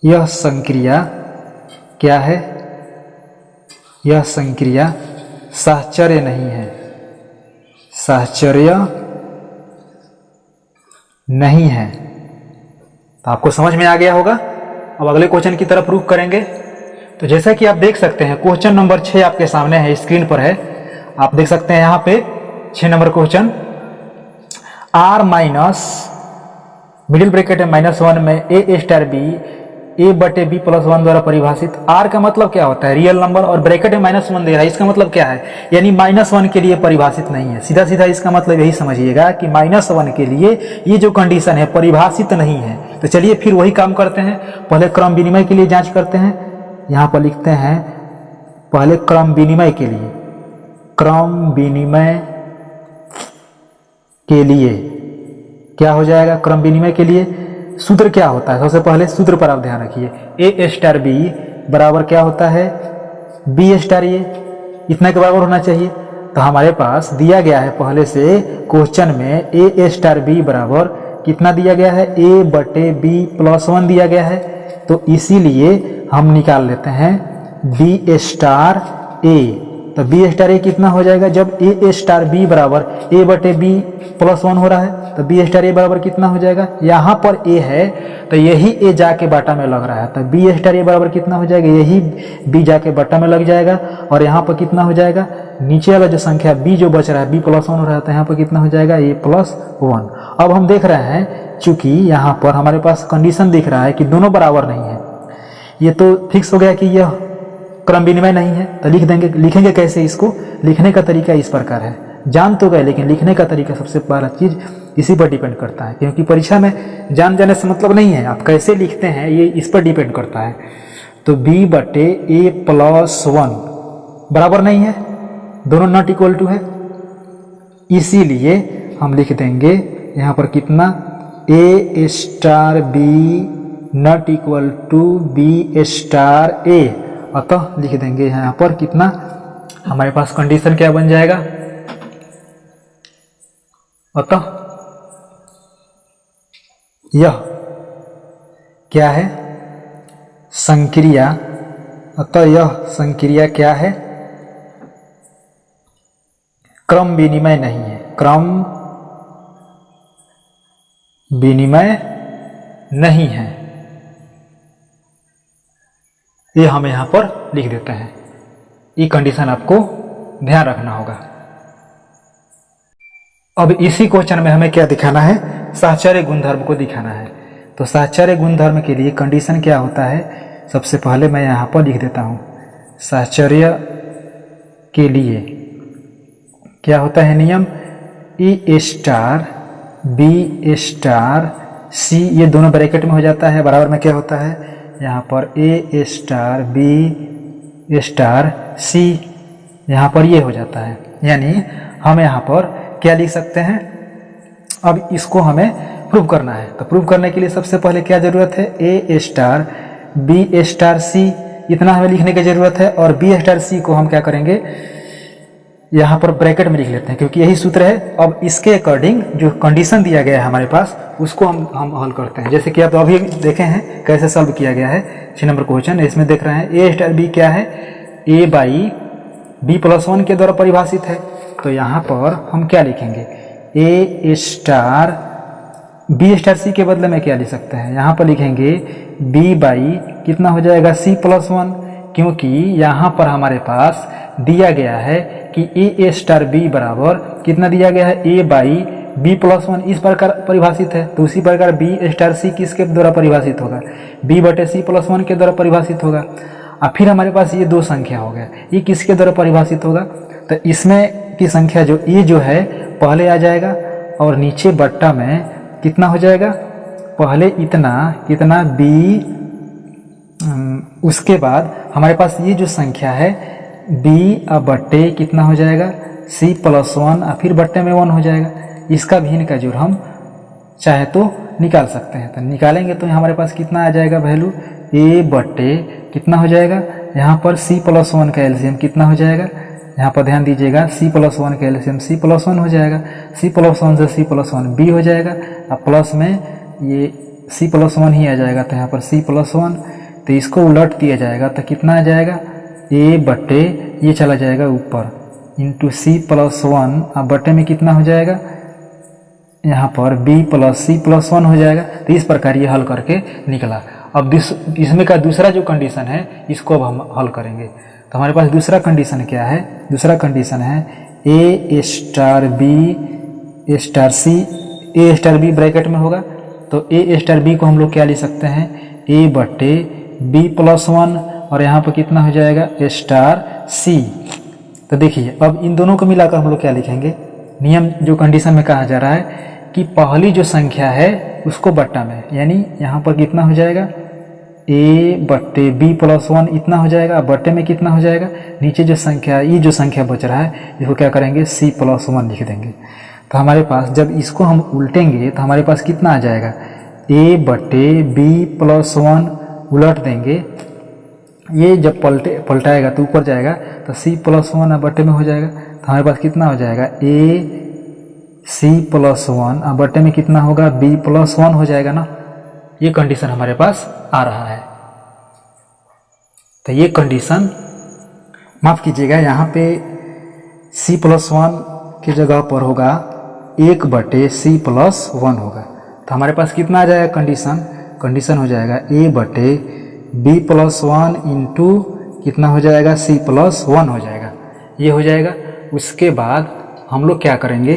Speaker 1: यह संक्रिया क्या है, यह संक्रिया साहचर्य नहीं है, साहचर्य नहीं है। तो आपको समझ में आ गया होगा। अब अगले क्वेश्चन की तरफ रुख करेंगे। तो जैसा कि आप देख सकते हैं क्वेश्चन नंबर 6 आपके सामने है, स्क्रीन पर है, आप देख सकते हैं यहाँ पे 6 number question, R minus middle bracket में -1 में ए स्टार बी ए बटे बी प्लस 1 द्वारा परिभाषित, आर का मतलब क्या होता है, रियल नंबर, और ब्रैकेट में -1 दे रहा है, इसका मतलब क्या है, यानी -1 के लिए परिभाषित नहीं है। सीधा सीधा इसका मतलब यही समझिएगा कि -1 के लिए ये जो कंडीशन है परिभाषित नहीं है। तो चलिए फिर वही काम करते हैं, पहले क्रम विनिमय के लिए जांच करते हैं। यहाँ पर लिखते हैं पहले क्रम विनिमय के लिए, क्रम विनिमय के लिए क्या हो जाएगा, क्रम विनिमय के लिए सूत्र क्या होता है, सबसे पहले सूत्र पर आप ध्यान रखिए, ए स्टार बी बराबर क्या होता है, बी स्टार ए, इतना के बराबर होना चाहिए। तो हमारे पास दिया गया है पहले से क्वेश्चन में ए स्टार बी बराबर कितना दिया गया है, ए बटे बी प्लस 1 दिया गया है, तो इसीलिए हम निकाल लेते हैं बी स्टार ए। तो बी स्टार ए कितना हो जाएगा, जब ए स्टार बी बराबर ए बटे बी प्लस 1 हो रहा है, तो बी स्टार ए बराबर कितना हो जाएगा, यहाँ पर ए है तो यही ए जाके बाटा में लग रहा है, तो बी स्टार ए बराबर कितना हो जाएगा, यही बी जाके बाटा में लग जाएगा, और यहाँ पर कितना हो जाएगा, नीचे वाला जो संख्या बी जो बच रहा है बी प्लस 1 हो रहा है, तो यहाँ पर कितना हो जाएगा, ए प्लस 1। अब हम देख रहे हैं चूंकि यहाँ पर हमारे पास कंडीशन दिख रहा है कि दोनों बराबर नहीं है, ये तो फिक्स हो गया कि यह क्रम विनिमय नहीं है, तो लिख देंगे। लिखेंगे कैसे इसको, लिखने का तरीका इस प्रकार है, जान तो गए लेकिन लिखने का तरीका सबसे पहला चीज इसी पर डिपेंड करता है, क्योंकि परीक्षा में जान जाने से मतलब नहीं है, आप कैसे लिखते हैं ये इस पर डिपेंड करता है। तो b बटे ए प्लस 1 बराबर नहीं है, दोनों नॉट इक्वल टू है, इसीलिए हम लिख देंगे यहाँ पर कितना, A star B not equal to B star A, अतः लिख देंगे यहाँ पर कितना, हमारे पास कंडीशन क्या बन जाएगा, अतः यह क्या है, संक्रिया, अतः यह संक्रिया क्या है, क्रम विनिमय नहीं है, क्रम विनिमय नहीं है, ये हम यहां पर लिख देते हैं। ये कंडीशन आपको ध्यान रखना होगा। अब इसी क्वेश्चन में हमें क्या दिखाना है, साहचर्य गुणधर्म को दिखाना है। तो साहचर्य गुणधर्म के लिए कंडीशन क्या होता है, सबसे पहले मैं यहाँ पर लिख देता हूँ, साहचर्य के लिए क्या होता है नियम, ए स्टार बी स्टार सी, ये दोनों ब्रैकेट में हो जाता है, बराबर में क्या होता है यहाँ पर ए स्टार बी स्टार सी, यहाँ पर ये हो जाता है, यानी हम यहाँ पर क्या लिख सकते हैं। अब इसको हमें प्रूव करना है, तो प्रूव करने के लिए सबसे पहले क्या जरूरत है, ए स्टार बी स्टार सी, इतना हमें लिखने की जरूरत है, और बी स्टार सी को हम क्या करेंगे, यहाँ पर ब्रैकेट में लिख लेते हैं, क्योंकि यही सूत्र है। अब इसके अकॉर्डिंग जो कंडीशन दिया गया है हमारे पास, उसको हम हल करते हैं। जैसे कि आप अभी देखे हैं कैसे सॉल्व किया गया है 6 नंबर क्वेश्चन, इसमें देख रहे हैं ए स्टार बी क्या है, ए बाई बी प्लस 1 के द्वारा परिभाषित है। तो यहाँ पर हम क्या लिखेंगे, A star B star C के बदले में क्या लिख सकते हैं, यहाँ पर लिखेंगे बी बाई कितना हो जाएगा सी प्लस 1, क्योंकि यहाँ पर हमारे पास दिया गया है कि ए स्टार बी बराबर कितना दिया गया है, ए बाई बी प्लस वन, इस प्रकार परिभाषित है। तो उसी प्रकार बी स्टार सी किसके द्वारा परिभाषित होगा, बी बटे सी प्लस वन के द्वारा परिभाषित होगा। और फिर हमारे पास ये दो संख्या हो गया, ये किसके द्वारा परिभाषित होगा, तो इसमें की संख्या जो ये जो है पहले आ जाएगा और नीचे बट्टा में कितना हो जाएगा, पहले इतना कितना बी, उसके बाद हमारे पास ये जो संख्या है बी अब बट्टे कितना हो जाएगा, सी प्लस वन, और फिर बट्टे में वन हो जाएगा। इसका भी इनका जोड़ हम चाहे तो निकाल सकते हैं। तो निकालेंगे तो हमारे पास कितना आ जाएगा वैल्यू, ए बट्टे कितना हो जाएगा, यहाँ पर सी प्लस वन का एलसीएम कितना हो जाएगा, यहाँ पर ध्यान दीजिएगा सी प्लस वन का एलसीएम सी प्लस वन हो जाएगा, सी प्लस वन से सी प्लस वन बी हो जाएगा, और प्लस में ये सी प्लस वन ही आ जाएगा, तो यहाँ पर सी प्लस वन, तो इसको उलट दिया जाएगा तो कितना आ जाएगा, ए बट्टे ये चला जाएगा ऊपर इंटू सी प्लस वन, अब बट्टे में कितना हो जाएगा, यहाँ पर B plus C plus one हो जाएगा। तो इस प्रकार ये हल करके निकला। अब इसमें का दूसरा जो कंडीशन है इसको अब हम हल करेंगे। तो हमारे पास दूसरा कंडीशन क्या है, दूसरा कंडीशन है ए स्टार बी स्टार सी, ए स्टार बी ब्रैकेट में होगा, तो ए स्टार बी को हम लोग क्या लिख सकते हैं, ए बट्टे बी प्लस वन, और यहाँ पर कितना हो जाएगा स्टार सी। तो देखिए अब इन दोनों को मिलाकर हम लोग क्या लिखेंगे, नियम जो कंडीशन में कहा जा रहा है कि पहली जो संख्या है उसको बट्टा में, यानी यहाँ पर कितना हो जाएगा, ए बट्टे बी प्लस वन इतना हो जाएगा, बट्टे में कितना हो जाएगा, नीचे जो संख्या ये जो संख्या बच रहा है इसको क्या करेंगे, सी प्लस वन लिख देंगे। तो हमारे पास जब इसको हम उल्टेंगे तो हमारे पास कितना आ जाएगा, ए बट्टे बी प्लस वन, उलट देंगे, ये जब पलटाएगा तो ऊपर जाएगा तो सी प्लस वन बट्टे में हो जाएगा। तो हमारे पास कितना हो जाएगा, ए सी प्लस वन, अब बट्टे में कितना होगा, बी प्लस वन हो जाएगा ना। ये कंडीशन हमारे पास आ रहा है। तो ये कंडीशन माफ कीजिएगा, यहाँ पे सी प्लस वन की जगह पर होगा एक बटे सी प्लस वन होगा। तो हमारे पास कितना आ जाएगा कंडीशन, कंडीशन हो जाएगा ए बटे बी प्लस वन इंटू कितना हो जाएगा, सी प्लस वन हो जाएगा, ये हो जाएगा। उसके बाद हम लोग क्या करेंगे,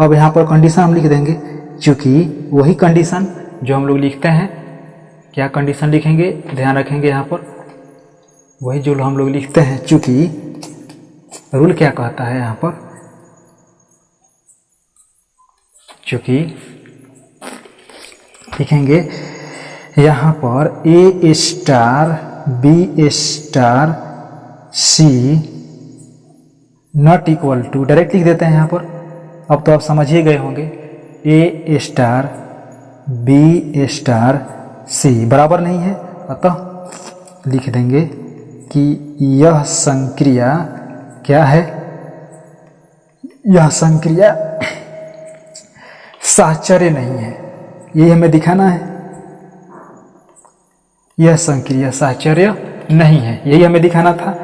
Speaker 1: अब यहाँ पर कंडीशन हम लिख देंगे, चूँकि वही कंडीशन जो हम लोग लिखते हैं, क्या कंडीशन लिखेंगे, ध्यान रखेंगे यहाँ पर वही जो हम लोग लिखते हैं, चूँकि रूल क्या कहता है यहाँ पर, चूँकि लिखेंगे यहाँ पर A star B star C not equal to, direct लिख देते हैं यहाँ पर। अब तो आप समझ ही गए होंगे, ए स्टार बी स्टार सी बराबर नहीं है, अतः लिख देंगे कि यह संक्रिया क्या है, यह संक्रिया साहचर्य नहीं है, ये हमें दिखाना है। यह संक्रिया साहचर्य नहीं है, यही हमें दिखाना था।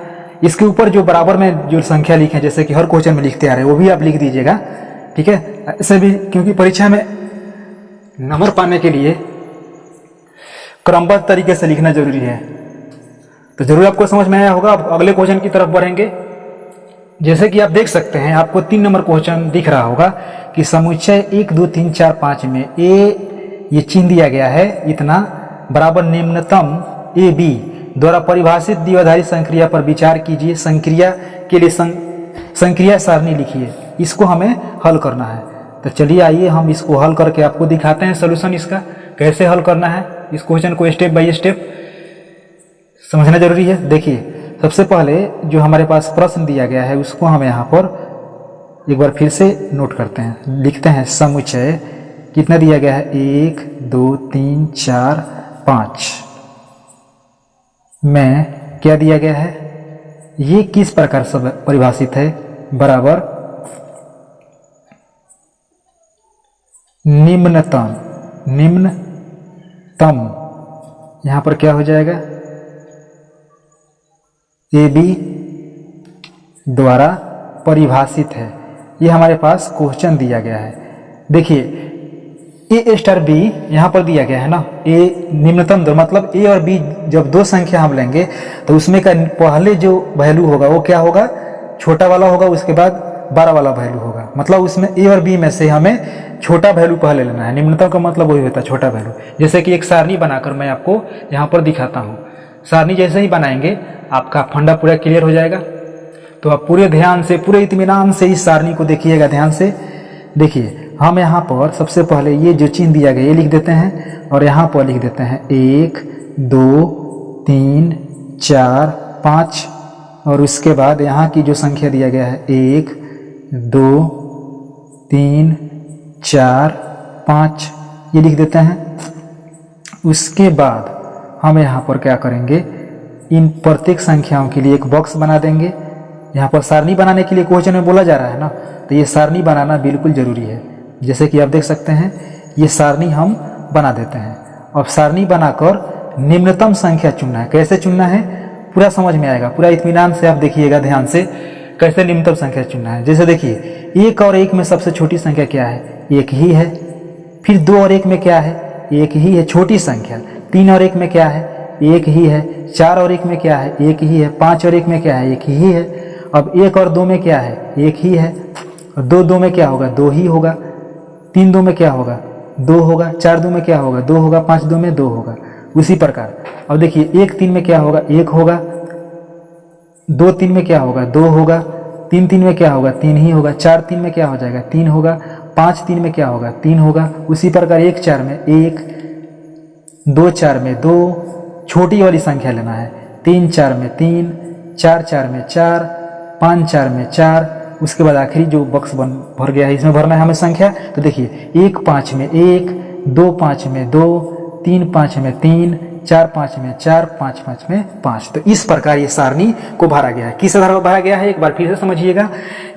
Speaker 1: इसके ऊपर जो बराबर में जो संख्या लिखे, जैसे कि हर क्वेश्चन में लिखते आ रहे हैं, वो भी आप लिख दीजिएगा, ठीक है। ऐसे भी क्योंकि परीक्षा में नंबर पाने के लिए क्रमबद्ध तरीके से लिखना जरूरी है। तो जरूर आपको समझ में आया होगा। अब अगले क्वेश्चन की तरफ बढ़ेंगे। जैसे कि आप देख सकते हैं, आपको 3 नंबर क्वेश्चन दिख रहा होगा कि समुच्चय 1 2 3 4 5 में ए ये चिन्ह दिया गया है इतना बराबर निम्नतम ए बी द्वारा परिभाषित द्विआधारी संक्रिया पर विचार कीजिए। संक्रिया के लिए संक्रिया सारणी लिखिए, इसको हमें हल करना है। तो चलिए आइए हम इसको हल करके आपको दिखाते हैं सॉल्यूशन इसका कैसे हल करना है। इस क्वेश्चन को स्टेप बाय स्टेप समझना जरूरी है। देखिए सबसे पहले जो हमारे पास प्रश्न दिया गया है उसको हम यहाँ पर एक बार फिर से नोट करते हैं, लिखते हैं समुच्चय कितना दिया गया है 1 2 3 4 5 में क्या दिया गया है, ये किस प्रकार से परिभाषित है, बराबर निम्नतम यहाँ पर क्या हो जाएगा ए बी द्वारा परिभाषित है। ये हमारे पास क्वेश्चन दिया गया है। देखिए ए स्टार बी यहाँ पर दिया गया है ना, ए निम्नतम दो, मतलब ए और बी जब दो संख्या हम लेंगे तो उसमें का पहले जो वैल्यू होगा वो क्या होगा, छोटा वाला होगा, उसके बाद बड़ा वाला वैल्यू होगा। मतलब उसमें ए और बी में से हमें छोटा वैल्यू पहले लेना है। निम्नतम का मतलब वही होता है, छोटा वैल्यू। जैसे कि एक सारणी बनाकर मैं आपको यहाँ पर दिखाता हूँ। सारणी जैसे ही बनाएंगे आपका फंडा पूरा क्लियर हो जाएगा। तो आप पूरे ध्यान से, पूरे इत्मीनान से इस सारणी को देखिएगा, ध्यान से देखिए। हम यहाँ पर सबसे पहले ये जो चिन्ह दिया गया ये लिख देते हैं और यहाँ पर लिख देते हैं 1 2 3 4 5 और उसके बाद यहाँ की जो संख्या दिया गया है 1 2 3 4 5 ये लिख देते हैं। उसके बाद हम यहाँ पर क्या करेंगे, इन प्रत्येक संख्याओं के लिए एक बॉक्स बना देंगे। यहाँ पर सारणी बनाने के लिए क्वेश्चन में बोला जा रहा है ना, तो ये सारणी बनाना बिल्कुल ज़रूरी है। जैसे कि आप देख सकते हैं ये सारणी हम बना देते हैं। अब सारणी बनाकर निम्नतम संख्या चुनना है। कैसे चुनना है पूरा समझ में आएगा, पूरा इत्मीनान से आप देखिएगा ध्यान से कैसे निम्नतम संख्या चुनना है। जैसे देखिए 1 और 1 में सबसे छोटी संख्या क्या है, 1 ही है। फिर 2 और 1 में क्या है, 1 ही है, छोटी संख्या। 3 और 1 में क्या है, 1 ही है। 4 और 1 में क्या है, 1 ही है। 5 और 1 में क्या है, 1 ही है। अब 1 और 2 में क्या है, 1 ही है। और 2 में क्या होगा, 2 ही होगा। 3 2 में क्या होगा, 2 होगा। 4 2 में क्या होगा, 2 होगा। 5 2 में 2 होगा। उसी प्रकार अब देखिए 1 3 में क्या होगा, 1 होगा। 2 3 में क्या होगा, 2 होगा। 3 3 में क्या होगा, 3 ही होगा। 4 3 में क्या हो जाएगा, 3 होगा। 5 3 में क्या होगा, 3 होगा। उसी प्रकार 1 4 में 1, 2 4 में 2, छोटी वाली संख्या लेना है। 3 4 में 3, 4 4 में 4, 5 4 में 4। उसके बाद आखिरी जो बॉक्स भर गया है इसमें भरना है हमें संख्या। तो देखिए 1 5 में 1, 2 5 में 2, 3 5 में 3, 4 5 में 4, 5 5 में 5। तो इस प्रकार ये सारणी को भरा गया है। किस आधार पर भरा गया है एक बार फिर से समझिएगा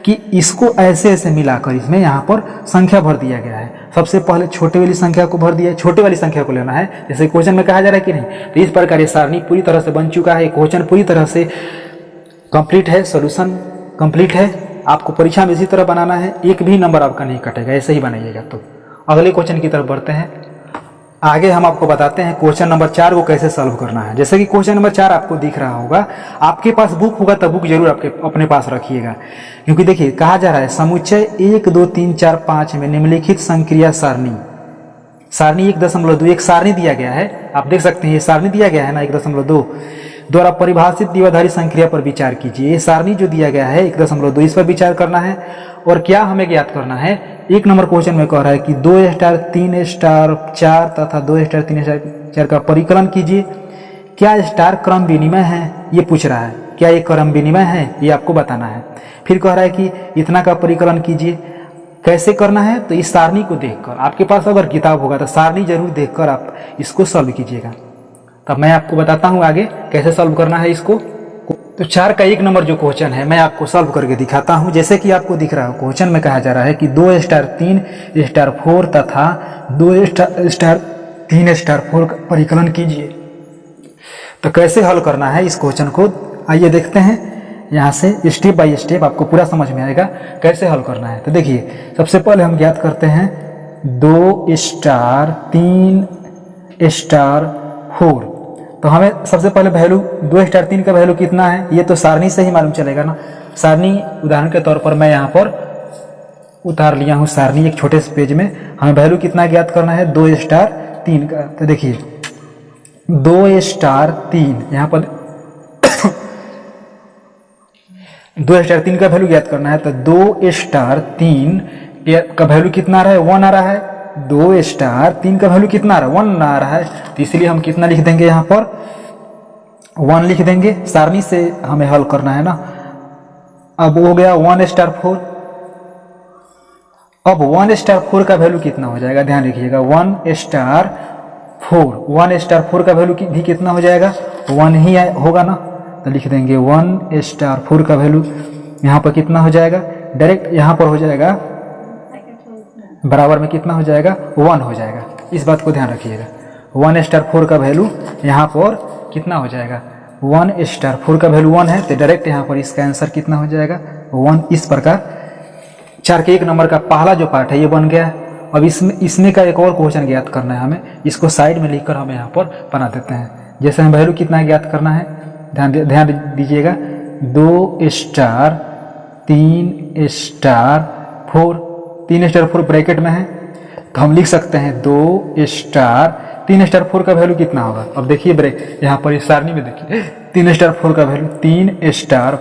Speaker 1: कि इसको ऐसे ऐसे मिलाकर इसमें यहाँ पर संख्या भर दिया गया है। सबसे पहले छोटे वाली संख्या को भर दिया है, छोटे वाली संख्या को लेना है जैसे क्वेश्चन में कहा जा रहा है कि नहीं। तो इस प्रकार ये सारणी पूरी तरह से बन चुका है। क्वेश्चन पूरी तरह से कंप्लीट है, सोल्यूशन कंप्लीट है। आपको परीक्षा में इसी तरह बनाना है, एक भी नंबर आपका नहीं कटेगा, ऐसे ही बनाइएगा। तो अगले क्वेश्चन की तरफ बढ़ते हैं। आगे हम आपको बताते हैं क्वेश्चन नंबर 4 को कैसे सॉल्व करना है। जैसे कि क्वेश्चन नंबर 4 आपको दिख रहा होगा, आपके पास बुक होगा तो बुक जरूर आपके अपने पास रखिएगा, क्योंकि देखिए कहा जा रहा है समुच्चय 1 2 3 4 5 में निम्नलिखित संक्रिया सारणी 1.2 एक सारणी दिया गया है। आप देख सकते हैं ये सारणी दिया गया है ना 1.2 द्वारा परिभाषित द्विआधारी संक्रिया पर विचार कीजिए। ये सारणी जो दिया गया है 1.2 इस पर विचार करना है। और क्या हमें ज्ञात करना है, एक नंबर क्वेश्चन में कह रहा है कि 2 स्टार 3 स्टार 4 तथा 2 स्टार 3 स्टार 4 का परिकलन कीजिए। क्या स्टार क्रम विनिमय है, ये पूछ रहा है। क्या ये क्रम विनिमय है, ये आपको बताना है। फिर कह रहा है कि इतना का परिकलन कीजिए। कैसे करना है, तो इस सारणी को देखकर, आपके पास अगर किताब होगा तो सारणी जरूर देखकर आप इसको सॉल्व कीजिएगा। तब मैं आपको बताता हूँ आगे कैसे सॉल्व करना है इसको। तो 4 का 1 नंबर जो क्वेश्चन है मैं आपको सॉल्व करके दिखाता हूँ। जैसे कि आपको दिख रहा है क्वेश्चन में कहा जा रहा है कि 2 स्टार 3 स्टार 4 तथा 2 स्टार 3 स्टार 4 का परिकलन कीजिए। तो कैसे हल करना है इस क्वेश्चन को, आइए देखते हैं। यहाँ से स्टेप बाय स्टेप आपको पूरा समझ में आएगा कैसे हल करना है। तो देखिए सबसे पहले हम ज्ञात करते हैं 2 स्टार 3 स्टार 4। तो हमें सबसे पहले वैल्यू 2 स्टार 3 का वैल्यू कितना है, ये तो सारणी से ही मालूम चलेगा ना। सारणी उदाहरण के तौर पर मैं यहाँ पर उतार लिया हूँ सारणी एक छोटे से पेज में। हमें वैल्यू कितना ज्ञात करना है 2 स्टार 3 का। तो देखिए 2 स्टार 3 यहाँ पर 2 स्टार 3 का वैल्यू ज्ञात करना है। तो 2 स्टार 3 का वैल्यू कितना आ रहा है, 1 आ रहा है। 2 स्टार 3 का वैल्यू कितना आ रहा है, 1 आ रहा है। तो इसलिए हम कितना लिख देंगे यहाँ पर, 1 लिख देंगे। सारणी से हमें हल करना है ना। अब हो गया 1 स्टार 4। अब 1 स्टार 4 का वैल्यू कितना हो जाएगा, ध्यान रखिएगा। 1 स्टार 4 का वैल्यू भी कितना हो जाएगा, 1 ही होगा ना। तो लिख देंगे 1 स्टार 4 का वैल्यू यहाँ पर कितना हो जाएगा, डायरेक्ट यहाँ पर हो जाएगा बराबर में कितना हो जाएगा, 1 हो जाएगा। इस बात को ध्यान रखिएगा। 1 स्टार 4 का वैल्यू यहाँ पर कितना हो जाएगा, 1 स्टार 4 का वैल्यू 1 है। तो डायरेक्ट यहाँ पर इसका आंसर कितना हो जाएगा, 1। इस प्रकार 4 के 1 नंबर का पहला जो पार्ट है ये बन गया। अब इसमें का एक और क्वेश्चन ज्ञात करना है हमें, इसको साइड में लिखकर हम यहाँ पर बना देते हैं। जैसे हमें वैल्यू कितना ज्ञात करना है, ध्यान दीजिएगा, 2 स्टार 3 स्टार 4, 3 स्टार 4 ब्रैकेट में है, तो हम लिख सकते हैं 2 स्टार 3 स्टार 4 का वैल्यू कितना होगा। अब देखिए ब्रेक यहाँ पर इस सारणी में देखिए 3 स्टार 4 का वैल्यू 3 स्टार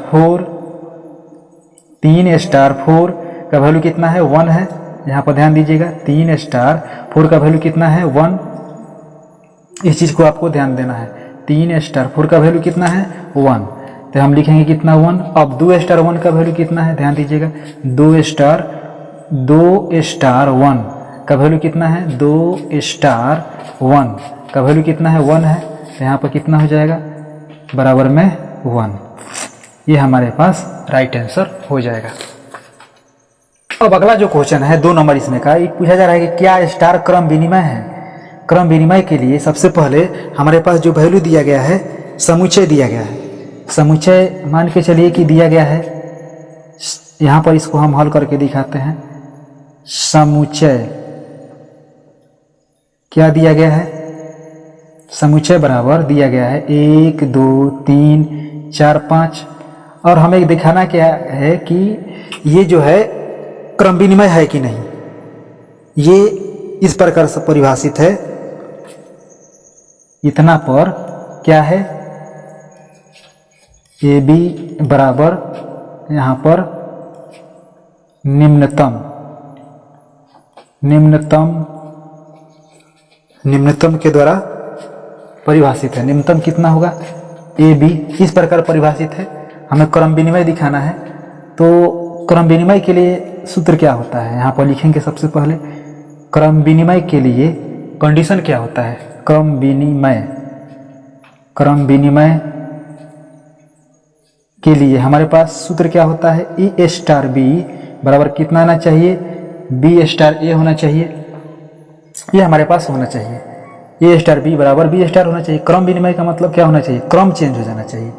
Speaker 1: 4 का वैल्यू कितना है, 1 है। यहाँ पर ध्यान दीजिएगा 3 स्टार 4 का वैल्यू कितना है, 1। इस चीज़ को आपको ध्यान देना है, 3 स्टार 4 का वैल्यू कितना है, 1। तो हम लिखेंगे कितना, 1। अब 2 स्टार 1 का वैल्यू कितना है, ध्यान दीजिएगा 2 स्टार 1 का वैल्यू कितना है, 2 स्टार 1 का वैल्यू कितना है, 1 है। तो यहाँ पर कितना हो जाएगा, बराबर में 1। ये हमारे पास राइट आंसर हो जाएगा। अब अगला जो क्वेश्चन है 2 नंबर इसमें का, एक पूछा जा रहा है कि क्या स्टार क्रम विनिमय है। क्रम विनिमय के लिए सबसे पहले हमारे पास जो वैल्यू दिया गया है, समुच्चय दिया गया है। समुच्चय मान के चलिए कि दिया गया है, यहाँ पर इसको हम हल करके दिखाते हैं। समुच्चय क्या दिया गया है, समुच्चय बराबर दिया गया है 1 2 3 4 5, और हमें दिखाना क्या है कि ये जो है क्रम विनिमय है कि नहीं। ये इस प्रकार से परिभाषित है, इतना पर क्या है, ए बी बराबर यहाँ पर निम्नतम के द्वारा परिभाषित है। निम्नतम कितना होगा, ए बी, इस प्रकार परिभाषित है। हमें क्रम विनिमय दिखाना है, तो क्रम विनिमय के लिए सूत्र क्या होता है, यहाँ पर लिखेंगे सबसे पहले। क्रम विनिमय के लिए कंडीशन क्या होता है, क्रम विनिमय के लिए हमारे पास सूत्र क्या होता है, ए स्टार बी बराबर कितना आना चाहिए, बी स्टार ए होना चाहिए। ये हमारे पास होना चाहिए, ए स्टार बी बराबर बी स्टार होना चाहिए। क्रम विनिमय का मतलब क्या होना चाहिए, क्रम चेंज हो जाना चाहिए।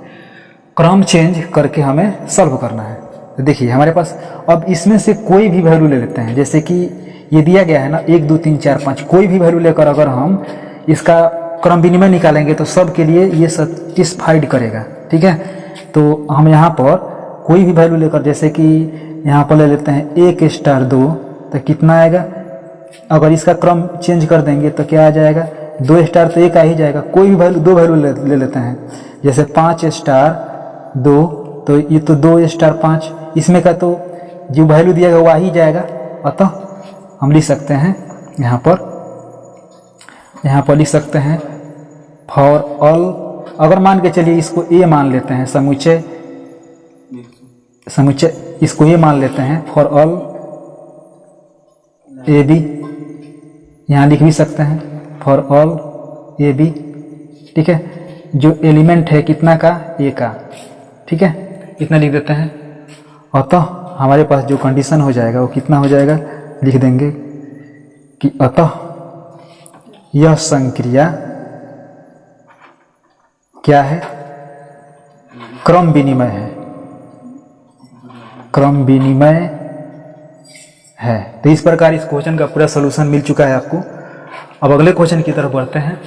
Speaker 1: क्रम चेंज करके हमें सॉल्व करना है। तो देखिए हमारे पास अब इसमें से कोई भी वैल्यू ले लेते हैं, जैसे कि ये दिया गया है ना 1 2 3 4 5, कोई भी वैल्यू लेकर अगर हम इसका क्रम विनिमय निकालेंगे तो सब के लिए ये सेटिस्फाइड करेगा, ठीक है। तो हम यहाँ पर कोई भी वैल्यू लेकर, जैसे कि यहाँ पर ले लेते हैं 1 स्टार 2, तो कितना आएगा, अगर इसका क्रम चेंज कर देंगे तो क्या आ जाएगा, 2 स्टार तो 1 आ ही जाएगा। कोई भी वैल्यू 2 वैल्यू ले लेते हैं, जैसे 5 स्टार 2, तो ये तो 2 स्टार 5, इसमें का तो जो वैल्यू दिया गया वो आ ही जाएगा। अतः हम लिख सकते हैं यहाँ पर लिख सकते हैं फॉर ऑल, अगर मान के चलिए इसको ए मान लेते हैं, समुच्चय इसको ए मान लेते हैं, फॉर ऑल ए बी, यहाँ लिख भी सकते हैं फॉर ऑल ए बी, ठीक है। जो एलिमेंट है कितना का, ए का, ठीक है, इतना लिख देते हैं। अतः हमारे पास जो कंडीशन हो जाएगा वो कितना हो जाएगा, लिख देंगे कि अतः यह संक्रिया क्या है, क्रम विनिमय है, क्रम विनिमय है। तो इस प्रकार इस क्वेश्चन का पूरा सलूशन मिल चुका है आपको। अब अगले क्वेश्चन की तरफ बढ़ते हैं।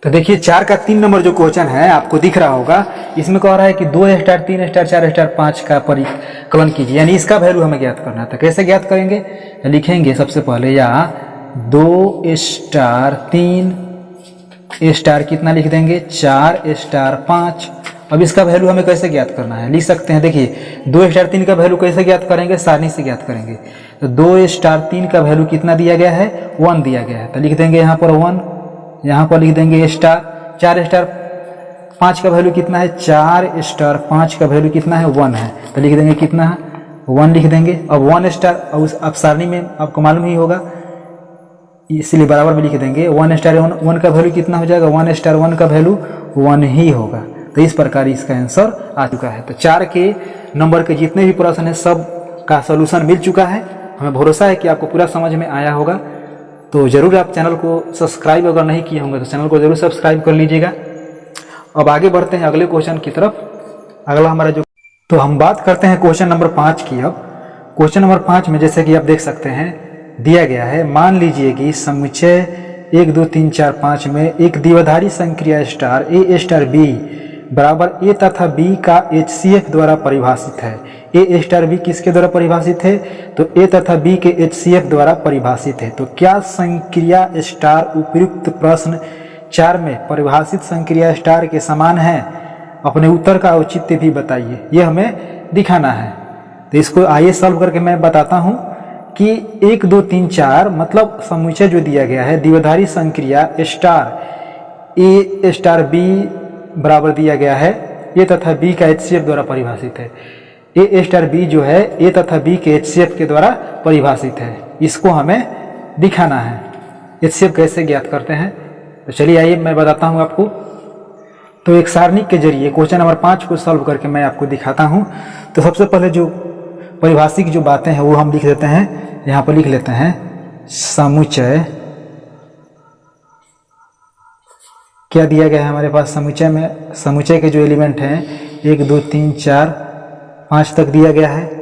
Speaker 1: तो देखिए 4 का 3 नंबर जो क्वेश्चन है आपको दिख रहा होगा, इसमें कह रहा है कि 2 स्टार 3 स्टार 4 स्टार 5 का परिकलन कीजिए, यानी इसका वैल्यू हमें ज्ञात करना था। कैसे ज्ञात करेंगे, लिखेंगे सबसे पहले या 2 स्टार 3 स्टार कितना लिख देंगे, 4 स्टार 5। अब इसका वैल्यू हमें कैसे ज्ञात करना है, लिख सकते हैं। देखिए 2 स्टार 3 का वैल्यू कैसे ज्ञात करेंगे, सारणी से ज्ञात करेंगे। तो 2 स्टार 3 का वैल्यू कितना दिया गया है, 1 दिया गया है, तो लिख देंगे यहाँ पर 1, यहाँ पर लिख देंगे स्टार। 4 स्टार 5 का वैल्यू कितना है, 4 स्टार 5 का वैल्यू कितना है, 1 है, तो लिख देंगे कितना है, 1 लिख देंगे। अब 1 स्टार, अब सारणी में आपको मालूम ही होगा, इसलिए बराबर में लिख देंगे 1 स्टार 1 का वैल्यू कितना हो जाएगा, 1 स्टार 1 का वैल्यू 1 ही होगा। तो इस प्रकार इसका आंसर आ चुका है। तो 4 के नंबर के जितने भी प्रश्न है सब का सलूशन मिल चुका है। हमें भरोसा है कि आपको पूरा समझ में आया होगा। तो जरूर आप चैनल को सब्सक्राइब अगर नहीं किए होंगे तो चैनल को जरूर सब्सक्राइब कर लीजिएगा। अब आगे बढ़ते हैं अगले क्वेश्चन की तरफ। अगला हमारा जो, तो हम बात करते हैं क्वेश्चन नंबर 5 की। अब क्वेश्चन नंबर 5 में जैसे कि आप देख सकते हैं दिया गया है, मान लीजिए कि समुच्चय 1 2 3 4 5 में एक द्विआधारी संक्रिया स्टार ए स्टार बी बराबर ए तथा बी का HCF द्वारा परिभाषित है। ए स्टार बी किसके द्वारा परिभाषित है? तो ए तथा बी के HCF द्वारा परिभाषित है। तो क्या संक्रिया स्टार उपयुक्त प्रश्न 4 में परिभाषित संक्रिया स्टार के समान है? अपने उत्तर का औचित्य भी बताइए, ये हमें दिखाना है। तो इसको आइए सॉल्व करके मैं बताता हूँ कि 1 2 3 4 मतलब समुच्चय जो दिया गया है द्विआधारी संक्रिया स्टार ए स्टार बी बराबर दिया गया है ए तथा बी का HCF द्वारा परिभाषित है। ए स्टार बी जो है ए तथा बी के HCF के द्वारा परिभाषित है, इसको हमें दिखाना है। HCF कैसे ज्ञात करते हैं? तो चलिए आइए मैं बताता हूँ आपको। तो एक सारणी के जरिए क्वेश्चन नंबर 5 को सॉल्व करके मैं आपको दिखाता हूँ। तो सबसे पहले जो परिभाषिक जो बातें हैं वो हम लिख देते हैं, यहाँ पर लिख लेते हैं समुच्चय। क्या दिया गया है हमारे पास समुच्चय में? समुच्चय के जो एलिमेंट हैं 1 2 3 4 5 तक दिया गया है।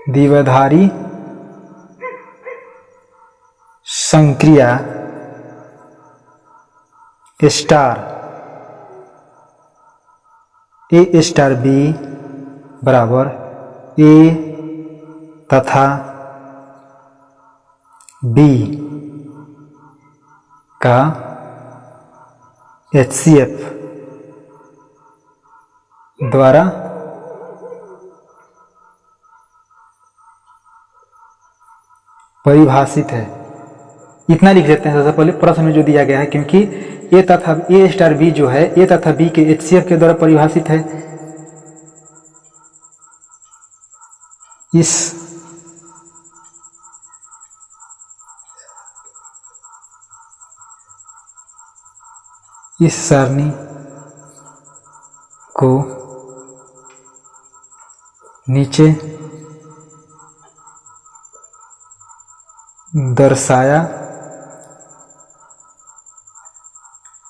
Speaker 1: द्विआधारी संक्रिया स्टार ए स्टार बी बराबर ए तथा बी का HCF द्वारा परिभाषित है। इतना लिख देते हैं सबसे पहले प्रश्न में जो दिया गया है, क्योंकि ए तथा ए स्टार बी जो है ए तथा बी के HCF के द्वारा परिभाषित है। इस सारणी को नीचे दर्शाया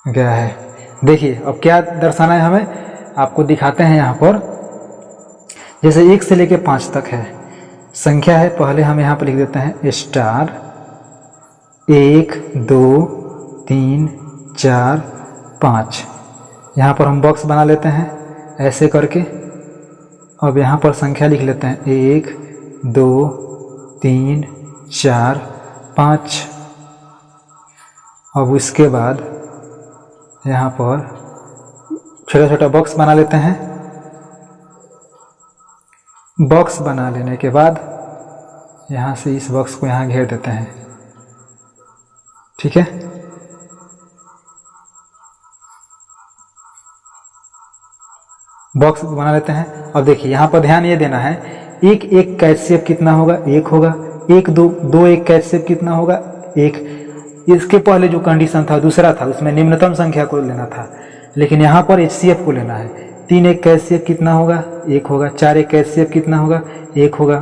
Speaker 1: गया है। देखिए अब क्या दर्शाना है हमें, आपको दिखाते हैं यहाँ पर। जैसे 1 से लेकर 5 तक है संख्या है, पहले हम यहाँ पर लिख देते हैं स्टार 1 2 3 4 5। यहाँ पर हम बॉक्स बना लेते हैं ऐसे करके। अब यहाँ पर संख्या लिख लेते हैं 1 2 3 4 5। अब उसके बाद यहाँ पर छोटा छोटा बॉक्स बना लेते हैं। बॉक्स बना लेने के बाद यहाँ से इस बॉक्स को यहाँ घेर देते हैं, ठीक है। बॉक्स बना लेते हैं। अब देखिए यहाँ पर ध्यान ये देना है, एक एक का HCF कितना होगा? 1 होगा। 1 2 2 एक का HCF कितना होगा? 1। इसके पहले जो कंडीशन था दूसरा था, उसमें निम्नतम संख्या को लेना था, लेकिन यहाँ पर HCF को लेना है। 3 एक का HCF कितना होगा? 1 होगा। 4 एक का HCF कितना होगा? 1 होगा।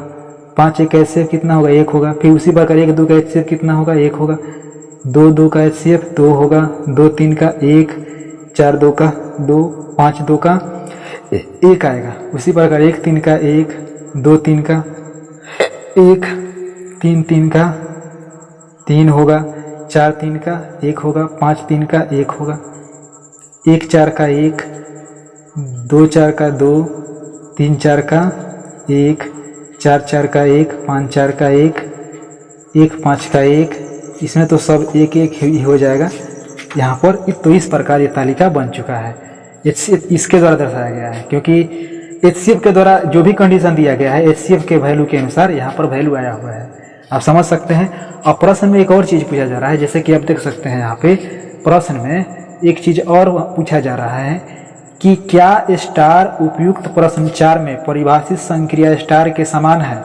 Speaker 1: 5 एक का HCF कितना होगा? 1 होगा। फिर उसी प्रकार 1 2 का HCF कितना होगा? 1 होगा। 2 2 का HCF 2 होगा। 2 3 का 1, 4 2 का 2, 5 2 का 1 आएगा। उसी प्रकार 1 3 का 1, 2 3 का 1, 3 3 का 3 होगा। 4 3 का 1 होगा। 5 3 का 1 होगा। 1 4 का 1, 2 4 का 2, 3 4 का 1, 4 4 का 1, 5 4 का 1, 1 5 का 1। इसमें तो सब 1 1 ही हो जाएगा यहाँ पर। तो इस प्रकार ये तालिका बन चुका है। HCF इसके द्वारा दर्शाया गया है, क्योंकि HCF के द्वारा जो भी कंडीशन दिया गया है HCF के वैल्यू के अनुसार यहाँ पर वैल्यू आया हुआ है। आप समझ सकते हैं। अब प्रश्न में एक और चीज़ पूछा जा रहा है, जैसे कि आप देख सकते हैं यहाँ पे प्रश्न में एक चीज़ और पूछा जा रहा है कि क्या स्टार उपयुक्त प्रश्न 4 में परिभाषित संक्रिया स्टार के समान है।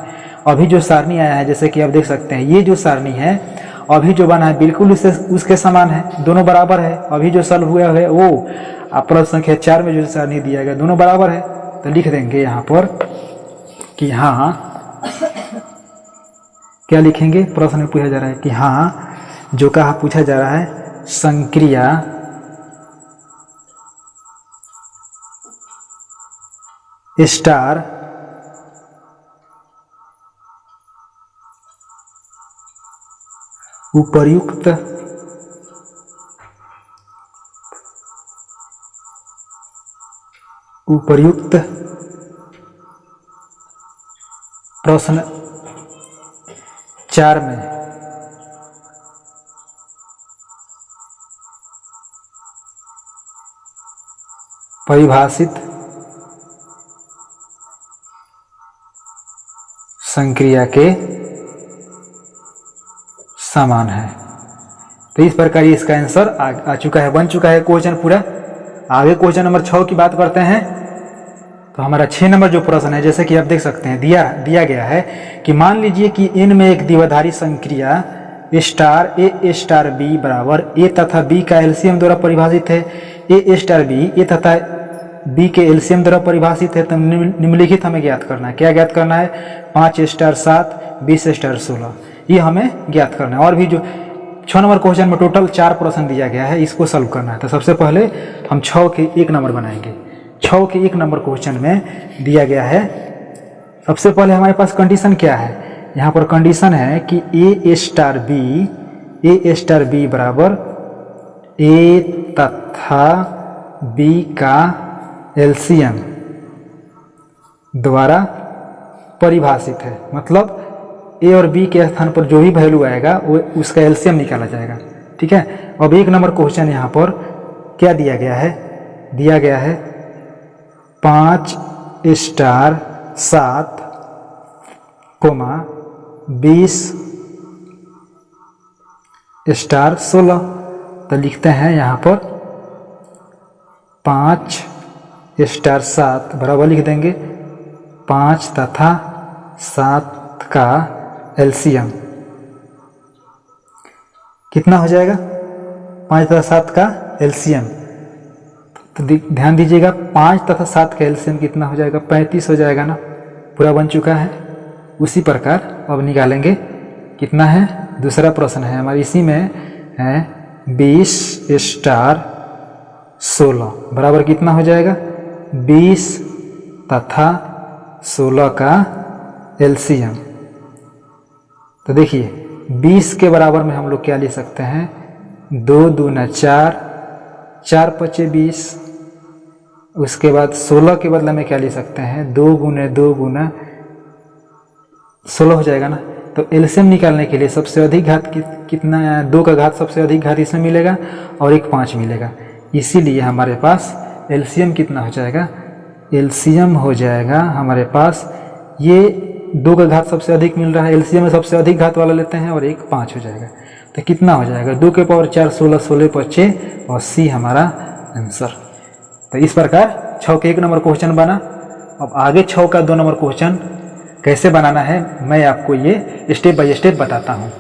Speaker 1: अभी जो सारणी आया है जैसे कि आप देख सकते हैं, ये जो सारणी है अभी जो बना है बिल्कुल उसके समान है, दोनों बराबर है। अभी जो सॉल्व हुआ है वो प्रश्न संख्या 4 में जो सारणी दिया गया दोनों बराबर है। तो लिख देंगे यहाँ पर कि हाँ, क्या लिखेंगे? प्रश्न में पूछा जा रहा है कि हाँ, जो कहा पूछा जा रहा है संक्रिया स्टार उपर्युक्त प्रश्न 4 में परिभाषित संक्रिया के समान है। तो इस प्रकार इसका आंसर आ चुका है, बन चुका है क्वेश्चन पूरा। आगे क्वेश्चन नंबर 6 की बात करते हैं। तो हमारा 6 नंबर जो प्रश्न है, जैसे कि आप देख सकते हैं, दिया गया है कि मान लीजिए कि n में एक द्विआधारी संक्रिया स्टार ए स्टार बी बराबर ए तथा बी का एलसीएम द्वारा परिभाषित है। ए स्टार बी ए तथा बी के एलसीएम द्वारा परिभाषित है। तो निम्नलिखित हमें ज्ञात करना है। क्या ज्ञात करना है? 5 स्टार 7 20 स्टार 16, ये हमें ज्ञात करना है। और भी जो 6 नंबर क्वेश्चन में टोटल 4 प्रश्न दिया गया है, इसको सॉल्व करना है। तो सबसे पहले हम 6 के 1 नंबर बनाएंगे। 6 के 1 नंबर क्वेश्चन में दिया गया है, सबसे पहले हमारे पास कंडीशन क्या है? यहाँ पर कंडीशन है कि ए स्टार बी बराबर ए तथा बी का एलसीएम द्वारा परिभाषित है। मतलब ए और बी के स्थान पर जो भी वैल्यू आएगा वो उसका एलसीएम निकाला जाएगा। ठीक है। अब 1 नंबर क्वेश्चन यहाँ पर क्या दिया गया है? दिया गया है 5 स्टार 7 20 स्टार 16। तो लिखते हैं यहाँ पर 5 स्टार 7 बराबर लिख देंगे 5 तथा 7 का एलसीएम कितना हो जाएगा? 5 तथा 7 का एलसीएम। तो ध्यान दीजिएगा 5 तथा 7 का एलसीएम कितना हो जाएगा? 35 हो जाएगा ना। पूरा बन चुका है। उसी प्रकार अब निकालेंगे कितना है? दूसरा प्रश्न है हमारे, इसी में है 20 स्टार 16 बराबर कितना हो जाएगा? 20 तथा 16 का एलसीएम। तो देखिए 20 के बराबर में हम लोग क्या ले सकते हैं? 2 दूना 4, 4 पचे 20। उसके बाद 16 के बदले में क्या ले सकते हैं? 2 गुने 2 गुना 16 हो जाएगा ना। तो एलसीएम निकालने के लिए सबसे अधिक घात कितना? 2 का घात सबसे अधिक घात इसमें मिलेगा और एक 5 मिलेगा। इसीलिए हमारे पास एलसीएम कितना हो जाएगा? एलसीएम हो जाएगा हमारे पास, ये 2 का घात सबसे अधिक मिल रहा है, एलसीएम में सबसे अधिक घात वाला लेते हैं और एक 5 हो जाएगा। तो कितना हो जाएगा? 2 के पावर 4 16, 16 पचे 80 हमारा आंसर। तो इस प्रकार 6 के 1 नंबर क्वेश्चन बना। अब आगे 6 का 2 नंबर क्वेश्चन कैसे बनाना है मैं आपको ये स्टेप बाय स्टेप बताता हूँ।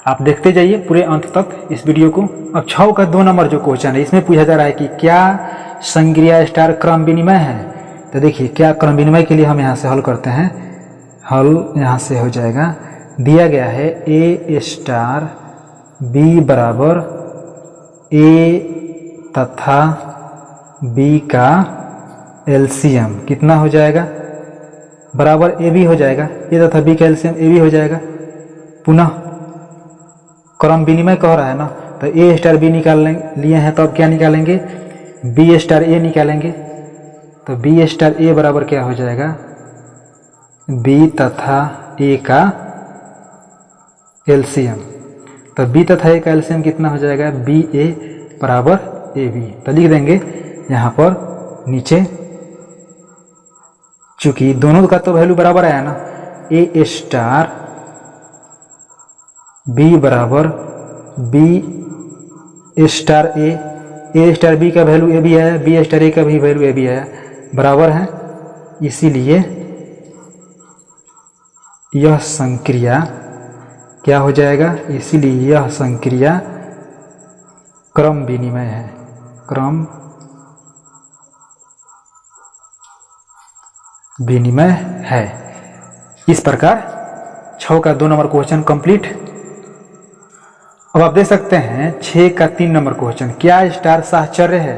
Speaker 1: आप देखते जाइए पूरे अंत तक इस वीडियो को। अब 6 का 2 नंबर जो क्वेश्चन है, इसमें पूछा जा रहा है कि क्या संक्रिया स्टार क्रम विनिमय है। तो देखिए क्या क्रम विनिमय के लिए हम यहाँ से हल करते हैं। हल यहाँ से हो जाएगा, दिया गया है ए स्टार बी बराबर ए तथा बी का एलसीएम कितना हो जाएगा? बराबर ए बी हो जाएगा। ए तथा बी का एलसीएम ए बी हो जाएगा। पुनः क्रम विनिमय कह रहा है ना, तो ए स्टार बी निकाल लिए हैं, तो अब क्या निकालेंगे? बी स्टार ए निकालेंगे। तो बी स्टार ए बराबर क्या हो जाएगा? बी तथा ए का एलसीएम। तो बी तथा ए का एलसीएम कितना हो जाएगा? बी ए बराबर ए बी। तो लिख देंगे यहाँ पर नीचे, चूंकि दोनों का तो वैल्यू बराबर आया ना, ए स्टार बी बराबर बी स्टार ए स्टार बी का वैल्यू ए भी आया, बी स्टार ए का भी वैल्यू ए भी आया, बराबर है। इसीलिए यह संक्रिया क्या हो जाएगा? इसीलिए यह संक्रिया क्रम विनिमय है। क्रम विनिमय है। इस प्रकार 6 का 2 नंबर क्वेश्चन कंप्लीट। अब आप देख सकते हैं 6 का 3 नंबर क्वेश्चन, क्या स्टार साहचर्य है?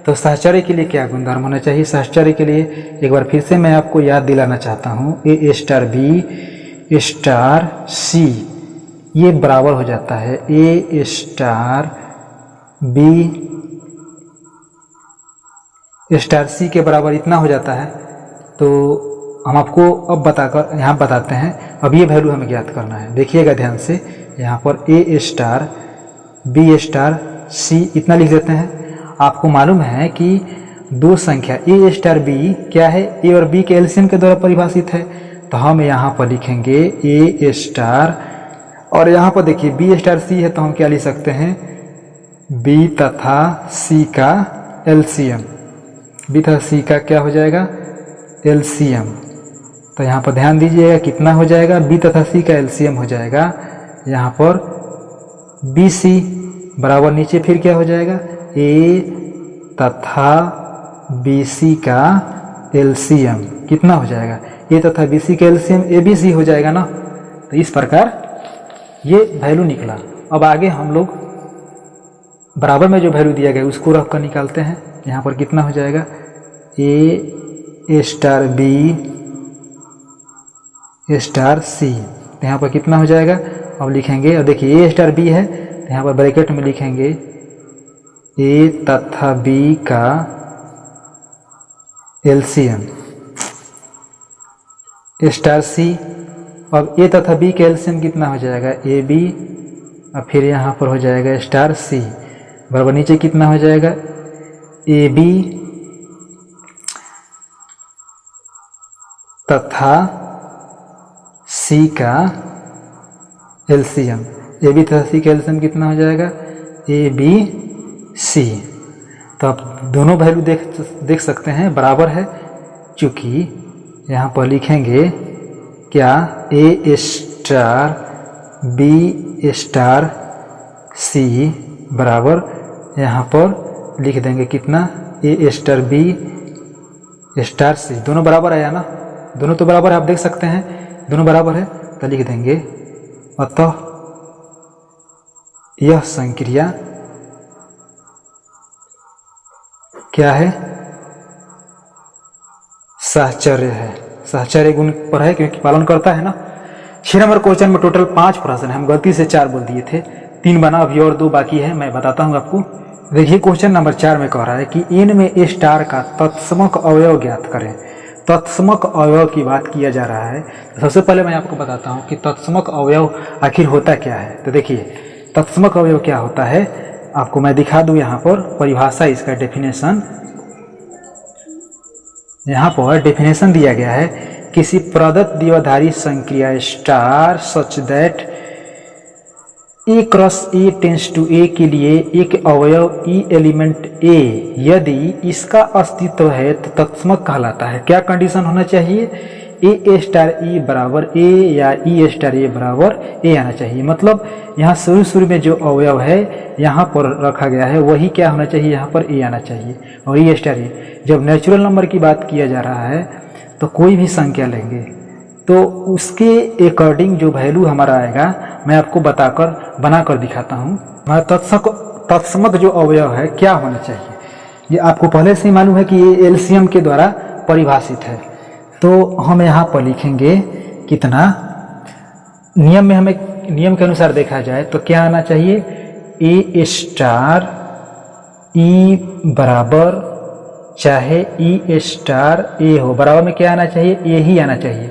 Speaker 1: तो सहचर्य के लिए क्या गुणधर्म होना चाहिए? सहचर्य के लिए एक बार फिर से मैं आपको याद दिलाना चाहता हूँ, ए स्टार बी स्टार सी ये बराबर हो जाता है ए स्टार बी स्टार सी के बराबर इतना हो जाता है। तो हम आपको अब यहाँ बताते हैं। अब ये वैल्यू हमें ज्ञात करना है। देखिएगा ध्यान से, यहाँ पर ए स्टार बी स्टार सी इतना लिख देते हैं। आपको मालूम है कि दो संख्या ए स्टार बी क्या है? ए और बी के एलसीएम के द्वारा परिभाषित है। तो हम यहाँ पर लिखेंगे ए स्टार और यहाँ पर देखिए बी स्टार सी है, तो हम क्या लिख सकते हैं? बी तथा सी का एलसीएम। बी तथा सी का क्या हो जाएगा? एलसीएम। तो यहाँ पर ध्यान दीजिएगा कितना हो जाएगा? बी तथा सी का एलसीएम हो जाएगा यहाँ पर बी सी बराबर नीचे फिर क्या हो जाएगा? ए तथा बी सी का एलसीएम कितना हो जाएगा? ए तथा बी सी का एलसीएम ए बी सी हो जाएगा ना। तो इस प्रकार ये वैल्यू निकला। अब आगे हम लोग बराबर में जो वैल्यू दिया गया उसको रख कर निकालते हैं। यहाँ पर कितना हो जाएगा? A star B star C, तो यहाँ पर कितना हो जाएगा? अब लिखेंगे, अब देखिए ए स्टार बी है तो यहाँ पर ब्रैकेट में लिखेंगे ए तथा बी का एलसीएम स्टार सी। अब ए तथा बी का एलसीएम कितना हो जाएगा? ए बी और फिर यहाँ पर हो जाएगा स्टार सी बराबर नीचे कितना हो जाएगा? ए बी तथा सी का एलसीएम। ए बी तथा सी का एलसीएम कितना हो जाएगा? A B C. तो आप दोनों वैल्यू देख सकते हैं बराबर है, चूँकि यहाँ पर लिखेंगे क्या? ए स्टार बी स्टार सी बराबर यहाँ पर लिख देंगे कितना? ए स्टार बी स्टार सी। दोनों बराबर आया ना? दोनों तो बराबर है, आप देख सकते हैं दोनों बराबर है। तो लिख देंगे अतः यह संक्रिया क्या है? सहचर्य है। सहचर्य गुण पर है क्योंकि पालन करता है ना। 6 नंबर क्वेश्चन में टोटल 5 प्रश्न है, हम गलती से 4 बोल दिए थे, 3 बना, अभी और 2 बाकी है, मैं बताता हूँ आपको। देखिए क्वेश्चन नंबर 4 में कह रहा है कि एन में ए स्टार का तत्समक अवयव ज्ञात करें। तत्समक अवयव की बात किया जा रहा है। सबसे पहले मैं आपको बताता हूँ कि तत्समक अवयव आखिर होता क्या है। तो देखिए तत्समक अवयव क्या होता है, आपको मैं दिखा दूं। यहाँ पर परिभाषा, इसका डेफिनेशन यहाँ पर डेफिनेशन दिया गया है। किसी प्रदत्त द्विआधारी संक्रिया star such that A cross A tends to A के लिए एक अवयव ई एलिमेंट ए यदि इसका अस्तित्व है तो तत्समक कहलाता है। क्या कंडीशन होना चाहिए? ए स्टार ई बराबर ए या ई स्टार ए बराबर ए आना चाहिए। मतलब यहाँ शुरू में जो अवयव है यहाँ पर रखा गया है वही क्या होना चाहिए? यहाँ पर ए आना चाहिए और ई स्टार ए। जब नेचुरल नंबर की बात किया जा रहा है तो कोई भी संख्या लेंगे तो उसके अकॉर्डिंग जो वैल्यू हमारा आएगा मैं आपको बनाकर दिखाता हूँ। तत्समक जो अवयव है क्या होना चाहिए, ये आपको पहले से ही मालूम है कि ये एलसीएम के द्वारा परिभाषित है। तो हम यहाँ पर लिखेंगे कितना? नियम के अनुसार देखा जाए तो क्या आना चाहिए? ए स्टार ई बराबर चाहे ई स्टार ए हो, बराबर में क्या आना चाहिए? ए ही आना चाहिए।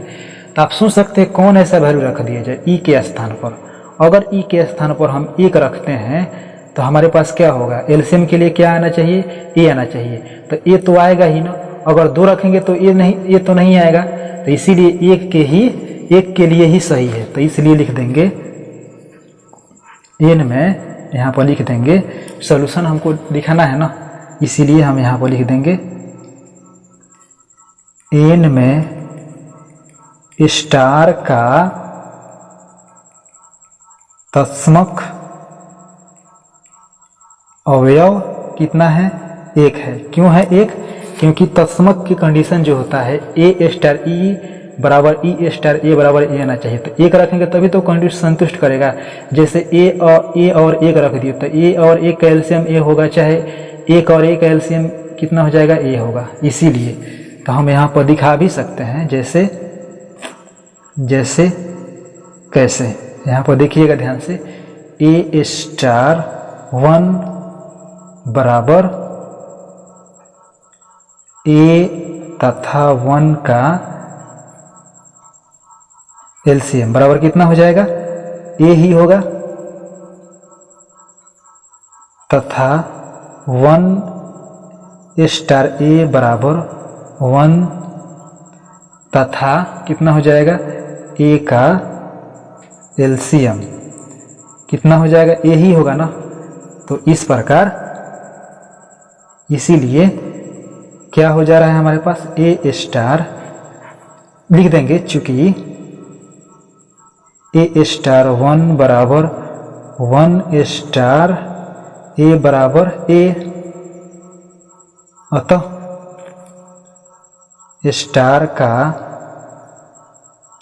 Speaker 1: तो आप सोच सकते हैं कौन ऐसा वैल्यू रख दिया जाए ई के स्थान पर। अगर ई के स्थान पर हम 1 रखते हैं तो हमारे पास क्या होगा? एलसीएम के लिए क्या आना चाहिए? ए आना चाहिए। तो ए तो आएगा ही ना। अगर 2 रखेंगे तो ए तो नहीं आएगा। तो इसीलिए एक के लिए ही सही है। तो इसलिए लिख देंगे एन में, यहाँ पर लिख देंगे, सॉल्यूशन हमको दिखाना है ना, इसीलिए हम यहाँ पर लिख देंगे एन में स्टार का तत्समक अवयव कितना है? 1 है। क्यों है 1? क्योंकि तत्समक की कंडीशन जो होता है ए स्टार ई बराबर ई स्टार ए बराबर ए आना चाहिए। तो 1 रखेंगे तभी तो कंडीशन संतुष्ट करेगा। जैसे ए और 1 रख दिए तो ए और 1 का एलसीएम ए होगा, चाहे 1 और 1 का एलसीएम कितना हो जाएगा, ए होगा। इसीलिए तो हम यहाँ पर दिखा भी सकते हैं जैसे जैसे कैसे। यहाँ पर देखिएगा ध्यान से, ए स्टार 1 बराबर ए तथा 1 का एलसीएम बराबर कितना हो जाएगा, ए ही होगा, तथा 1 स्टार ए बराबर 1 तथा कितना हो जाएगा, ए का एलसीएम कितना हो जाएगा, ए ही होगा ना। तो इस प्रकार इसीलिए क्या हो जा रहा है हमारे पास, ए स्टार लिख देंगे, चूंकि ए स्टार 1 बराबर 1 स्टार ए बराबर ए, अतः स्टार का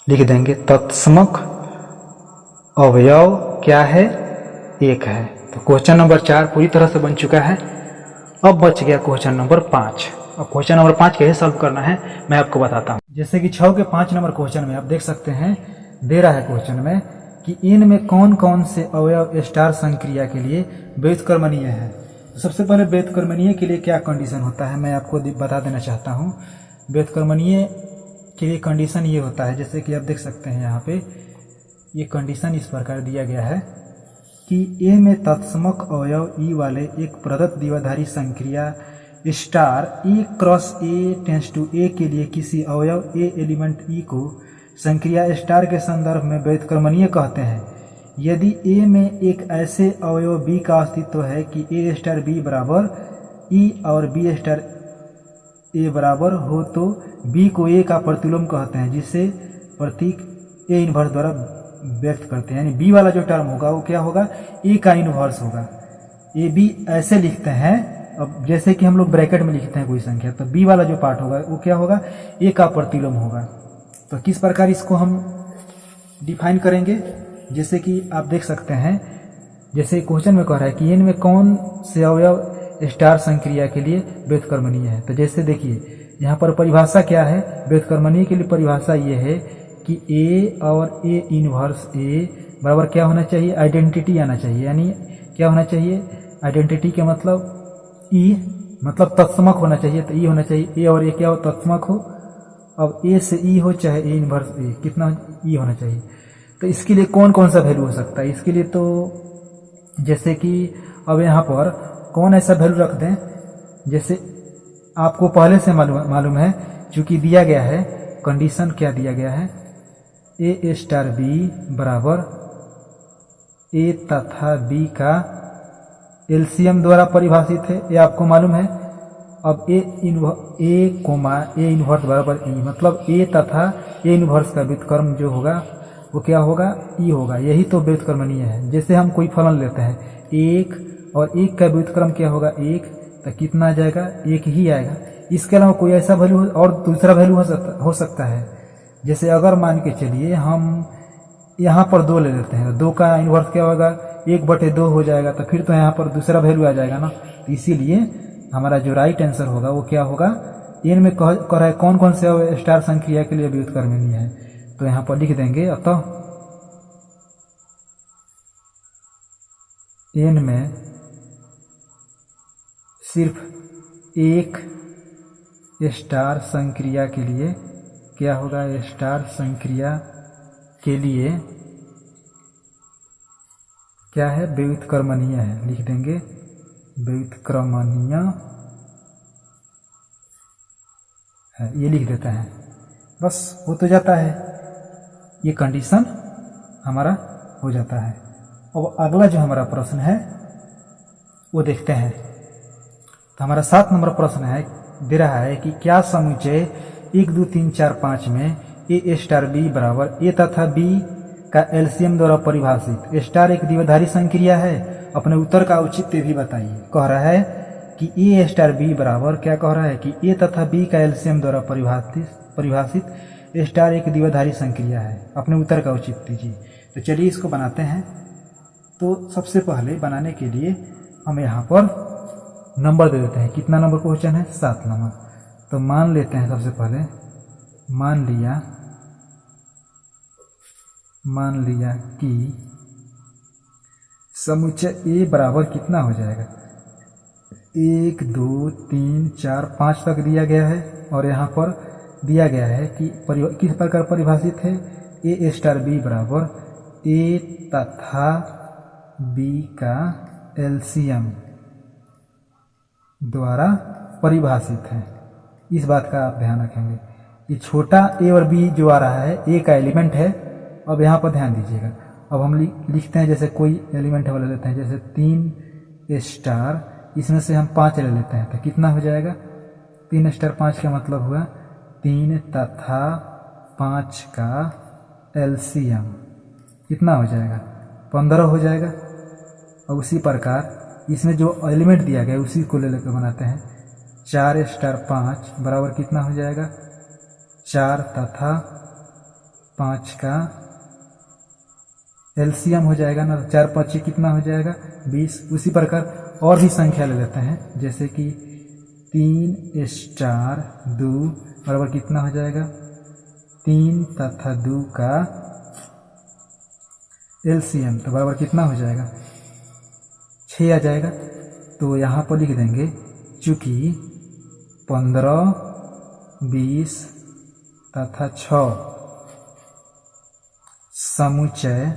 Speaker 1: लिख देंगे तत्समक अवयव क्या है, 1 है। तो क्वेश्चन नंबर 4 पूरी तरह से बन चुका है। अब बच गया क्वेश्चन नंबर 5। अब क्वेश्चन नंबर 5 कैसे सॉल्व करना है मैं आपको बताता हूँ। जैसे कि 6 के 5 नंबर क्वेश्चन में आप देख सकते हैं, दे रहा है क्वेश्चन में कि इनमें कौन कौन से अवयव स्टार संक्रिया के लिए व्युत्क्रमणीय है। तो सबसे पहले व्युत्क्रमणीय के लिए क्या कंडीशन होता है मैं आपको बता देना चाहता हूँ। व्युत्क्रमणीय के लिए कंडीशन ये होता है, जैसे कि आप देख सकते हैं यहाँ पे ये कंडीशन इस प्रकार दिया गया है कि ए में तत्समक अवयव ई वाले एक प्रदत्त द्विआधारी संक्रिया star E cross A tends to A के लिए किसी अवयव ए एलिमेंट ई को संक्रिया स्टार के संदर्भ में व्युत्क्रमणीय कहते हैं यदि ए में एक ऐसे अवयव बी का अस्तित्व है कि ए स्टार बी बराबर ई और बी स्टार ए बराबर हो, तो बी को ए का प्रतिलोम कहते हैं, जिसे प्रतीक ए इनवर्स द्वारा व्यक्त करते हैं। यानी बी वाला जो टर्म होगा वो क्या होगा, ए का इनवर्स होगा। ए बी ऐसे लिखते हैं, अब जैसे कि हम लोग ब्रैकेट में लिखते हैं कोई संख्या, तो बी वाला जो पार्ट होगा वो क्या होगा, ए का प्रतिलोम होगा। तो किस प्रकार इसको हम डिफाइन करेंगे, जैसे कि आप देख सकते हैं, जैसे क्वेश्चन में कह रहा है कि इनमें कौन से अवयव स्टार संक्रिया के लिए व्युत्क्रमणीय है। तो जैसे देखिए यहाँ पर परिभाषा क्या है, व्युत्क्रमणीय के लिए परिभाषा ये है कि ए और ए इनवर्स ए बराबर क्या होना चाहिए, आइडेंटिटी आना चाहिए। यानी क्या होना चाहिए, आइडेंटिटी के मतलब ई मतलब तत्समक होना चाहिए। तो ई होना चाहिए, ए और ए क्या हो, तत्समक हो। अब ए से ई हो चाहे ए इनवर्स ए, कितना ई होना चाहिए। तो इसके लिए कौन कौन सा वैल्यू हो सकता है, इसके लिए तो जैसे कि अब यहाँ पर कौन ऐसा वैल्यू रख दें, जैसे आपको पहले से मालूम है, चूंकि दिया गया है कंडीशन, क्या दिया गया है, ए स्टार बी बराबर ए तथा बी का एलसीएम द्वारा परिभाषित है, ये आपको मालूम है। अब ए इनवर्स बराबर ई, मतलब ए तथा ए इनवर्स का व्युत्क्रम जो होगा वो क्या होगा, ई होगा। यही तो व्युत्क्रमणीय है। जैसे हम कोई फलन लेते हैं, 1 और 1 का व्युत्क्रम क्या होगा, 1, तो कितना आ जाएगा, 1 ही आएगा। इसके अलावा कोई ऐसा वैल्यू और दूसरा वैल्यू हो सकता है। जैसे अगर मान के चलिए हम यहाँ पर 2 ले लेते हैं, 2 का इनवर्स क्या होगा, 1/2 हो जाएगा। तो फिर तो यहाँ पर दूसरा वैल्यू आ जाएगा ना। तो इसीलिए हमारा जो राइट आंसर होगा वो क्या होगा, इन में कह रहा है कौन कौन से स्टार संक्रिया के लिए व्युत्क्रमणीय है। तो यहाँ पर लिख देंगे, अतः एन में सिर्फ एक स्टार संक्रिया के लिए क्या होगा, स्टार संक्रिया के लिए क्या है, व्युत्क्रमणीय है। लिख देंगे व्युत्क्रमणीय है, ये लिख देता है, बस हो तो जाता है, ये कंडीशन हमारा हो जाता है। अब अगला जो हमारा प्रश्न है वो देखते हैं। तो हमारा 7 नंबर प्रश्न है, दे रहा है कि क्या समुच्चय 1 2 3 4 5 में ए स्टार बी बराबर ए तथा बी का एलसीएम द्वारा परिभाषित स्टार एक द्विआधारी संक्रिया है। अपने उत्तर का औचित्य भी बताइए। कह रहा है कि ए स्टार बी बराबर, क्या कह रहा है कि ए तथा बी का एलसीएम द्वारा परिभाषित स्टार एक द्विआधारी संक्रिया है। अपने उत्तर का औचित्य दीजिए। तो चलिए इसको बनाते हैं। तो सबसे पहले बनाने के लिए हम यहाँ पर नंबर दे देते हैं। कितना नंबर क्वेश्चन है? 7 नंबर। तो मान लेते हैं सबसे पहले, मान लिया कि समुच्चय ए बराबर कितना हो जाएगा? 1 2 3 4 5 तक दिया गया है और यहाँ पर दिया गया है कि किस प्रकार परिभाषित है? ए स्टार बी बराबर ए तथा बी का एलसीएम द्वारा परिभाषित है। इस बात का आप ध्यान रखेंगे। ये छोटा ए और बी जो आ रहा है ए का एलिमेंट है। अब यहाँ पर ध्यान दीजिएगा। अब हम लिखते हैं, जैसे कोई एलिमेंट है वो ले लेते हैं, जैसे 3 स्टार, इसमें से हम 5 ले लेते हैं तो कितना हो जाएगा? 3 स्टार 5 का मतलब हुआ 3 तथा 5 का एलसीएम कितना हो जाएगा? 15 हो जाएगा। और उसी प्रकार इसमें जो एलिमेंट दिया गया है उसी को ले लेकर बनाते हैं। 4 स्टार 5 बराबर कितना हो जाएगा? 4 तथा 5 का एलसीएम हो जाएगा ना। 4 5 कितना हो जाएगा? 20। उसी प्रकार और भी संख्या ले लेते हैं, जैसे कि 3 स्टार 2 बराबर कितना हो जाएगा? 3 तथा 2 का एलसीएम तो बराबर कितना हो जाएगा? 6 आ जाएगा। तो यहाँ पर लिख देंगे, चूंकि 15 20 तथा 6 समुच्चय,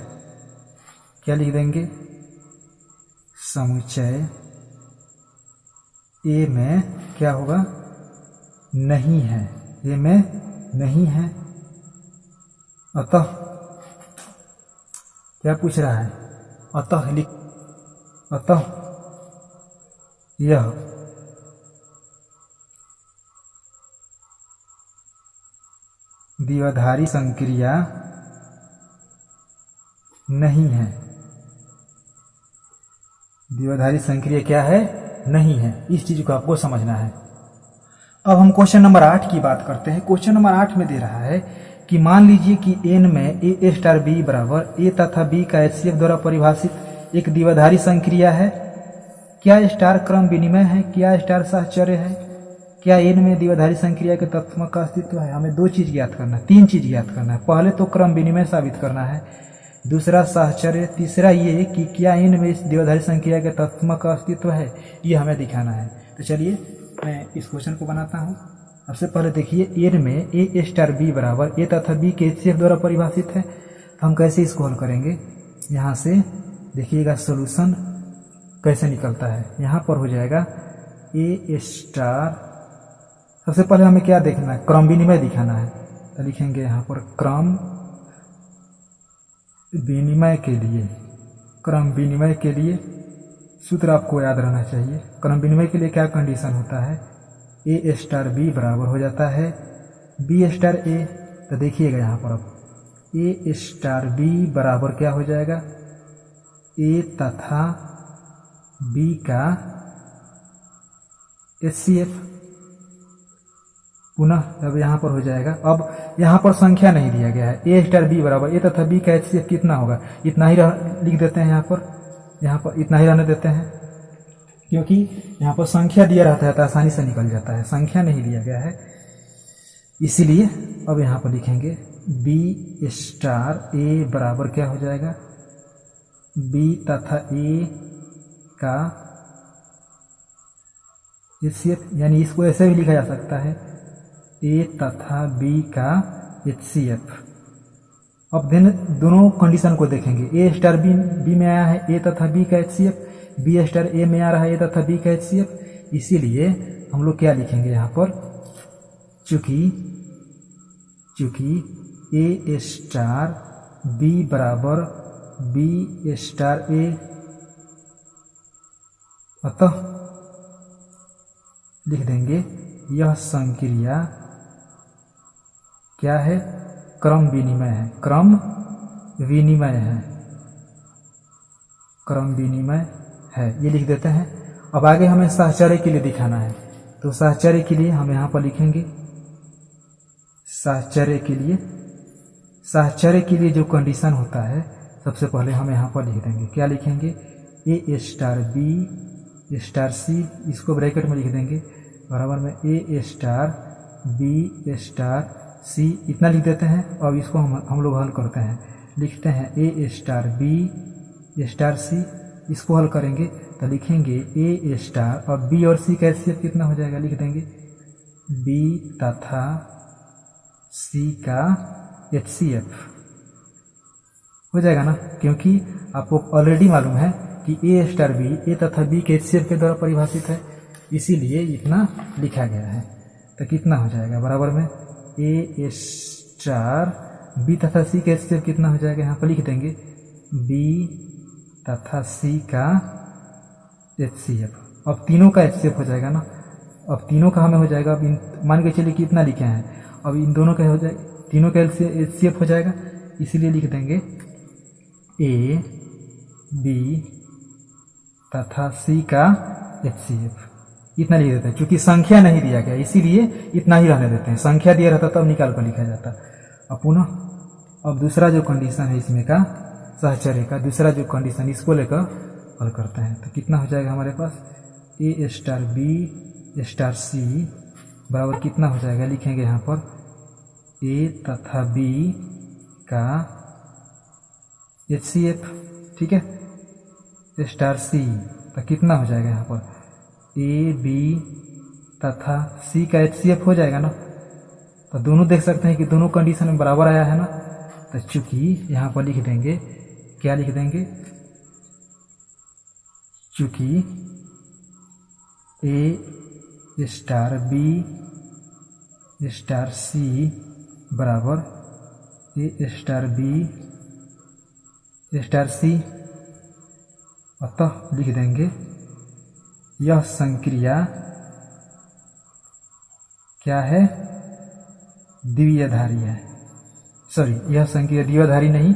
Speaker 1: क्या लिख देंगे? समुच्चय ए में क्या होगा? नहीं है। ए में नहीं है। अतः क्या पूछ रहा है? अतः यह द्विआधारी संक्रिया नहीं है। द्विआधारी संक्रिया क्या है? नहीं है। इस चीज को आपको समझना है। अब हम क्वेश्चन नंबर 8 की बात करते हैं। क्वेश्चन नंबर 8 में दे रहा है कि मान लीजिए कि n में ए स्टार बी बराबर ए तथा बी का एचसीएफ द्वारा परिभाषित एक द्विआधारी संक्रिया है। क्या स्टार क्रम विनिमय है? क्या स्टार साहचर्य है? क्या n में द्विआधारी संक्रिया के तत्व का अस्तित्व है? हमें 2 चीज ज्ञात करना है, 3 चीज ज्ञात करना है। पहले तो क्रम विनिमय साबित करना है, दूसरा साहचर्य, तीसरा ये कि क्या n में इस द्विआधारी संक्रिया के तत्व का अस्तित्व है, ये हमें दिखाना है। तो चलिए मैं इस क्वेश्चन को बनाता हूँ। सबसे पहले देखिए, n में ए स्टार बी बराबर ए तथा बी के एचसीएफ द्वारा परिभाषित है। तो हम कैसे इसको हल करेंगे? यहाँ से देखिएगा सॉल्यूशन कैसे निकलता है। यहाँ पर हो जाएगा ए स्टार, सबसे पहले हमें क्या देखना है? क्रम विनिमय दिखाना है। तो लिखेंगे यहाँ पर क्रम विनिमय के लिए सूत्र आपको याद रहना चाहिए। क्रम विनिमय के लिए क्या कंडीशन होता है? ए स्टार बी बराबर हो जाता है बी स्टार ए। तो देखिएगा यहाँ पर अब ए स्टार बी बराबर क्या हो जाएगा? ए तथा बी का एचसीएफ। पुनः अब यहाँ पर हो जाएगा, अब यहाँ पर संख्या नहीं दिया गया है। ए स्टार बी बराबर ए तथा बी का एचसीएफ कितना होगा? इतना ही लिख देते हैं। यहाँ पर इतना ही रहने देते हैं, क्योंकि यहाँ पर संख्या दिया रहता है तो आसानी से निकल जाता है। संख्या नहीं दिया गया है इसीलिए। अब यहाँ पर लिखेंगे बी स्टार ए बराबर क्या हो जाएगा? बी तथा ए का एचसीएफ, यानी इसको ऐसे भी लिखा जा सकता है ए तथा बी का एचसीएफ। अब दोनों कंडीशन को देखेंगे। ए स्टार बी में आया है ए तथा बी का एचसीएफ, बी स्टार ए में आ रहा है ए तथा बी का एचसीएफ। इसीलिए हम लोग क्या लिखेंगे यहाँ पर? चूंकि ए स्टार बी बराबर बी स्टार ए, अतः लिख देंगे यह संक्रिया क्या है? क्रम विनिमय है। क्रम विनिमय है, ये लिख देते हैं। अब आगे हमें साहचर्य के लिए दिखाना है। तो साहचर्य के लिए हम यहाँ पर लिखेंगे साहचर्य के लिए जो कंडीशन होता है, सबसे पहले हम यहाँ पर लिख देंगे। क्या लिखेंगे? ए स्टार बी स्टार सी, इसको ब्रैकेट में लिख देंगे बराबर में ए स्टार बी स्टार सी, इतना लिख देते हैं। अब इसको हम लोग हल करते हैं, लिखते हैं ए स्टार बी स्टार सी, इसको हल करेंगे तो लिखेंगे ए स्टार और बी और सी का एचसीएफ कितना हो जाएगा, लिख देंगे बी तथा सी का एचसीएफ हो जाएगा ना, क्योंकि आपको ऑलरेडी मालूम है कि ए स्टार बी ए तथा बी के एचसीएफ के द्वारा परिभाषित है, इसीलिए इतना लिखा गया है। तो कितना हो जाएगा बराबर में ए स्टार बी तथा सी का एचसीएफ कितना हो जाएगा, यहाँ पर लिख देंगे बी तथा सी का एचसीएफ। अब तीनों का एचसीएफ हो जाएगा ना, अब तीनों का हमें हो जाएगा। अब मान के चलिए कितना लिखे हैं, अब इन दोनों का हो जाएगा, तीनों का एचसीएफ हो जाएगा, इसीलिए लिख देंगे ए बी तथा सी का एचसीएफ, इतना लिख देते हैं। चूंकि संख्या नहीं दिया गया इसीलिए इतना ही रहने देते हैं, संख्या दिया रहता तब निकाल कर लिखा जाता। अब पुनः अब दूसरा जो कंडीशन है इसमें का सहचर्य का, दूसरा जो कंडीशन इसको लेकर हल करते हैं। तो कितना हो जाएगा हमारे पास ए स्टार बी स्टार सी बराबर कितना हो जाएगा, लिखेंगे यहाँ पर ए तथा बी का एचसीएफ, ठीक है, स्टार सी, तो कितना हो जाएगा यहाँ पर ए बी तथा सी का एचसीएफ हो जाएगा ना। तो दोनों देख सकते हैं कि दोनों कंडीशन में बराबर आया है ना, तो चूंकि यहाँ पर लिख देंगे, क्या लिख देंगे, चूंकि ए स्टार बी स्टार सी बराबर ए स्टार बी स्टार सी, अतः लिख देंगे यह संक्रिया क्या है, द्विआधारी है। सॉरी, यह संक्रिया द्विआधारी नहीं,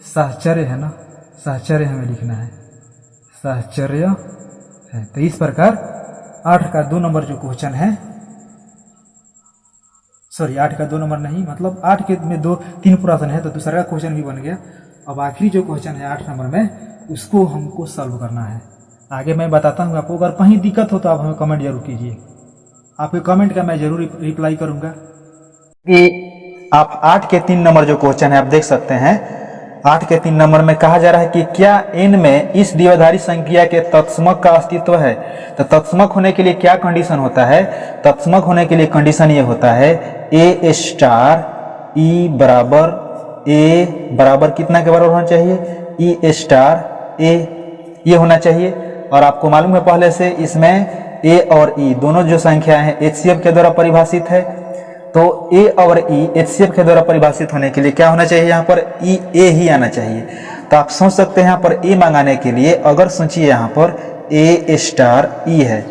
Speaker 1: साहचर्य है ना, साहचर्य हमें लिखना है, साहचर्य है। तो इस प्रकार 8 का 2 नंबर जो क्वेश्चन है, सॉरी 8 का 2 नंबर नहीं, मतलब 8 के में 3 प्रश्न है तो दूसरा क्वेश्चन भी बन गया। अब आखिरी जो क्वेश्चन है 8 नंबर में, उसको हमको सॉल्व करना है। आगे मैं बताता हूँ आपको, अगर कहीं दिक्कत हो तो आप हमें कमेंट जरूर कीजिए, आपके कमेंट का मैं जरूर रिप्लाई करूंगा। कि आप 8 के 3 नंबर जो क्वेश्चन है आप देख सकते हैं, 8 के 3 नंबर में कहा जा रहा है कि क्या n में इस द्विआधारी संख्या के तत्समक का अस्तित्व है। तो तत्समक होने के लिए क्या कंडीशन होता है, तत्समक होने के लिए कंडीशन ये होता है ए स्टार ई बराबर ए बराबर कितना के बराबर होना चाहिए, ई स्टार ए, ये होना चाहिए। और आपको मालूम है पहले से इसमें ए और ई दोनों जो संख्या है एचसीएफ के द्वारा परिभाषित है, तो ए और ई एचसीएफ के द्वारा परिभाषित होने के लिए क्या होना चाहिए, यहाँ पर ई ए ही आना चाहिए। तो आप सोच सकते हैं यहाँ पर ए मंगाने के लिए, अगर सोचिए यहाँ पर ए स्टार ई है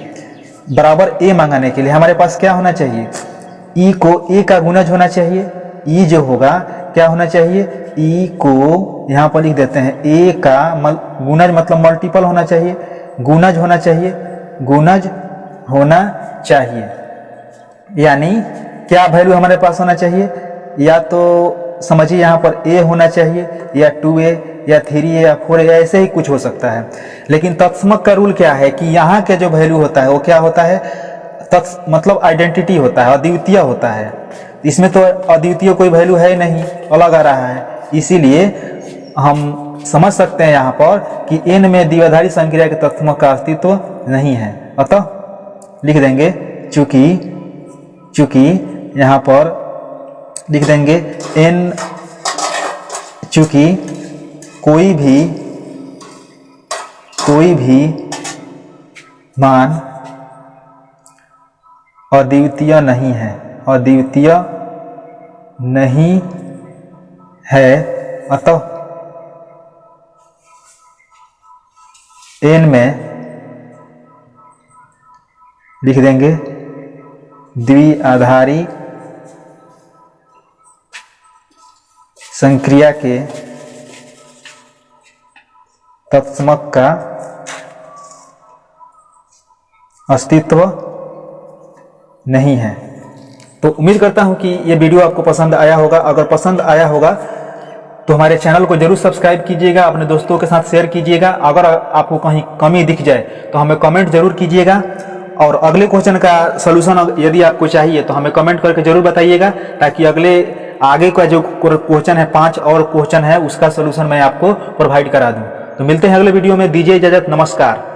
Speaker 1: बराबर ए मंगाने के लिए हमारे पास क्या होना चाहिए, ई को ए का गुणज होना चाहिए, ई जो होगा क्या होना चाहिए, ई को यहाँ पर लिख देते हैं ए का गुणज मतलब मल्टीपल होना चाहिए, गुणज होना चाहिए, गुणज होना चाहिए। यानी क्या वैल्यू हमारे पास होना चाहिए, या तो समझिए यहाँ पर ए होना चाहिए या 2a या 3a या 4a या ऐसे ही कुछ हो सकता है। लेकिन तत्समक का रूल क्या है कि यहाँ के जो वैल्यू होता है वो क्या होता है, मतलब आइडेंटिटी होता है, अद्वितीय होता है। इसमें तो अद्वितीय कोई वैल्यू है ही नहीं, अलग आ रहा है, इसीलिए हम समझ सकते हैं यहाँ पर कि n में द्विआधारी संक्रिया के तत्समक का अस्तित्व नहीं है। अतः लिख देंगे चूंकि यहाँ पर लिख देंगे n, चूंकि कोई भी मान अद्वितीय नहीं है, अद्वितीय नहीं है, अतः n में लिख देंगे द्विआधारी संक्रिया के तत्समक का अस्तित्व नहीं है। तो उम्मीद करता हूं कि ये वीडियो आपको पसंद आया होगा। अगर पसंद आया होगा तो हमारे चैनल को जरूर सब्सक्राइब कीजिएगा, अपने दोस्तों के साथ शेयर कीजिएगा। अगर आपको कहीं कमी दिख जाए तो हमें कमेंट जरूर कीजिएगा, और अगले क्वेश्चन का सलूशन यदि आपको चाहिए तो हमें कमेंट करके जरूर बताइएगा, ताकि आगे का जो क्वेश्चन है 5 और क्वेश्चन है उसका सलूशन मैं आपको प्रोवाइड करा दूं। तो मिलते हैं अगले वीडियो में, दीजिए इजाजत, नमस्कार।